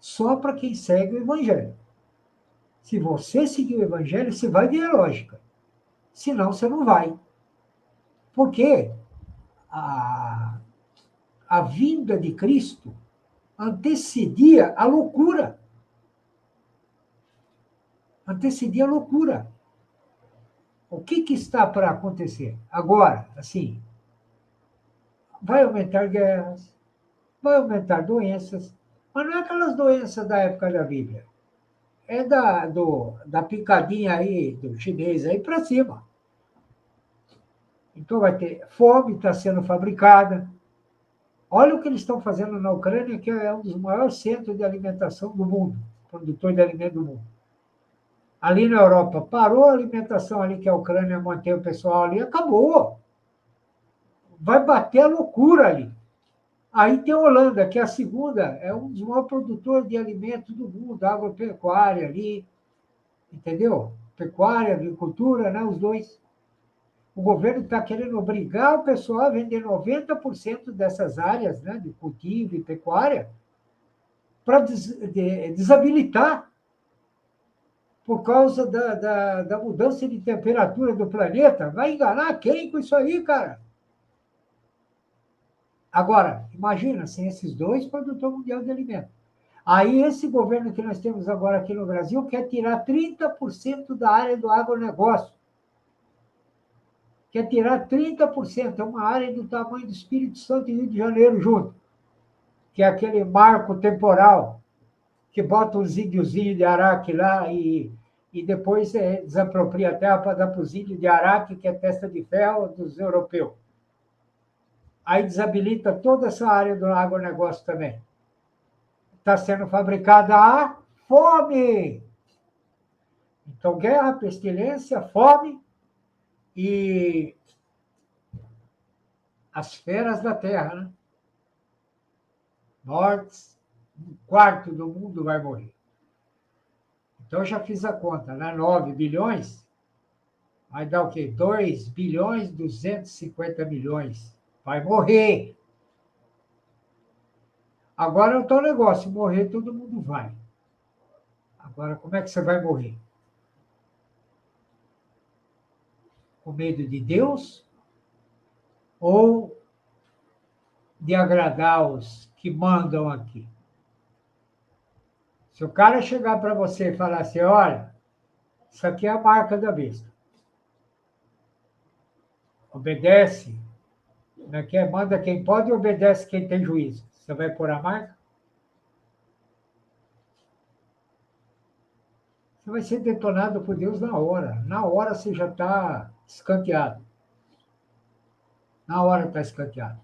só para quem segue o Evangelho. Se você seguir o Evangelho, você vai ver a lógica. Senão, você não vai. Porque a, a vinda de Cristo antecedia a loucura. Antecedia a loucura. O que está para acontecer? Agora, assim, vai aumentar guerras, vai aumentar doenças, mas não é aquelas doenças da época da Bíblia. É da picadinha aí, do chinês aí para cima. Então vai ter fome, está sendo fabricada. Olha o que eles estão fazendo na Ucrânia, que é um dos maiores centros de alimentação do mundo, produtor de alimento do mundo. Ali na Europa, parou a alimentação ali que a Ucrânia mantém o pessoal ali, acabou. Vai bater a loucura ali. Aí tem a Holanda, que é a segunda, é um dos maiores produtores de alimentos do mundo, agropecuária ali, entendeu? Pecuária, agricultura, né, os dois. O governo está querendo obrigar o pessoal a vender 90% dessas áreas, né, de cultivo e pecuária para desabilitar por causa da mudança de temperatura do planeta. Vai enganar quem com isso aí, cara? Agora, imagina, sem esses dois, produtor mundial de alimentos. Aí, esse governo que nós temos agora aqui no Brasil quer tirar 30% da área do agronegócio. Quer tirar 30%, é uma área do tamanho do Espírito Santo e Rio de Janeiro junto, que é aquele marco temporal que bota os índiozinhos de Araque lá e depois desapropria a terra para dar para os índios de Araque, que é testa de ferro dos europeus. Aí desabilita toda essa área do agronegócio também. Está sendo fabricada a fome. Então, guerra, pestilência, fome e as feras da terra, né? Mortes, 1/4 do mundo vai morrer. Então, eu já fiz a conta, né? 9 bilhões, vai dar o quê? 2 bilhões 250 milhões. Vai morrer. Agora é o tal negócio, morrer todo mundo vai. Agora, como é que você vai morrer? Com medo de Deus? Ou de agradar os que mandam aqui? Se o cara chegar para você e falar assim, olha, isso aqui é a marca da besta. Obedece, né? Manda quem pode e obedece quem tem juízo. Você vai pôr a marca? Você vai ser detonado por Deus na hora. Na hora você já está escanteado. Na hora está escanteado.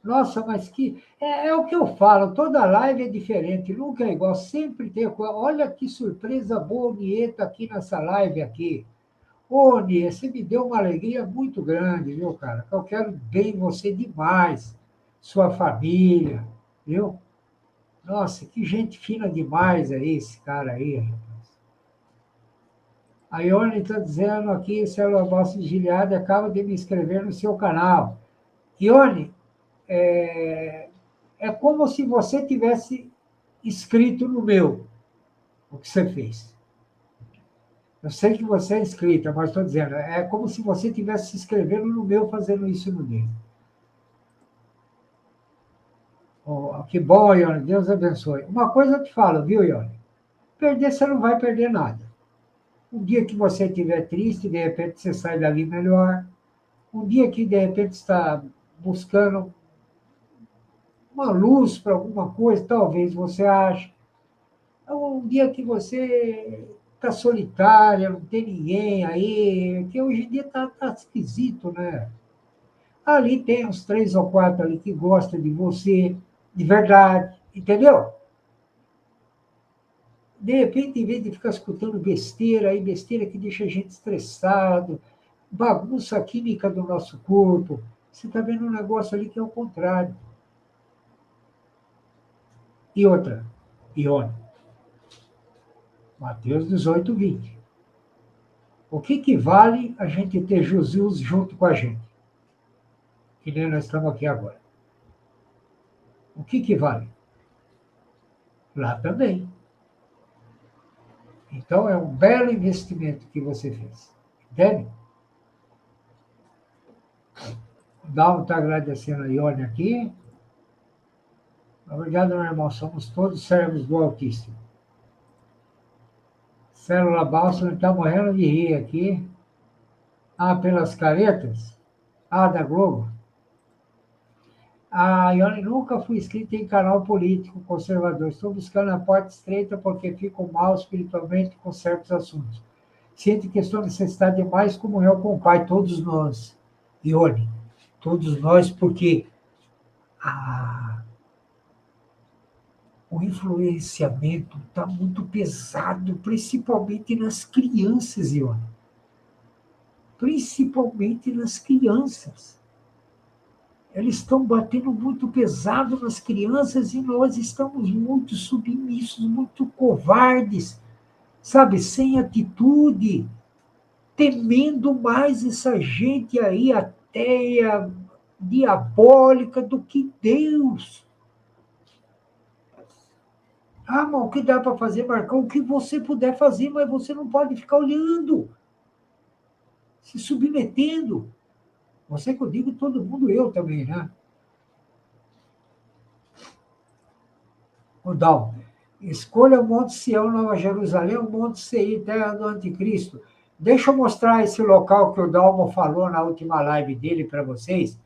Nossa, mas que. É o que eu falo, toda live é diferente, nunca é igual, sempre tem. Olha que surpresa boa, Nieta, aqui nessa live aqui. Ô, Nia, você me deu uma alegria muito grande, viu, cara? Eu quero bem você demais, sua família, viu? Nossa, que gente fina demais aí, esse cara aí, rapaz. A Ione está dizendo aqui, Célula Bossa Giliade acaba de me inscrever no seu canal. Ione, é como se você tivesse escrito no meu o que você fez. Eu sei que você é inscrita, mas estou dizendo, é como se você estivesse se inscrevendo no meu, fazendo isso no dele. Oh, que bom, Ione, Deus abençoe. Uma coisa eu te falo, viu, Ione? Perder, você não vai perder nada. Um dia que você estiver triste, de repente você sai dali melhor. Um dia que, de repente, está buscando uma luz para alguma coisa, talvez você ache. Um dia que você está solitária, não tem ninguém aí, que hoje em dia está esquisito, né? Ali tem uns 3 ou 4 ali que gostam de você, de verdade, entendeu? De repente, em vez de ficar escutando besteira, aí besteira que deixa a gente estressado, bagunça a química do nosso corpo, você está vendo um negócio ali que é o contrário. E outra, Ione, Mateus 18, 20. O que vale a gente ter Jesus junto com a gente? Que nem nós estamos aqui agora. O que vale? Lá também. Então, é um belo investimento que você fez. Entende? O Dalmo está agradecendo a Ione aqui. Obrigado, meu irmão. Somos todos servos do Altíssimo. Célula Balsa está morrendo de rir aqui. Ah, pelas caretas? Ah, da Globo? A Ione nunca fui inscrita em canal político conservador. Estou buscando a porta estreita porque fico mal espiritualmente com certos assuntos. Sinto que estou necessitado de mais comunhão com o Pai, todos nós. Ione, todos nós, porque o influenciamento está muito pesado, principalmente nas crianças, Ione. Principalmente nas crianças. Eles estão batendo muito pesado nas crianças e nós estamos muito submissos, muito covardes, sabe, sem atitude, temendo mais essa gente aí, ateia, diabólica, do que Deus. Ah, mas o que dá para fazer, Marcão? O que você puder fazer, mas você não pode ficar olhando, se submetendo. Você que eu digo, todo mundo, eu também, né? O Dal, escolha o Monte Sião, Nova Jerusalém, o Monte Seir, terra do Anticristo. Deixa eu mostrar esse local que o Dalmo falou na última live dele para vocês,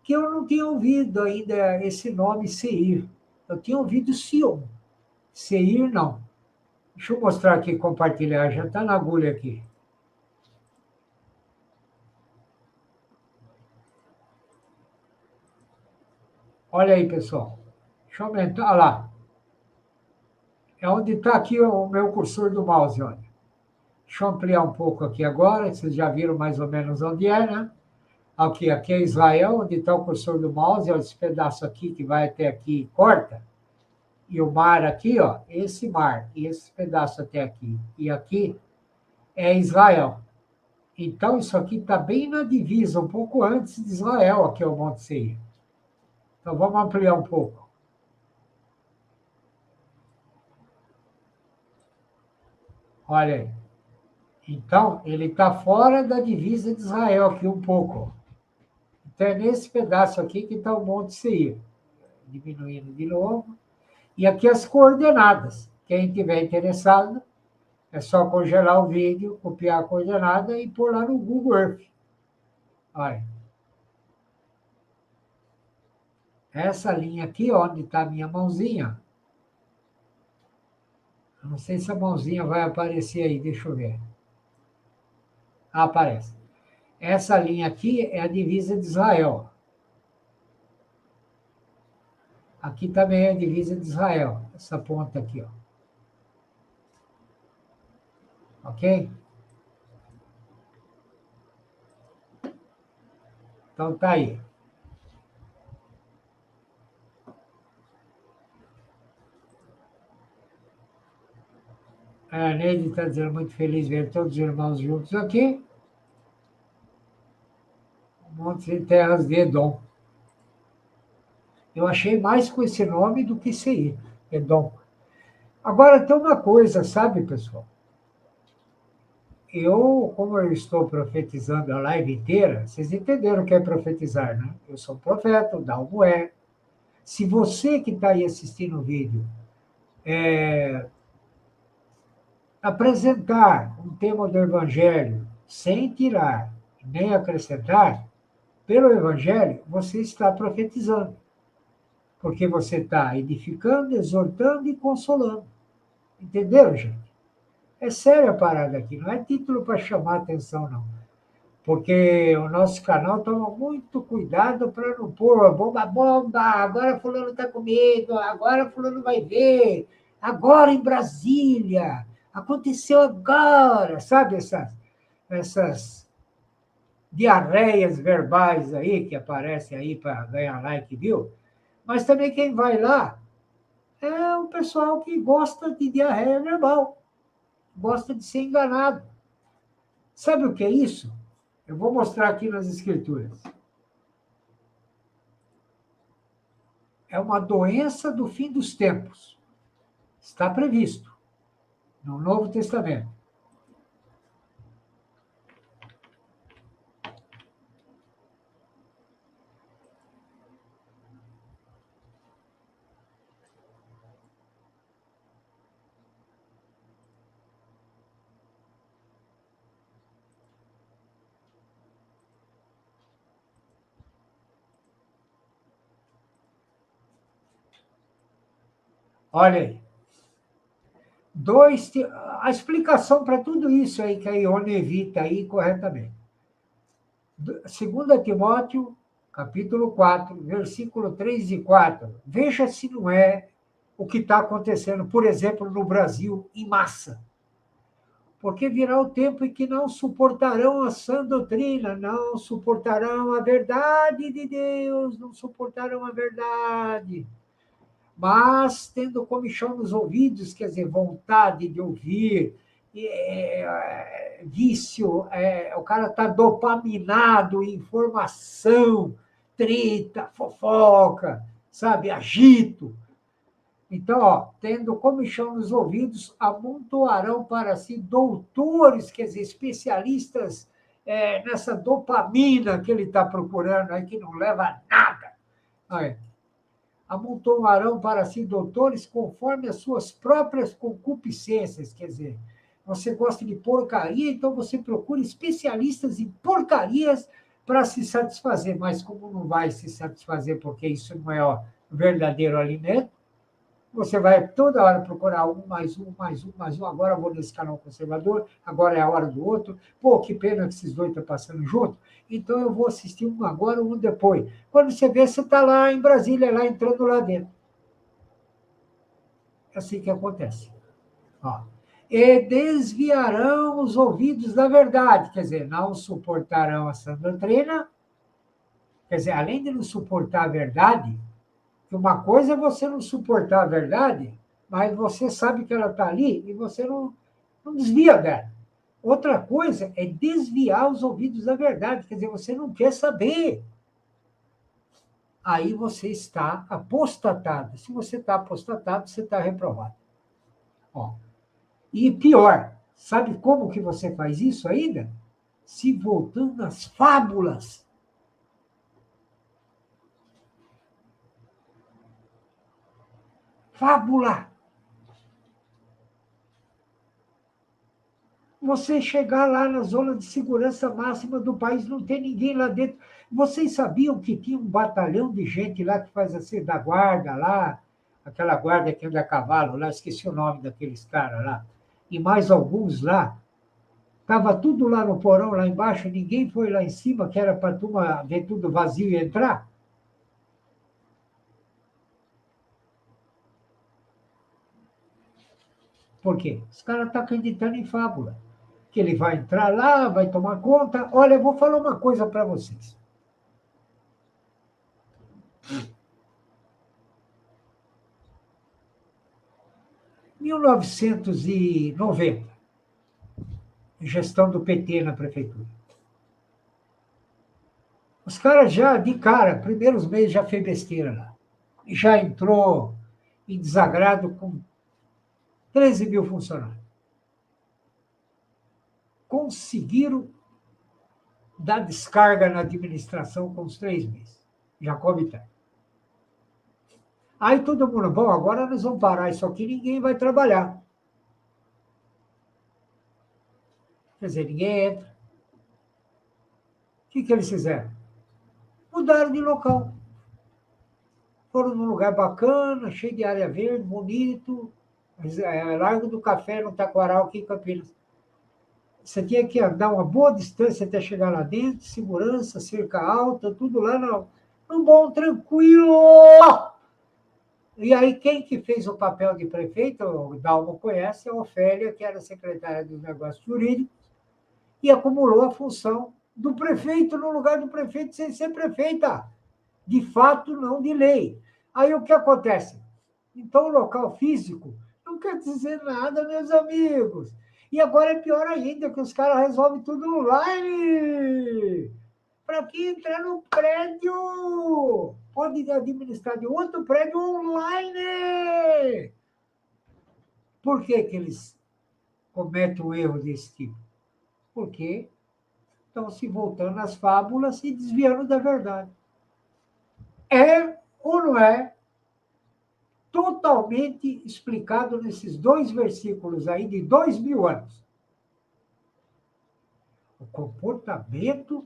que eu não tinha ouvido ainda esse nome Seir. Eu tinha ouvido Sião. Seir, não. Deixa eu mostrar aqui, compartilhar, já está na agulha aqui. Olha aí, pessoal. Deixa eu aumentar, olha lá. É onde está aqui o meu cursor do mouse, olha. Deixa eu ampliar um pouco aqui agora, vocês já viram mais ou menos onde é, né? Aqui é Israel, onde está o cursor do mouse, olha esse pedaço aqui que vai até aqui e corta. E o mar aqui, ó, esse mar, e esse pedaço até aqui. E aqui é Israel. Então, isso aqui está bem na divisa, um pouco antes de Israel, aqui é o Monte Seir. Então, vamos ampliar um pouco. Olha aí. Então, ele está fora da divisa de Israel aqui um pouco. Então, é nesse pedaço aqui que está o Monte Seir. Diminuindo de novo. E aqui as coordenadas. Quem tiver interessado, é só congelar o vídeo, copiar a coordenada e pôr lá no Google Earth. Olha. Essa linha aqui, onde está a minha mãozinha. Não sei se a mãozinha vai aparecer aí, deixa eu ver. Ah, aparece. Essa linha aqui é a divisa de Israel. Aqui também é a divisa de Israel, essa ponta aqui, ó. Ok? Então tá aí. A Neide está dizendo muito feliz ver todos os irmãos juntos aqui. Montes e terras de Edom. Eu achei mais com esse nome do que Seir, Edom. Agora tem uma coisa, sabe, pessoal? Como eu estou profetizando a live inteira, vocês entenderam o que é profetizar, né? Eu sou um profeta, o Dalmo é. Se você que está aí assistindo o vídeo apresentar um tema do Evangelho sem tirar nem acrescentar, pelo Evangelho, você está profetizando. Porque você está edificando, exortando e consolando. Entenderam, gente? É séria a parada aqui, não é título para chamar atenção, não. Porque o nosso canal toma muito cuidado para não pôr bomba, agora fulano está com medo, agora fulano vai ver, agora em Brasília, aconteceu agora, sabe essas diarreias verbais aí que aparecem aí para ganhar like, viu? Mas também quem vai lá é o pessoal que gosta de diarreia verbal, gosta de ser enganado. Sabe o que é isso? Eu vou mostrar aqui nas Escrituras. É uma doença do fim dos tempos. Está previsto no Novo Testamento. Olha aí. A explicação para tudo isso aí que a Ione evita aí corretamente. 2 Timóteo, capítulo 4, versículo 3 e 4. Veja se não é o que está acontecendo, por exemplo, no Brasil, em massa. Porque virá o tempo em que não suportarão a sã doutrina, não suportarão a verdade de Deus, não suportarão a verdade. Mas, tendo comichão nos ouvidos, quer dizer, vontade de ouvir, vício, o cara está dopaminado em informação, treta, fofoca, sabe, agito. Então, tendo comichão nos ouvidos, amontoarão para si doutores, quer dizer, especialistas nessa dopamina que ele está procurando, aí, que não leva a nada. Aí, amontoarão para si doutores conforme as suas próprias concupiscências, quer dizer, você gosta de porcaria, então você procura especialistas em porcarias para se satisfazer, mas como não vai se satisfazer porque isso não é o verdadeiro alimento, você vai toda hora procurar mais um. Agora eu vou nesse canal conservador, agora é a hora do outro. Pô, que pena que esses dois estão passando junto. Então eu vou assistir um agora, um depois. Quando você vê, você está lá em Brasília, lá entrando lá dentro. É assim que acontece. E desviarão os ouvidos da verdade, quer dizer, não suportarão essa doutrina. Quer dizer, além de não suportar a verdade, uma coisa é você não suportar a verdade, mas você sabe que ela está ali e você não desvia dela. Outra coisa é desviar os ouvidos da verdade, quer dizer, você não quer saber. Aí você está apostatado. Se você está apostatado, você está reprovado. E pior, sabe como que você faz isso ainda? Se voltando às fábulas. Fábula. Você chegar lá na zona de segurança máxima do país, não tem ninguém lá dentro. Vocês sabiam que tinha um batalhão de gente lá que faz assim, da guarda lá, aquela guarda que anda a cavalo lá, esqueci o nome daqueles caras lá, e mais alguns lá. Estava tudo lá no porão, lá embaixo, ninguém foi lá em cima, que era para a turma ver tudo vazio e entrar. Por quê? Os caras estão acreditando em fábula. Que ele vai entrar lá, vai tomar conta. Olha, eu vou falar uma coisa para vocês. Em 1990, gestão do PT na prefeitura. Os caras já, de cara, primeiros meses já fez besteira lá. Já entrou em desagrado com 13 mil funcionários. Conseguiram dar descarga na administração com os 3 meses. Já come tempo. Aí todo mundo, bom, agora nós vamos parar isso aqui, ninguém vai trabalhar. Quer dizer, ninguém entra. O que eles fizeram? Mudaram de local. Foram num lugar bacana, cheio de área verde, bonito, Largo do Café, no Taquaral, aqui em Campinas. Você tinha que andar uma boa distância até chegar lá dentro, segurança, cerca alta, tudo lá no bom, tranquilo. E aí, quem que fez o papel de prefeito, o Dalmo conhece, é a Ofélia, que era secretária dos Negócios Jurídicos, e acumulou a função do prefeito no lugar do prefeito sem ser prefeita. De fato, não de lei. Aí, o que acontece? Então, o local físico não quer dizer nada, meus amigos. E agora é pior ainda, que os caras resolvem tudo online. Para que entrar no prédio? Pode administrar de outro prédio online. Por que, que eles cometem um erro desse tipo? Porque estão se voltando às fábulas e desviando da verdade. É ou não é totalmente explicado nesses 2 versículos aí de 2000 anos? O comportamento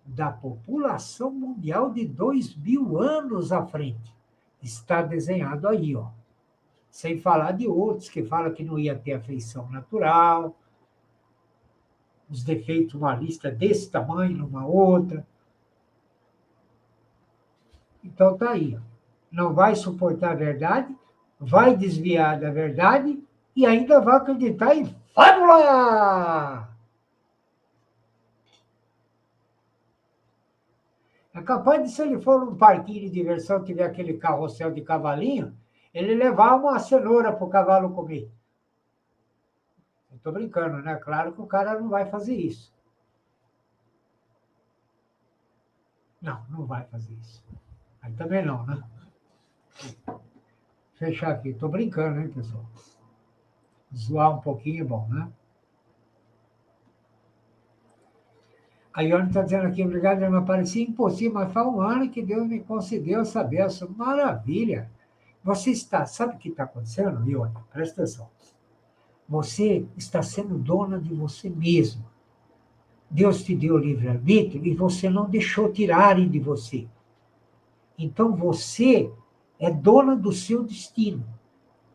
da população mundial de 2000 anos à frente está desenhado aí, ó. Sem falar de outros que falam que não ia ter afeição natural, os defeitos, uma lista desse tamanho, numa outra. Então tá aí, ó. Não vai suportar a verdade, vai desviar da verdade e ainda vai acreditar em fábula! É capaz de, se ele for num parquinho de diversão, tiver aquele carrossel de cavalinho, ele levar uma cenoura para o cavalo comer. Eu estou brincando, né? Claro que o cara não vai fazer isso. Não, não vai fazer isso. Aí também não, né? Fechar aqui. Estou brincando, hein, pessoal? Zoar um pouquinho é bom, né? A Ione está dizendo aqui, obrigado, irmã. Parecia impossível, mas faz um ano que Deus me concedeu essa bênção. Maravilha! Você está, sabe o que está acontecendo, Ione? Presta atenção. Você está sendo dona de você mesmo. Deus te deu livre-arbítrio e você não deixou tirarem de você. Então você é dona do seu destino.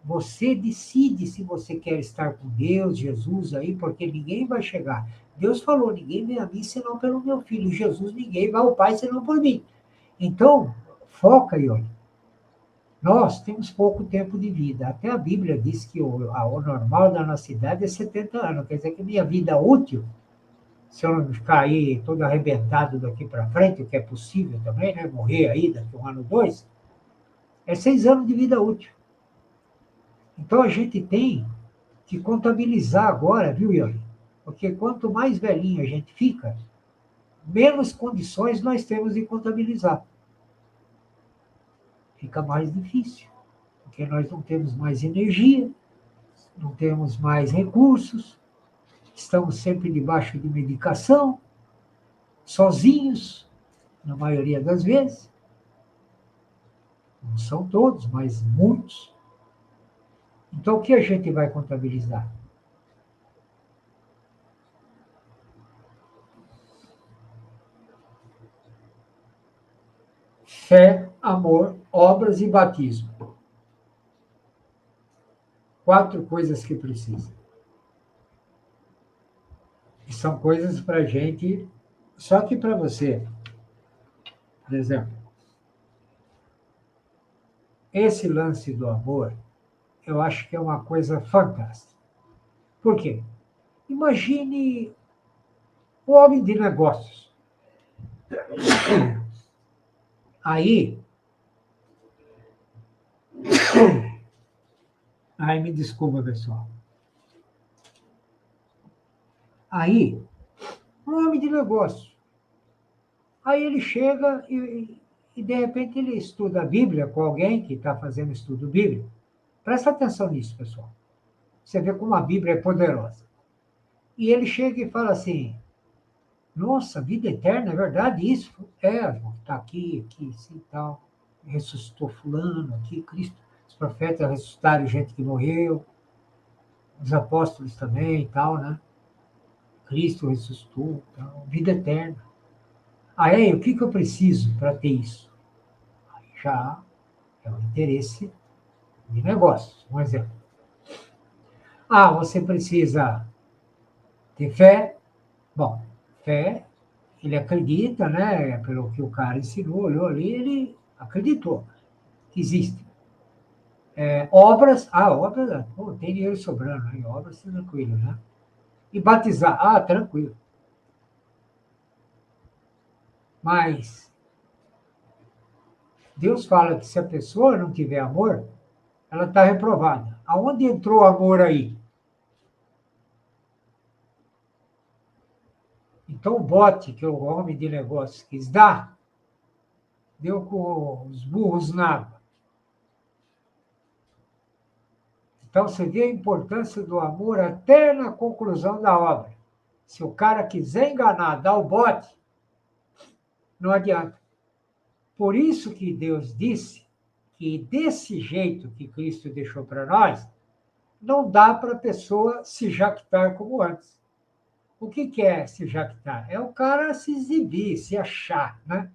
Você decide se você quer estar com Deus, Jesus aí, porque ninguém vai chegar. Deus falou, ninguém vem a mim senão pelo meu filho. Jesus, ninguém vai ao Pai senão por mim. Então, foca aí, olha. Nós temos pouco tempo de vida. Até a Bíblia diz que o normal da nossa idade é 70 anos. Quer dizer que minha vida útil, se eu não ficar aí todo arrebentado daqui para frente, o que é possível também, né? Morrer aí daqui 1 ano, 2, é 6 anos de vida útil. Então a gente tem que contabilizar agora, viu, Ione? Porque quanto mais velhinho a gente fica, menos condições nós temos de contabilizar. Fica mais difícil, porque nós não temos mais energia, não temos mais recursos, estamos sempre debaixo de medicação, sozinhos, na maioria das vezes. Não são todos, mas muitos. Então, o que a gente vai contabilizar? Fé, amor, obras e batismo. 4 coisas que precisa. E são coisas para a gente... Só que para você, por exemplo, esse lance do amor, eu acho que é uma coisa fantástica. Por quê? Imagine o homem de negócios. Aí me desculpa, pessoal. Aí, um homem de negócio. Aí ele chega e de repente, ele estuda a Bíblia com alguém que está fazendo estudo bíblico. Presta atenção nisso, pessoal. Você vê como a Bíblia é poderosa. E ele chega e fala assim, nossa, vida eterna, é verdade isso? Está aqui, assim, tal. Ressuscitou fulano aqui, Cristo. Os profetas ressuscitaram gente que morreu. Os apóstolos também e tal, né? Cristo ressuscitou, tal, vida eterna. Aí, o que eu preciso para ter isso? Aí já é um interesse de negócios, um exemplo. Você precisa ter fé. Bom, fé, ele acredita, né? Pelo que o cara ensinou, olhou ali, ele acreditou que existe. Obras, obras, pô, tem dinheiro sobrando, hein? Obras, tranquilo, né? E batizar, tranquilo. Mas Deus fala que se a pessoa não tiver amor, ela está reprovada. Aonde entrou o amor aí? Então, o bote que o homem de negócios quis dar, deu com os burros na água. Então, você vê a importância do amor até na conclusão da obra. Se o cara quiser enganar, dar o bote, não adianta. Por isso que Deus disse que desse jeito que Cristo deixou para nós, não dá para a pessoa se jactar como antes. O que é se jactar? É o cara se exibir, se achar, né?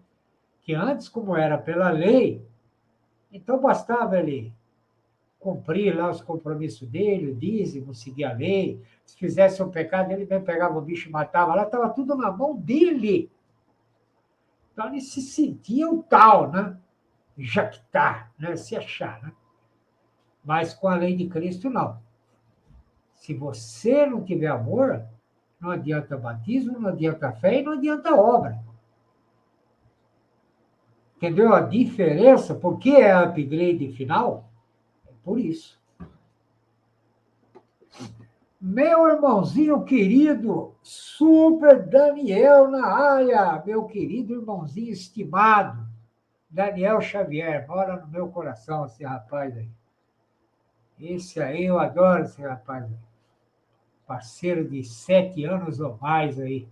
Que antes, como era pela lei, então bastava ele cumprir lá os compromissos dele, o dízimo, seguir a lei. Se fizesse um pecado, ele bem pegava o bicho e matava. Lá estava tudo na mão dele. Então ele se sentia o tal, né? Jactar, né? Se achar, né? Mas com a lei de Cristo, não. Se você não tiver amor, não adianta batismo, não adianta fé e não adianta obra. Entendeu a diferença? Por que é upgrade final? É por isso. Meu irmãozinho querido, Super Daniel na área, meu querido irmãozinho estimado, Daniel Xavier, mora no meu coração esse rapaz aí. Esse aí, eu adoro esse rapaz aí. Parceiro de 7 anos ou mais aí.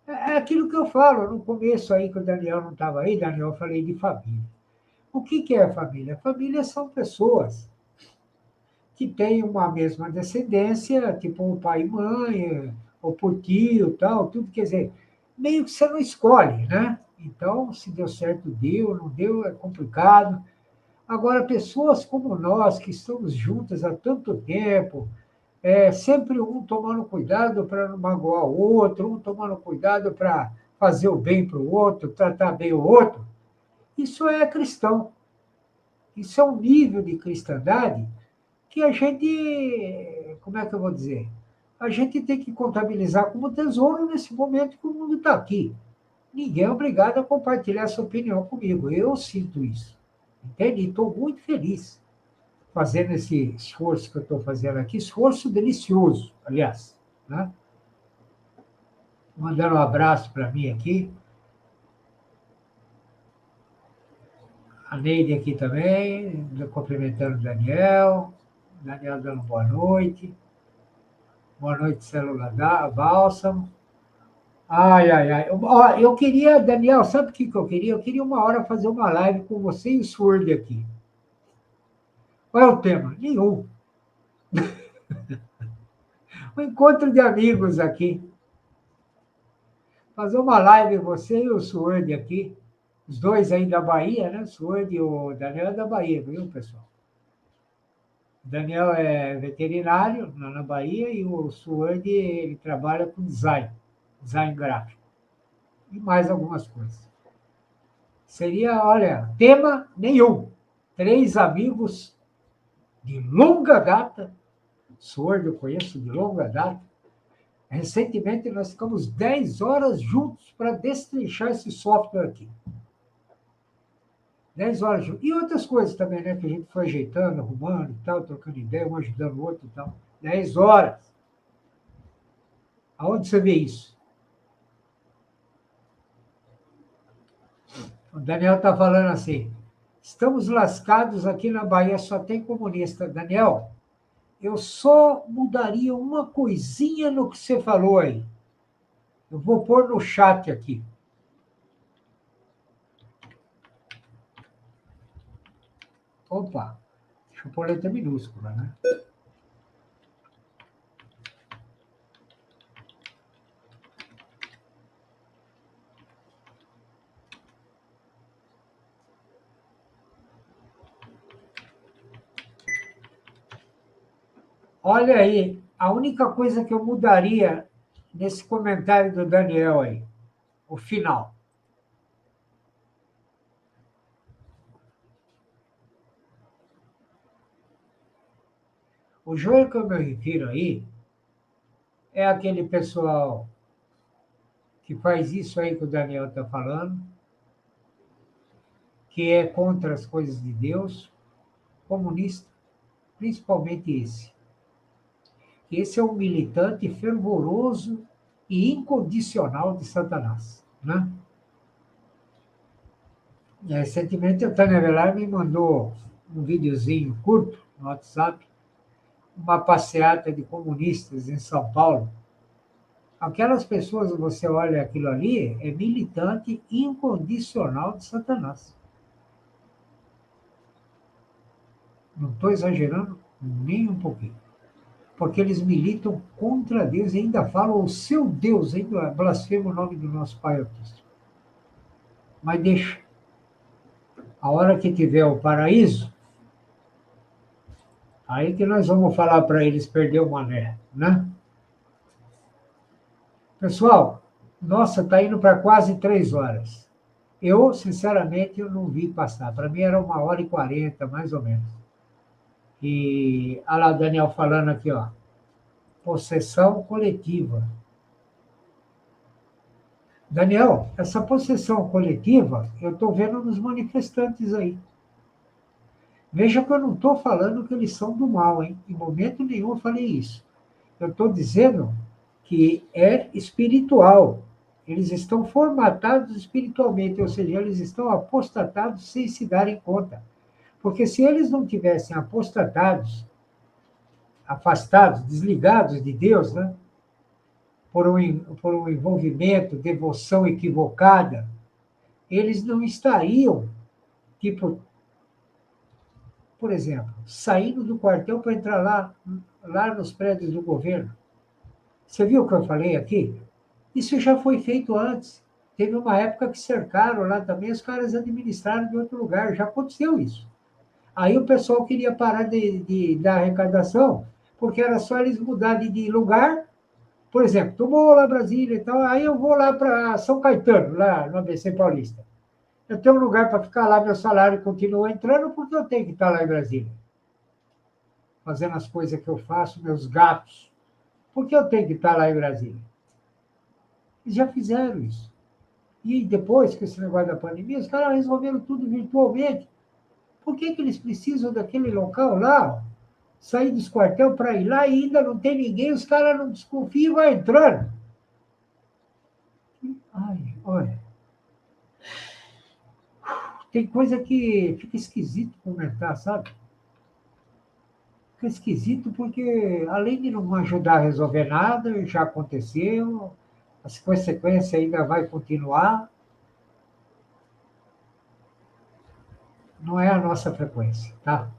É aquilo que eu falo no começo aí, que o Daniel não estava aí, Daniel, eu falei de família. O que é a família? Família são pessoas que têm uma mesma descendência, tipo um pai e mãe, ou por tio, tal, tudo, quer dizer, meio que você não escolhe, né? Então, se deu certo, deu, não deu, é complicado. Agora, pessoas como nós, que estamos juntas há tanto tempo, sempre um tomando cuidado para não magoar o outro, um tomando cuidado para fazer o bem para o outro, tratar bem o outro, isso é cristão. Isso é um nível de cristandade que a gente, como é que eu vou dizer? A gente tem que contabilizar como tesouro nesse momento que o mundo está aqui. Ninguém é obrigado a compartilhar essa opinião comigo. Eu sinto isso. Entende? E estou muito feliz fazendo esse esforço que eu estou fazendo aqui, esforço delicioso, aliás. Né? Mandando um abraço para mim aqui. A Neide aqui também, cumprimentando o Daniel. Daniel dando boa noite. Boa noite, Célula Bálsamo. Ai, ai, ai. Eu queria, Daniel, sabe o que eu queria? Eu queria uma hora fazer uma live com você e o Sword aqui. Qual é o tema? Nenhum. Um encontro de amigos aqui. Fazer uma live, você e o Sword aqui. Os dois aí da Bahia, né? O Sword e o Daniel é da Bahia, viu, pessoal? O Daniel é veterinário na Bahia e o Sword, ele trabalha com design gráfico. E mais algumas coisas. Seria, olha, tema nenhum. 3 amigos de longa data. Sword eu conheço de longa data. Recentemente nós ficamos 10 horas juntos para destrinchar esse software aqui. 10 horas juntos. E outras coisas também, né? Que a gente foi ajeitando, arrumando e tal, trocando ideia, um ajudando o outro e tal. 10 horas. Aonde você vê isso? O Daniel está falando assim, estamos lascados aqui na Bahia, só tem comunista. Daniel, eu só mudaria uma coisinha no que você falou aí. Eu vou pôr no chat aqui. Opa, deixa eu pôr letra minúscula, né? Olha aí, a única coisa que eu mudaria nesse comentário do Daniel aí, o final. O joio que eu me refiro aí é aquele pessoal que faz isso aí que o Daniel está falando, que é contra as coisas de Deus, comunista, principalmente esse. Esse é um militante fervoroso e incondicional de Satanás, né? E, recentemente, a Tânia Velar me mandou um videozinho curto no WhatsApp, uma passeata de comunistas em São Paulo. Aquelas pessoas, você olha aquilo ali, é militante incondicional de Satanás. Não estou exagerando nem um pouquinho. Porque eles militam contra Deus e ainda falam o seu Deus, ainda blasfema o nome do nosso Pai Altíssimo. Mas deixa. A hora que tiver o paraíso, aí que nós vamos falar para eles perder o mané, né? Pessoal, nossa, está indo para quase 3 horas. Eu, sinceramente, eu não vi passar. Para mim era 1h40, mais ou menos. E, olha lá o Daniel falando aqui, ó. Possessão coletiva. Daniel, essa possessão coletiva, eu estou vendo nos manifestantes aí. Veja que eu não estou falando que eles são do mal, hein? Em momento nenhum eu falei isso. Eu estou dizendo que é espiritual. Eles estão formatados espiritualmente, ou seja, eles estão apostatados sem se darem conta. Porque se eles não tivessem apostatados, afastados, desligados de Deus, né? Por um envolvimento, devoção equivocada, eles não estariam, tipo, por exemplo, saindo do quartel para entrar lá nos prédios do governo. Você viu o que eu falei aqui? Isso já foi feito antes. Teve uma época que cercaram lá também, os caras administraram de outro lugar, já aconteceu isso. Aí o pessoal queria parar da arrecadação, porque era só eles mudarem de lugar. Por exemplo, tomou lá Brasília e tal, aí eu vou lá para São Caetano, lá no ABC Paulista. Eu tenho um lugar para ficar lá, meu salário continua entrando, porque eu tenho que estar lá em Brasília. Fazendo as coisas que eu faço, meus gatos. Porque eu tenho que estar lá em Brasília. Eles já fizeram isso. E depois, com esse negócio da pandemia, os caras resolveram tudo virtualmente. Por que eles precisam daquele local lá, ó, sair dos quartel para ir lá e ainda não tem ninguém, os caras não desconfiam e vai entrando? Ai, olha. Tem coisa que fica esquisito comentar, sabe? Fica esquisito porque, além de não ajudar a resolver nada, já aconteceu, as consequências ainda vai continuar. Não é a nossa frequência, tá?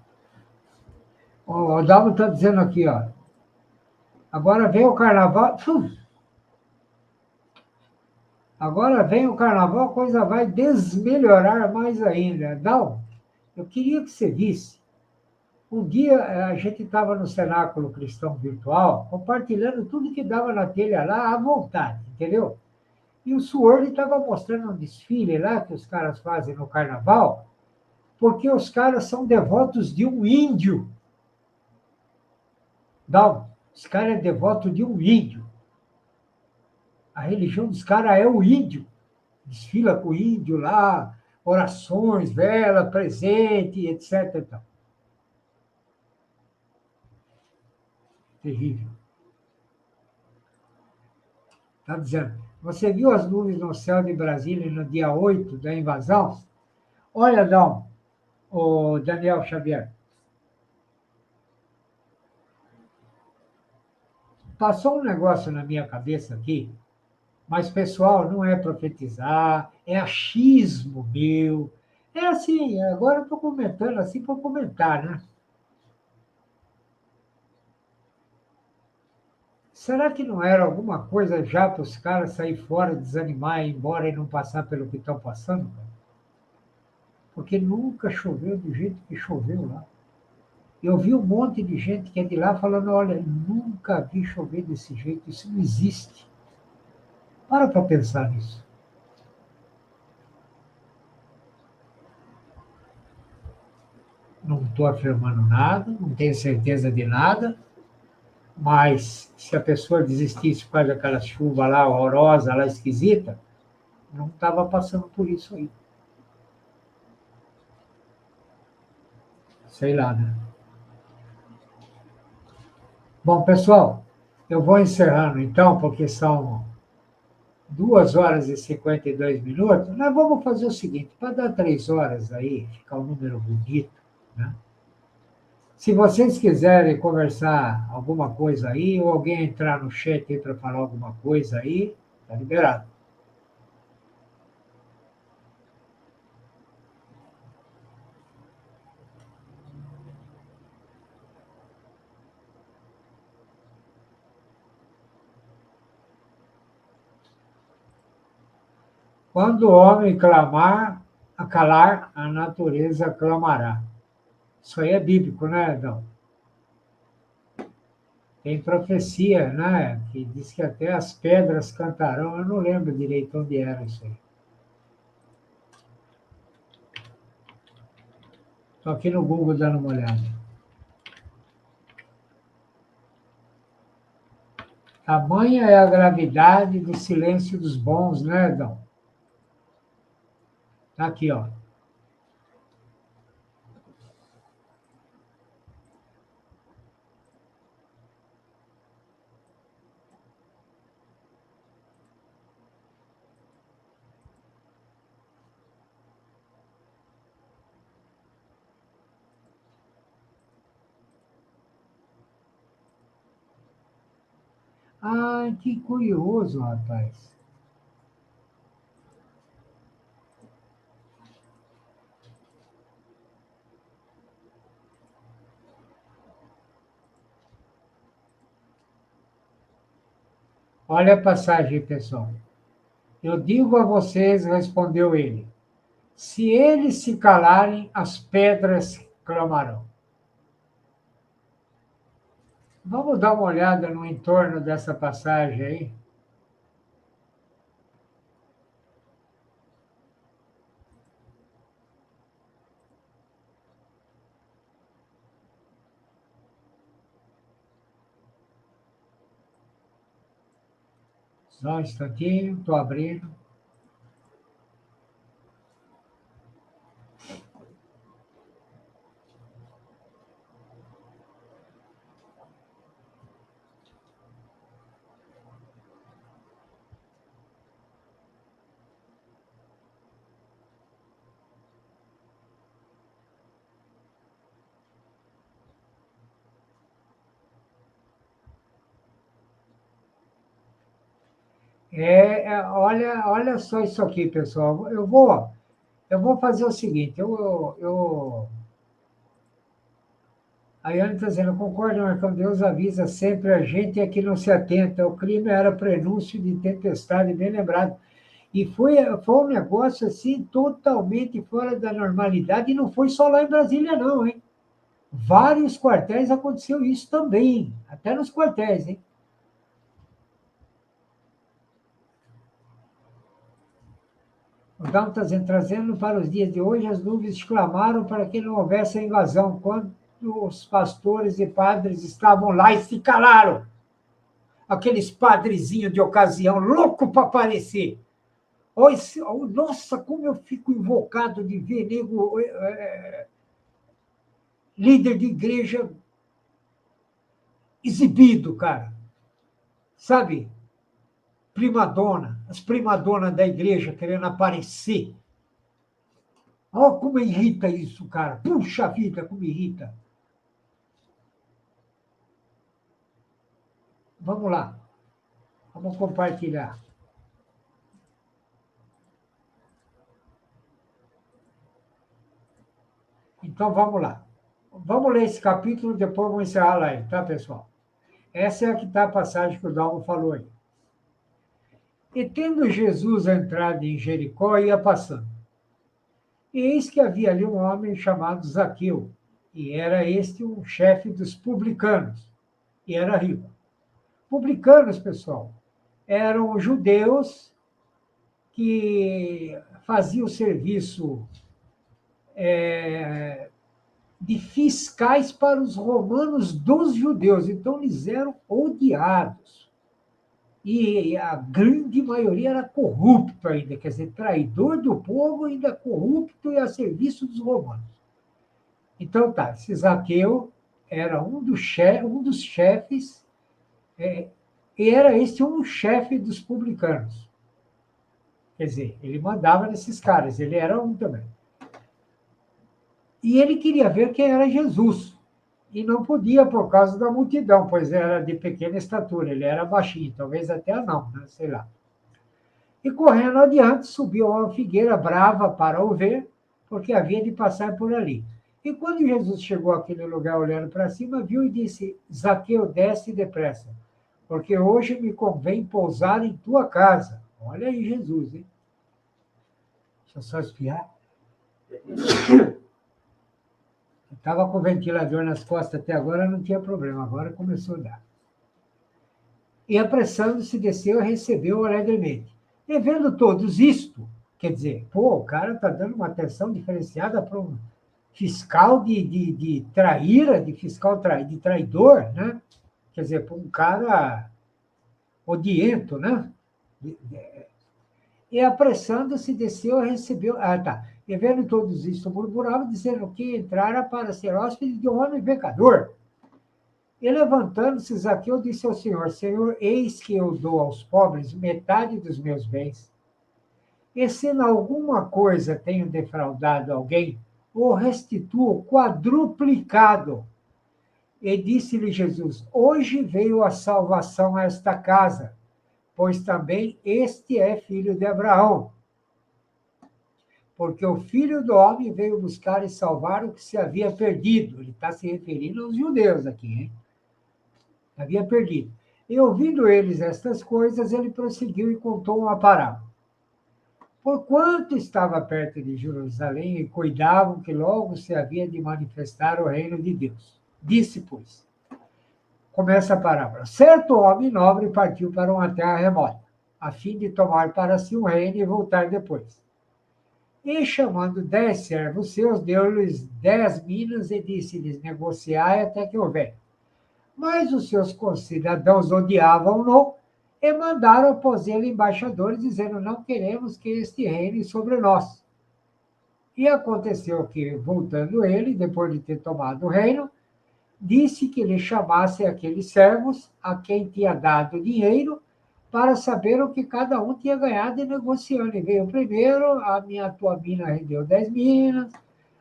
O Dalmo está dizendo aqui, ó. Agora vem o carnaval. Agora vem o carnaval, a coisa vai desmelhorar mais ainda. Dalmo, eu queria que você visse. Um dia a gente estava no Cenáculo Cristão Virtual, compartilhando tudo que dava na telha lá à vontade, entendeu? E o Suor estava mostrando um desfile lá que os caras fazem no carnaval, porque os caras são devotos de um índio. Não, os caras é devoto de um índio. A religião dos caras é o índio. Desfila com o índio lá, orações, vela, presente, etc. E tal. Terrível. Está dizendo, você viu as nuvens no céu de Brasília no dia 8 da invasão? Olha, Dom, o Daniel Xavier. Passou um negócio na minha cabeça aqui, mas, pessoal, não é profetizar, é achismo meu. É assim, agora eu estou comentando assim para comentar, né? Será que não era alguma coisa já para os caras sair fora, desanimar, ir embora e não passar pelo que estão passando? Porque nunca choveu do jeito que choveu lá. Eu vi um monte de gente que é de lá falando, olha, nunca vi chover desse jeito, isso não existe. Para pensar nisso. não estou afirmando nada, não tenho certeza de nada, mas se a pessoa desistisse por causa daquela chuva lá horrorosa, lá esquisita, não estava passando por isso aí. Sei lá, né? Bom, pessoal, eu vou encerrando então, porque são 2 horas e 52 minutos. Nós vamos fazer o seguinte, para dar 3 horas aí, ficar um número bonito, né? Se vocês quiserem conversar alguma coisa aí, ou alguém entrar no chat aí para falar alguma coisa aí, tá liberado. Quando o homem clamar, calar, a natureza clamará. Isso aí é bíblico, né, Edão? Tem profecia, né? Que diz que até as pedras cantarão. Eu não lembro direito onde era isso aí. Estou aqui no Google dando uma olhada. Tamanha é a gravidade do silêncio dos bons, né, Edão? Está aqui, ó. Ai, que curioso, rapaz. Olha a passagem, pessoal. Eu digo a vocês, respondeu ele, se eles se calarem, as pedras clamarão. Vamos dar uma olhada no entorno dessa passagem aí. Só um instantinho, estou abrindo. Olha só isso aqui, pessoal. Eu vou fazer o seguinte, a Yane está dizendo, eu concordo, Marcão, Deus avisa sempre a gente é que não se atenta. O crime era prenúncio de tempestade, bem lembrado. E foi um negócio assim totalmente fora da normalidade, e não foi só lá em Brasília, não, hein? Vários quartéis aconteceu isso também, até nos quartéis, hein? O Dão está dizendo, trazendo para os dias de hoje, as nuvens clamaram para que não houvesse a invasão, quando os pastores e padres estavam lá e se calaram. Aqueles padrezinhos de ocasião, louco para aparecer. Nossa, como eu fico invocado de ver nego, líder de igreja exibido, cara. Sabe? Primadona, as primadonas da igreja querendo aparecer. Olha como irrita isso, cara. Puxa vida, como irrita. Vamos lá. Vamos compartilhar. Então, vamos lá. Vamos ler esse capítulo, depois vamos encerrar a live, tá, pessoal? Essa é a que está a passagem que o Dalmo falou aí. E tendo Jesus entrado em Jericó, ia passando. E eis que havia ali um homem chamado Zaqueu, e era este um chefe dos publicanos, e era rico. Publicanos, pessoal, eram judeus que faziam serviço de fiscais para os romanos dos judeus. Então, eles eram odiados. E a grande maioria era corrupto ainda, quer dizer, traidor do povo, ainda corrupto e a serviço dos romanos. Então, tá, esse Zaqueu era um dos chefes, e era esse um chefe dos publicanos. Quer dizer, ele mandava nesses caras, ele era um também. E ele queria ver quem era Jesus. E não podia por causa da multidão, pois era de pequena estatura, ele era baixinho, talvez até anão, né? Sei lá. E correndo adiante, subiu a uma figueira brava para o ver, porque havia de passar por ali. E quando Jesus chegou àquele lugar olhando para cima, viu e disse: Zaqueu, desce depressa, porque hoje me convém pousar em tua casa. Olha aí Jesus, hein? Deixa eu só espiar. Estava com o ventilador nas costas até agora, não tinha problema, agora começou a dar. E apressando-se, desceu e recebeu alegremente. E vendo todos isto, quer dizer, o cara está dando uma atenção diferenciada para um fiscal de traíra, de fiscal de traidor, né? Quer dizer, para um cara odiento, né? E apressando-se, desceu e recebeu. Ah, tá. E vendo todos isso, murmurava, dizendo que entrara para ser hóspede de um homem pecador. E levantando-se, Zaqueu disse ao Senhor: Senhor, eis que eu dou aos pobres metade dos meus bens. E se em alguma coisa tenho defraudado alguém, o restituo quadruplicado. E disse-lhe Jesus: Hoje veio a salvação a esta casa, pois também este é filho de Abraão. Porque o Filho do Homem veio buscar e salvar o que se havia perdido. Ele está se referindo aos judeus aqui, hein? Havia perdido. E ouvindo eles estas coisas, ele prosseguiu e contou uma parábola. Porquanto estava perto de Jerusalém e cuidavam que logo se havia de manifestar o reino de Deus. Disse, pois, começa a parábola: certo homem nobre partiu para uma terra remota, a fim de tomar para si um reino e voltar depois. E chamando 10 servos seus, deu-lhes 10 minas e disse-lhes: negociai até que eu venha. Mas os seus concidadãos odiavam-no e mandaram após ele embaixadores, dizendo: não queremos que este reine sobre nós. E aconteceu que, voltando ele, depois de ter tomado o reino, disse que lhe chamasse aqueles servos a quem tinha dado dinheiro, para saber o que cada um tinha ganhado e negociando. E veio o primeiro: a tua mina rendeu 10 minas.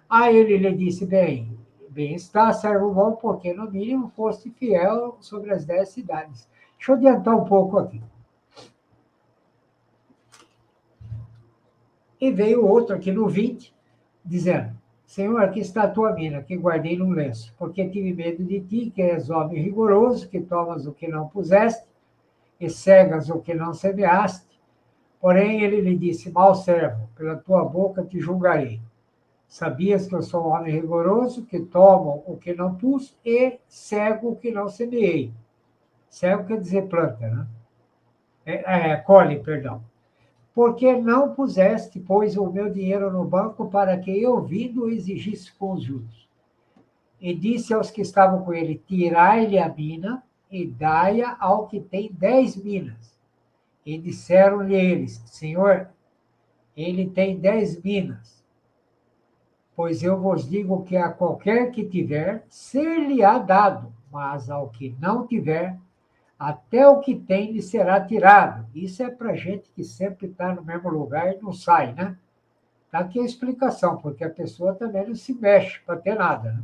A ele lhe disse: bem está, servo bom, porque no mínimo foste fiel sobre as 10 cidades. Deixa eu adiantar um pouco aqui. E veio outro aqui no 20, dizendo: Senhor, aqui está a tua mina, que guardei num lenço, porque tive medo de ti, que és homem rigoroso, que tomas o que não puseste, e cegas o que não semeaste. Porém, ele lhe disse: mau servo, pela tua boca te julgarei. Sabias que eu sou um homem rigoroso, que tomo o que não pus e cego o que não semeei. Cego quer dizer planta, né? Colhe, perdão. Porque não puseste, pois, o meu dinheiro no banco para que eu, vindo, exigisse com os juros. E disse aos que estavam com ele: tirai-lhe a mina e dai-a ao que tem 10 minas. E disseram-lhe eles: Senhor, ele tem 10 minas. Pois eu vos digo que a qualquer que tiver, ser-lhe-á dado, mas ao que não tiver, até o que tem lhe será tirado. Isso é para gente que sempre está no mesmo lugar e não sai, né? Está aqui a explicação, porque a pessoa também não se mexe para ter nada, né?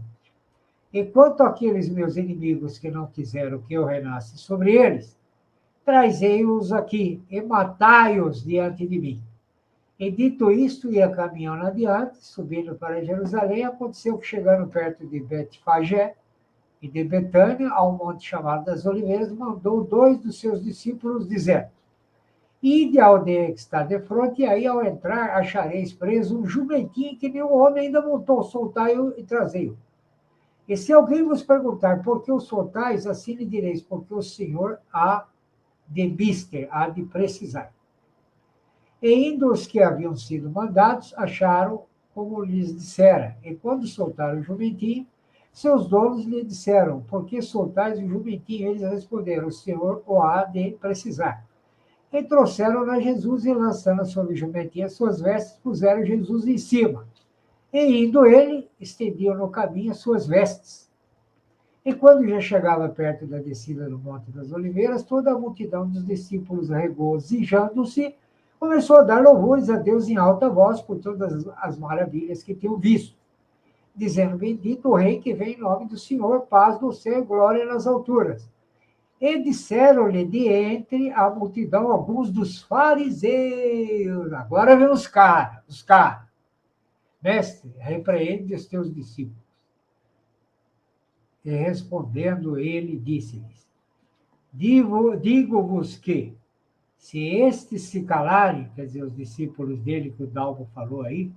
E quanto àqueles meus inimigos que não quiseram que eu reinasse sobre eles, trazei-os aqui e matai-os diante de mim. E dito isto, ia caminhando adiante, subindo para Jerusalém. Aconteceu que, chegando perto de Betfagé e de Betânia, ao monte chamado das Oliveiras, mandou 2 dos seus discípulos, dizendo: ide à aldeia que está defronte, e aí, ao entrar, achareis preso um jumentinho que nenhum homem ainda montou, soltai-o e trazei-o. E se alguém vos perguntar por que o soltais, assim lhe direis: porque o Senhor há de mister, há de precisar. E indo os que haviam sido mandados, acharam como lhes dissera. E quando soltaram o jumentinho, seus donos lhe disseram: por que soltais o jumentinho? Eles responderam: o Senhor o há de precisar. E trouxeram a Jesus e, lançando sobre o jumentinho as suas vestes, puseram Jesus em cima. E indo ele, estendiam no caminho as suas vestes. E quando já chegava perto da descida do Monte das Oliveiras, toda a multidão dos discípulos, regozijando-se, começou a dar louvores a Deus em alta voz por todas as maravilhas que tinham visto, dizendo: bendito o Rei que vem em nome do Senhor, paz no céu e glória nas alturas. E disseram-lhe de entre a multidão alguns dos fariseus. Agora vem os caras. Mestre, repreende os teus discípulos. E respondendo ele, disse-lhes: digo-vos que, se estes se calarem, quer dizer, os discípulos dele que o Dalmo falou aí,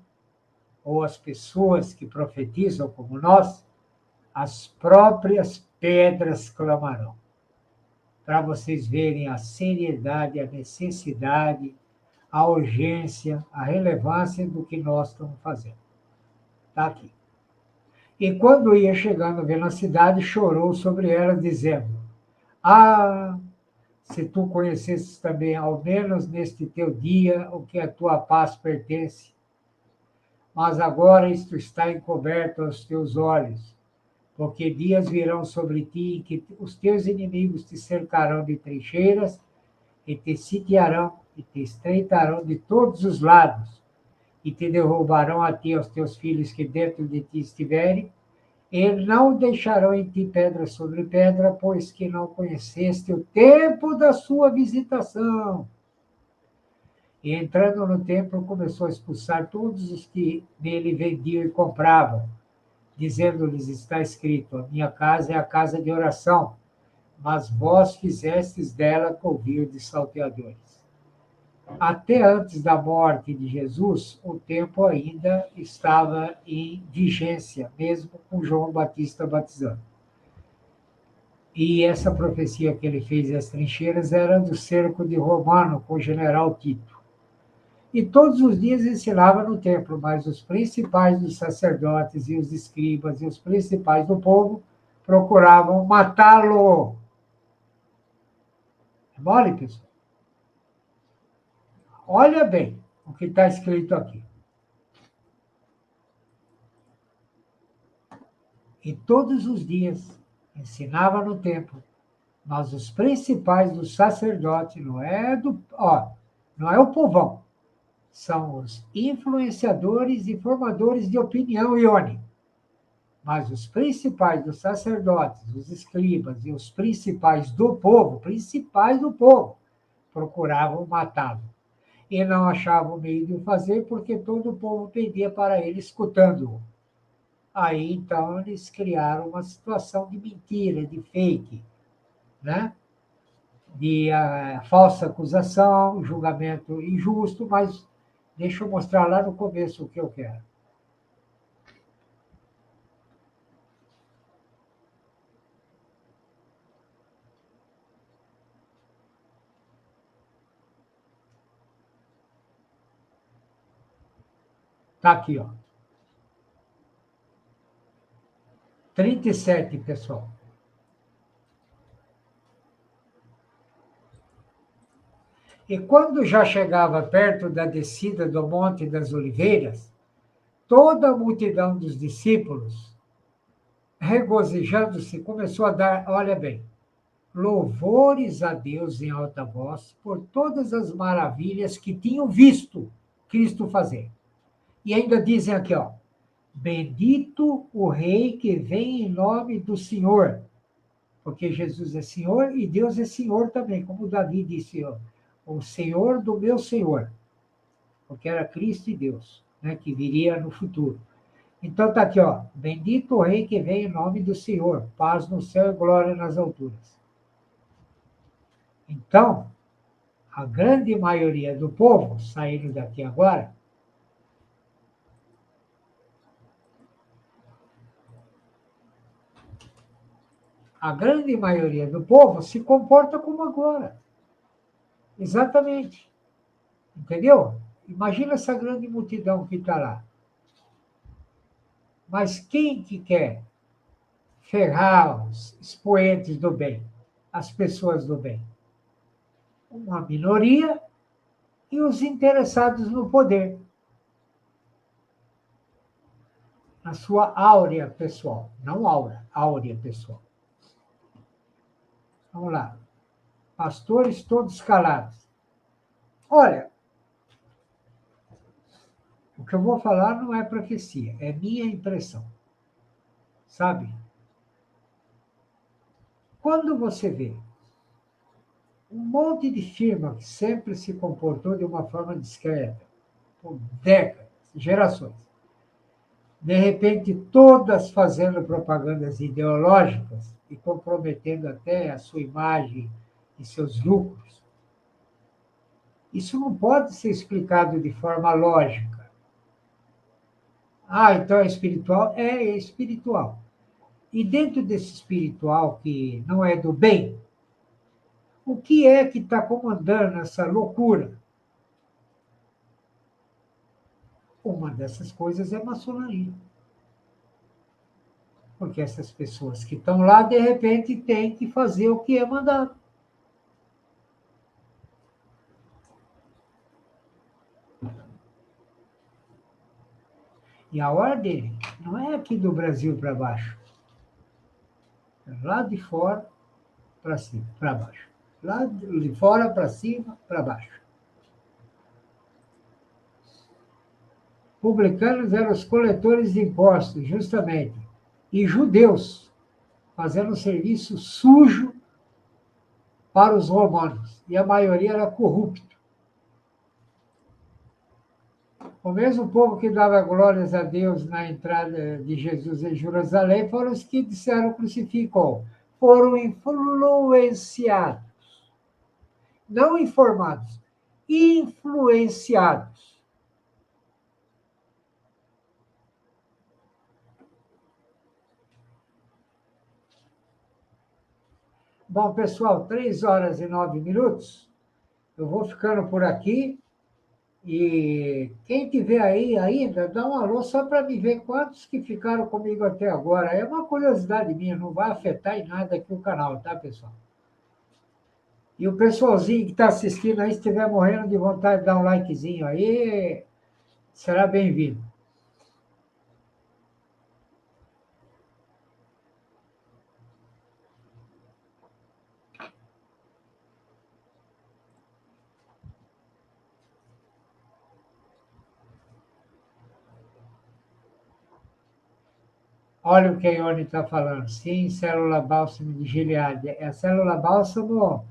ou as pessoas que profetizam como nós, as próprias pedras clamarão. Para vocês verem a seriedade, a necessidade, a urgência, a relevância do que nós estamos fazendo. Está aqui. E quando ia chegando na cidade, chorou sobre ela, dizendo: ah, se tu conhecesses também, ao menos neste teu dia, o que a tua paz pertence. Mas agora isto está encoberto aos teus olhos, porque dias virão sobre ti em que os teus inimigos te cercarão de trincheiras e te sitiarão e te estreitarão de todos os lados e te derrubarão a ti e aos teus filhos que dentro de ti estiverem, e não deixarão em ti pedra sobre pedra, pois que não conheceste o tempo da sua visitação. E entrando no templo, começou a expulsar todos os que nele vendiam e compravam, dizendo-lhes: está escrito: a minha casa é a casa de oração, mas vós fizestes dela covil de salteadores. Até antes da morte de Jesus, o templo ainda estava em vigência, mesmo com João Batista batizando. E essa profecia que ele fez às trincheiras era do cerco de Romano com o general Tito. E todos os dias ensinava no templo, mas os principais dos sacerdotes e os escribas e os principais do povo procuravam matá-lo. É mole, pessoal? Olha bem o que está escrito aqui. E todos os dias ensinava no templo, mas os principais dos sacerdotes, não é o povão, são os influenciadores e formadores de opinião, Ione. Mas os principais dos sacerdotes, os escribas e os principais do povo, procuravam matá-lo. E não achavam meio de o fazer, porque todo o povo pedia para ele, escutando-o. Aí, então, eles criaram uma situação de mentira, de fake, né? De falsa acusação, julgamento injusto, mas deixa eu mostrar lá no começo o que eu quero. Está aqui, ó. 37, pessoal. E quando já chegava perto da descida do Monte das Oliveiras, toda a multidão dos discípulos, regozijando-se, começou a dar, olha bem, louvores a Deus em alta voz por todas as maravilhas que tinham visto Cristo fazer. E ainda dizem aqui, ó: bendito o Rei que vem em nome do Senhor. Porque Jesus é Senhor e Deus é Senhor também, como Davi disse, ó, o Senhor do meu Senhor. Porque era Cristo e Deus, né, que viria no futuro. Então está aqui, ó: bendito o Rei que vem em nome do Senhor, paz no céu e glória nas alturas. Então, a grande maioria do povo, saindo daqui agora, a grande maioria do povo se comporta como agora. Exatamente. Entendeu? Imagina essa grande multidão que está lá. Mas quem que quer ferrar os expoentes do bem, as pessoas do bem? Uma minoria e os interessados no poder, na sua áurea pessoal, não aura, áurea pessoal. Vamos lá. Pastores todos calados. Olha, o que eu vou falar não é profecia, é minha impressão. Sabe? Quando você vê um monte de firma que sempre se comportou de uma forma discreta, por décadas, gerações, de repente todas fazendo propagandas ideológicas e comprometendo até a sua imagem e seus lucros, isso não pode ser explicado de forma lógica. Ah, então é espiritual? É espiritual. E dentro desse espiritual que não é do bem, o que é que está comandando essa loucura? Uma dessas coisas é a maçonaria. Porque essas pessoas que estão lá, de repente, têm que fazer o que é mandado. E a ordem não é aqui do Brasil para baixo. É lá de fora para cima, para baixo. Lá de fora para cima, para baixo. Publicanos eram os coletores de impostos, justamente. E judeus, fazendo serviço sujo para os romanos. E a maioria era corrupto. O mesmo povo que dava glórias a Deus na entrada de Jesus em Jerusalém foram os que disseram crucificam. Foram influenciados. Não informados, influenciados. Bom, pessoal, 3h09. Eu vou ficando por aqui. E quem tiver aí ainda, dá um alô só para me ver quantos que ficaram comigo até agora. É uma curiosidade minha, não vai afetar em nada aqui o canal, tá, pessoal? E o pessoalzinho que está assistindo aí, se estiver morrendo de vontade de dar um likezinho aí, será bem-vindo. Olha o que a Ione está falando. Sim, célula bálsamo de Gileade. A célula bálsamo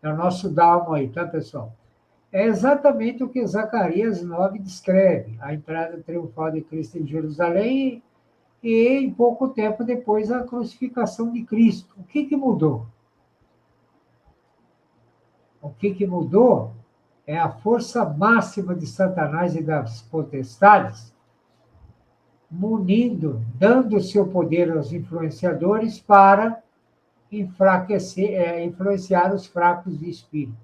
é o nosso dalmo aí, tá, pessoal? É exatamente o que Zacarias 9 descreve. A entrada triunfal de Cristo em Jerusalém e, em pouco tempo depois, a crucificação de Cristo. O que mudou? O que mudou é a força máxima de Satanás e das potestades munindo, dando o seu poder aos influenciadores para enfraquecer, influenciar os fracos de espírito.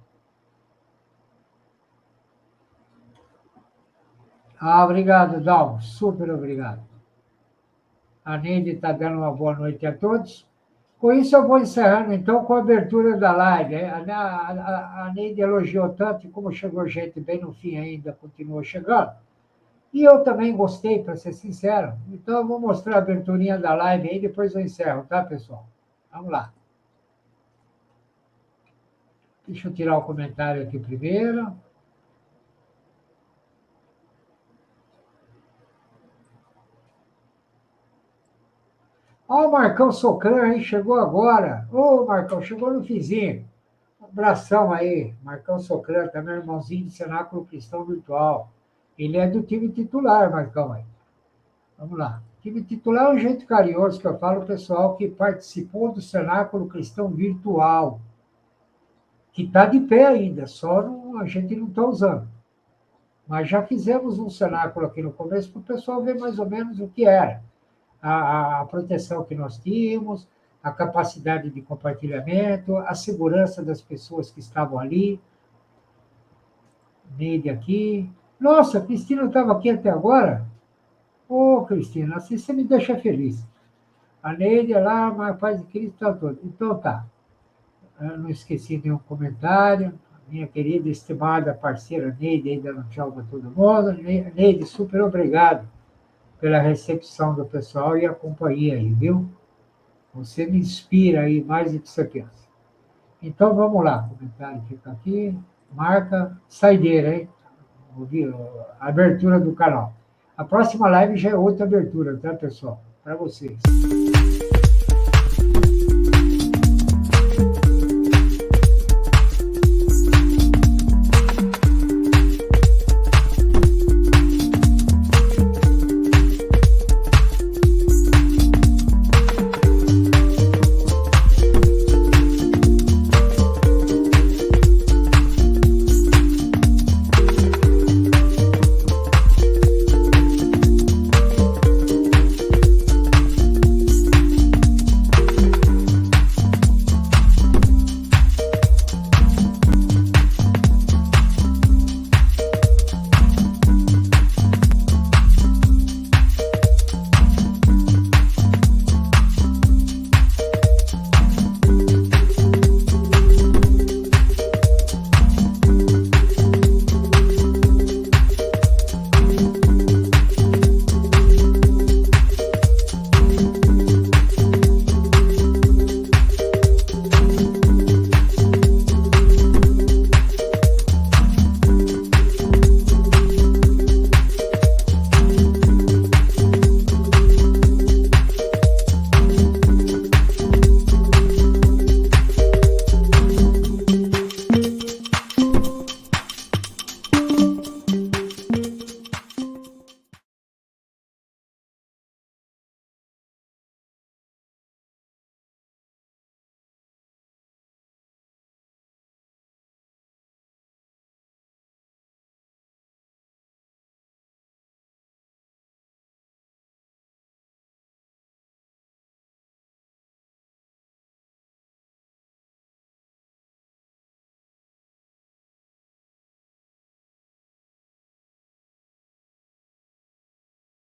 Ah, obrigado, Dalmo. Super obrigado. A Neide está dando uma boa noite a todos. Com isso, eu vou encerrando, então, com a abertura da live. A Neide elogiou tanto, e como chegou gente bem no fim ainda, continuou chegando. E eu também gostei, para ser sincero. Então, eu vou mostrar a aberturinha da live aí, depois eu encerro, tá, pessoal? Vamos lá. Deixa eu tirar o comentário aqui primeiro. Ó, o Marcão Socran, hein? Chegou agora. Ô, Marcão, chegou no fizinho. Um abração aí. Marcão Socran, também irmãozinho de Cenáculo Cristão Virtual. Ele é do time titular, Marcão. Aí. Vamos lá. O time titular é um jeito carinhoso que eu falo, o pessoal que participou do Cenáculo Cristão Virtual. Que está de pé ainda, só não, a gente não está usando. Mas já fizemos um cenáculo aqui no começo para o pessoal ver mais ou menos o que era. A proteção que nós tínhamos, a capacidade de compartilhamento, a segurança das pessoas que estavam ali. Neide aqui. Nossa, a Cristina estava aqui até agora? Ô, Cristina, assim você me deixa feliz. A Neide é lá, mas faz de Cristo está todo. Então tá. Eu não esqueci nenhum comentário. Minha querida, estimada parceira Neide, ainda não tchau para todo mundo. Neide, super obrigado pela recepção do pessoal e a companhia aí, viu? Você me inspira aí mais do que você pensa. Então vamos lá, o comentário fica aqui. Marca saideira, hein? A abertura do canal. A próxima live já é outra abertura, tá, pessoal? Para vocês.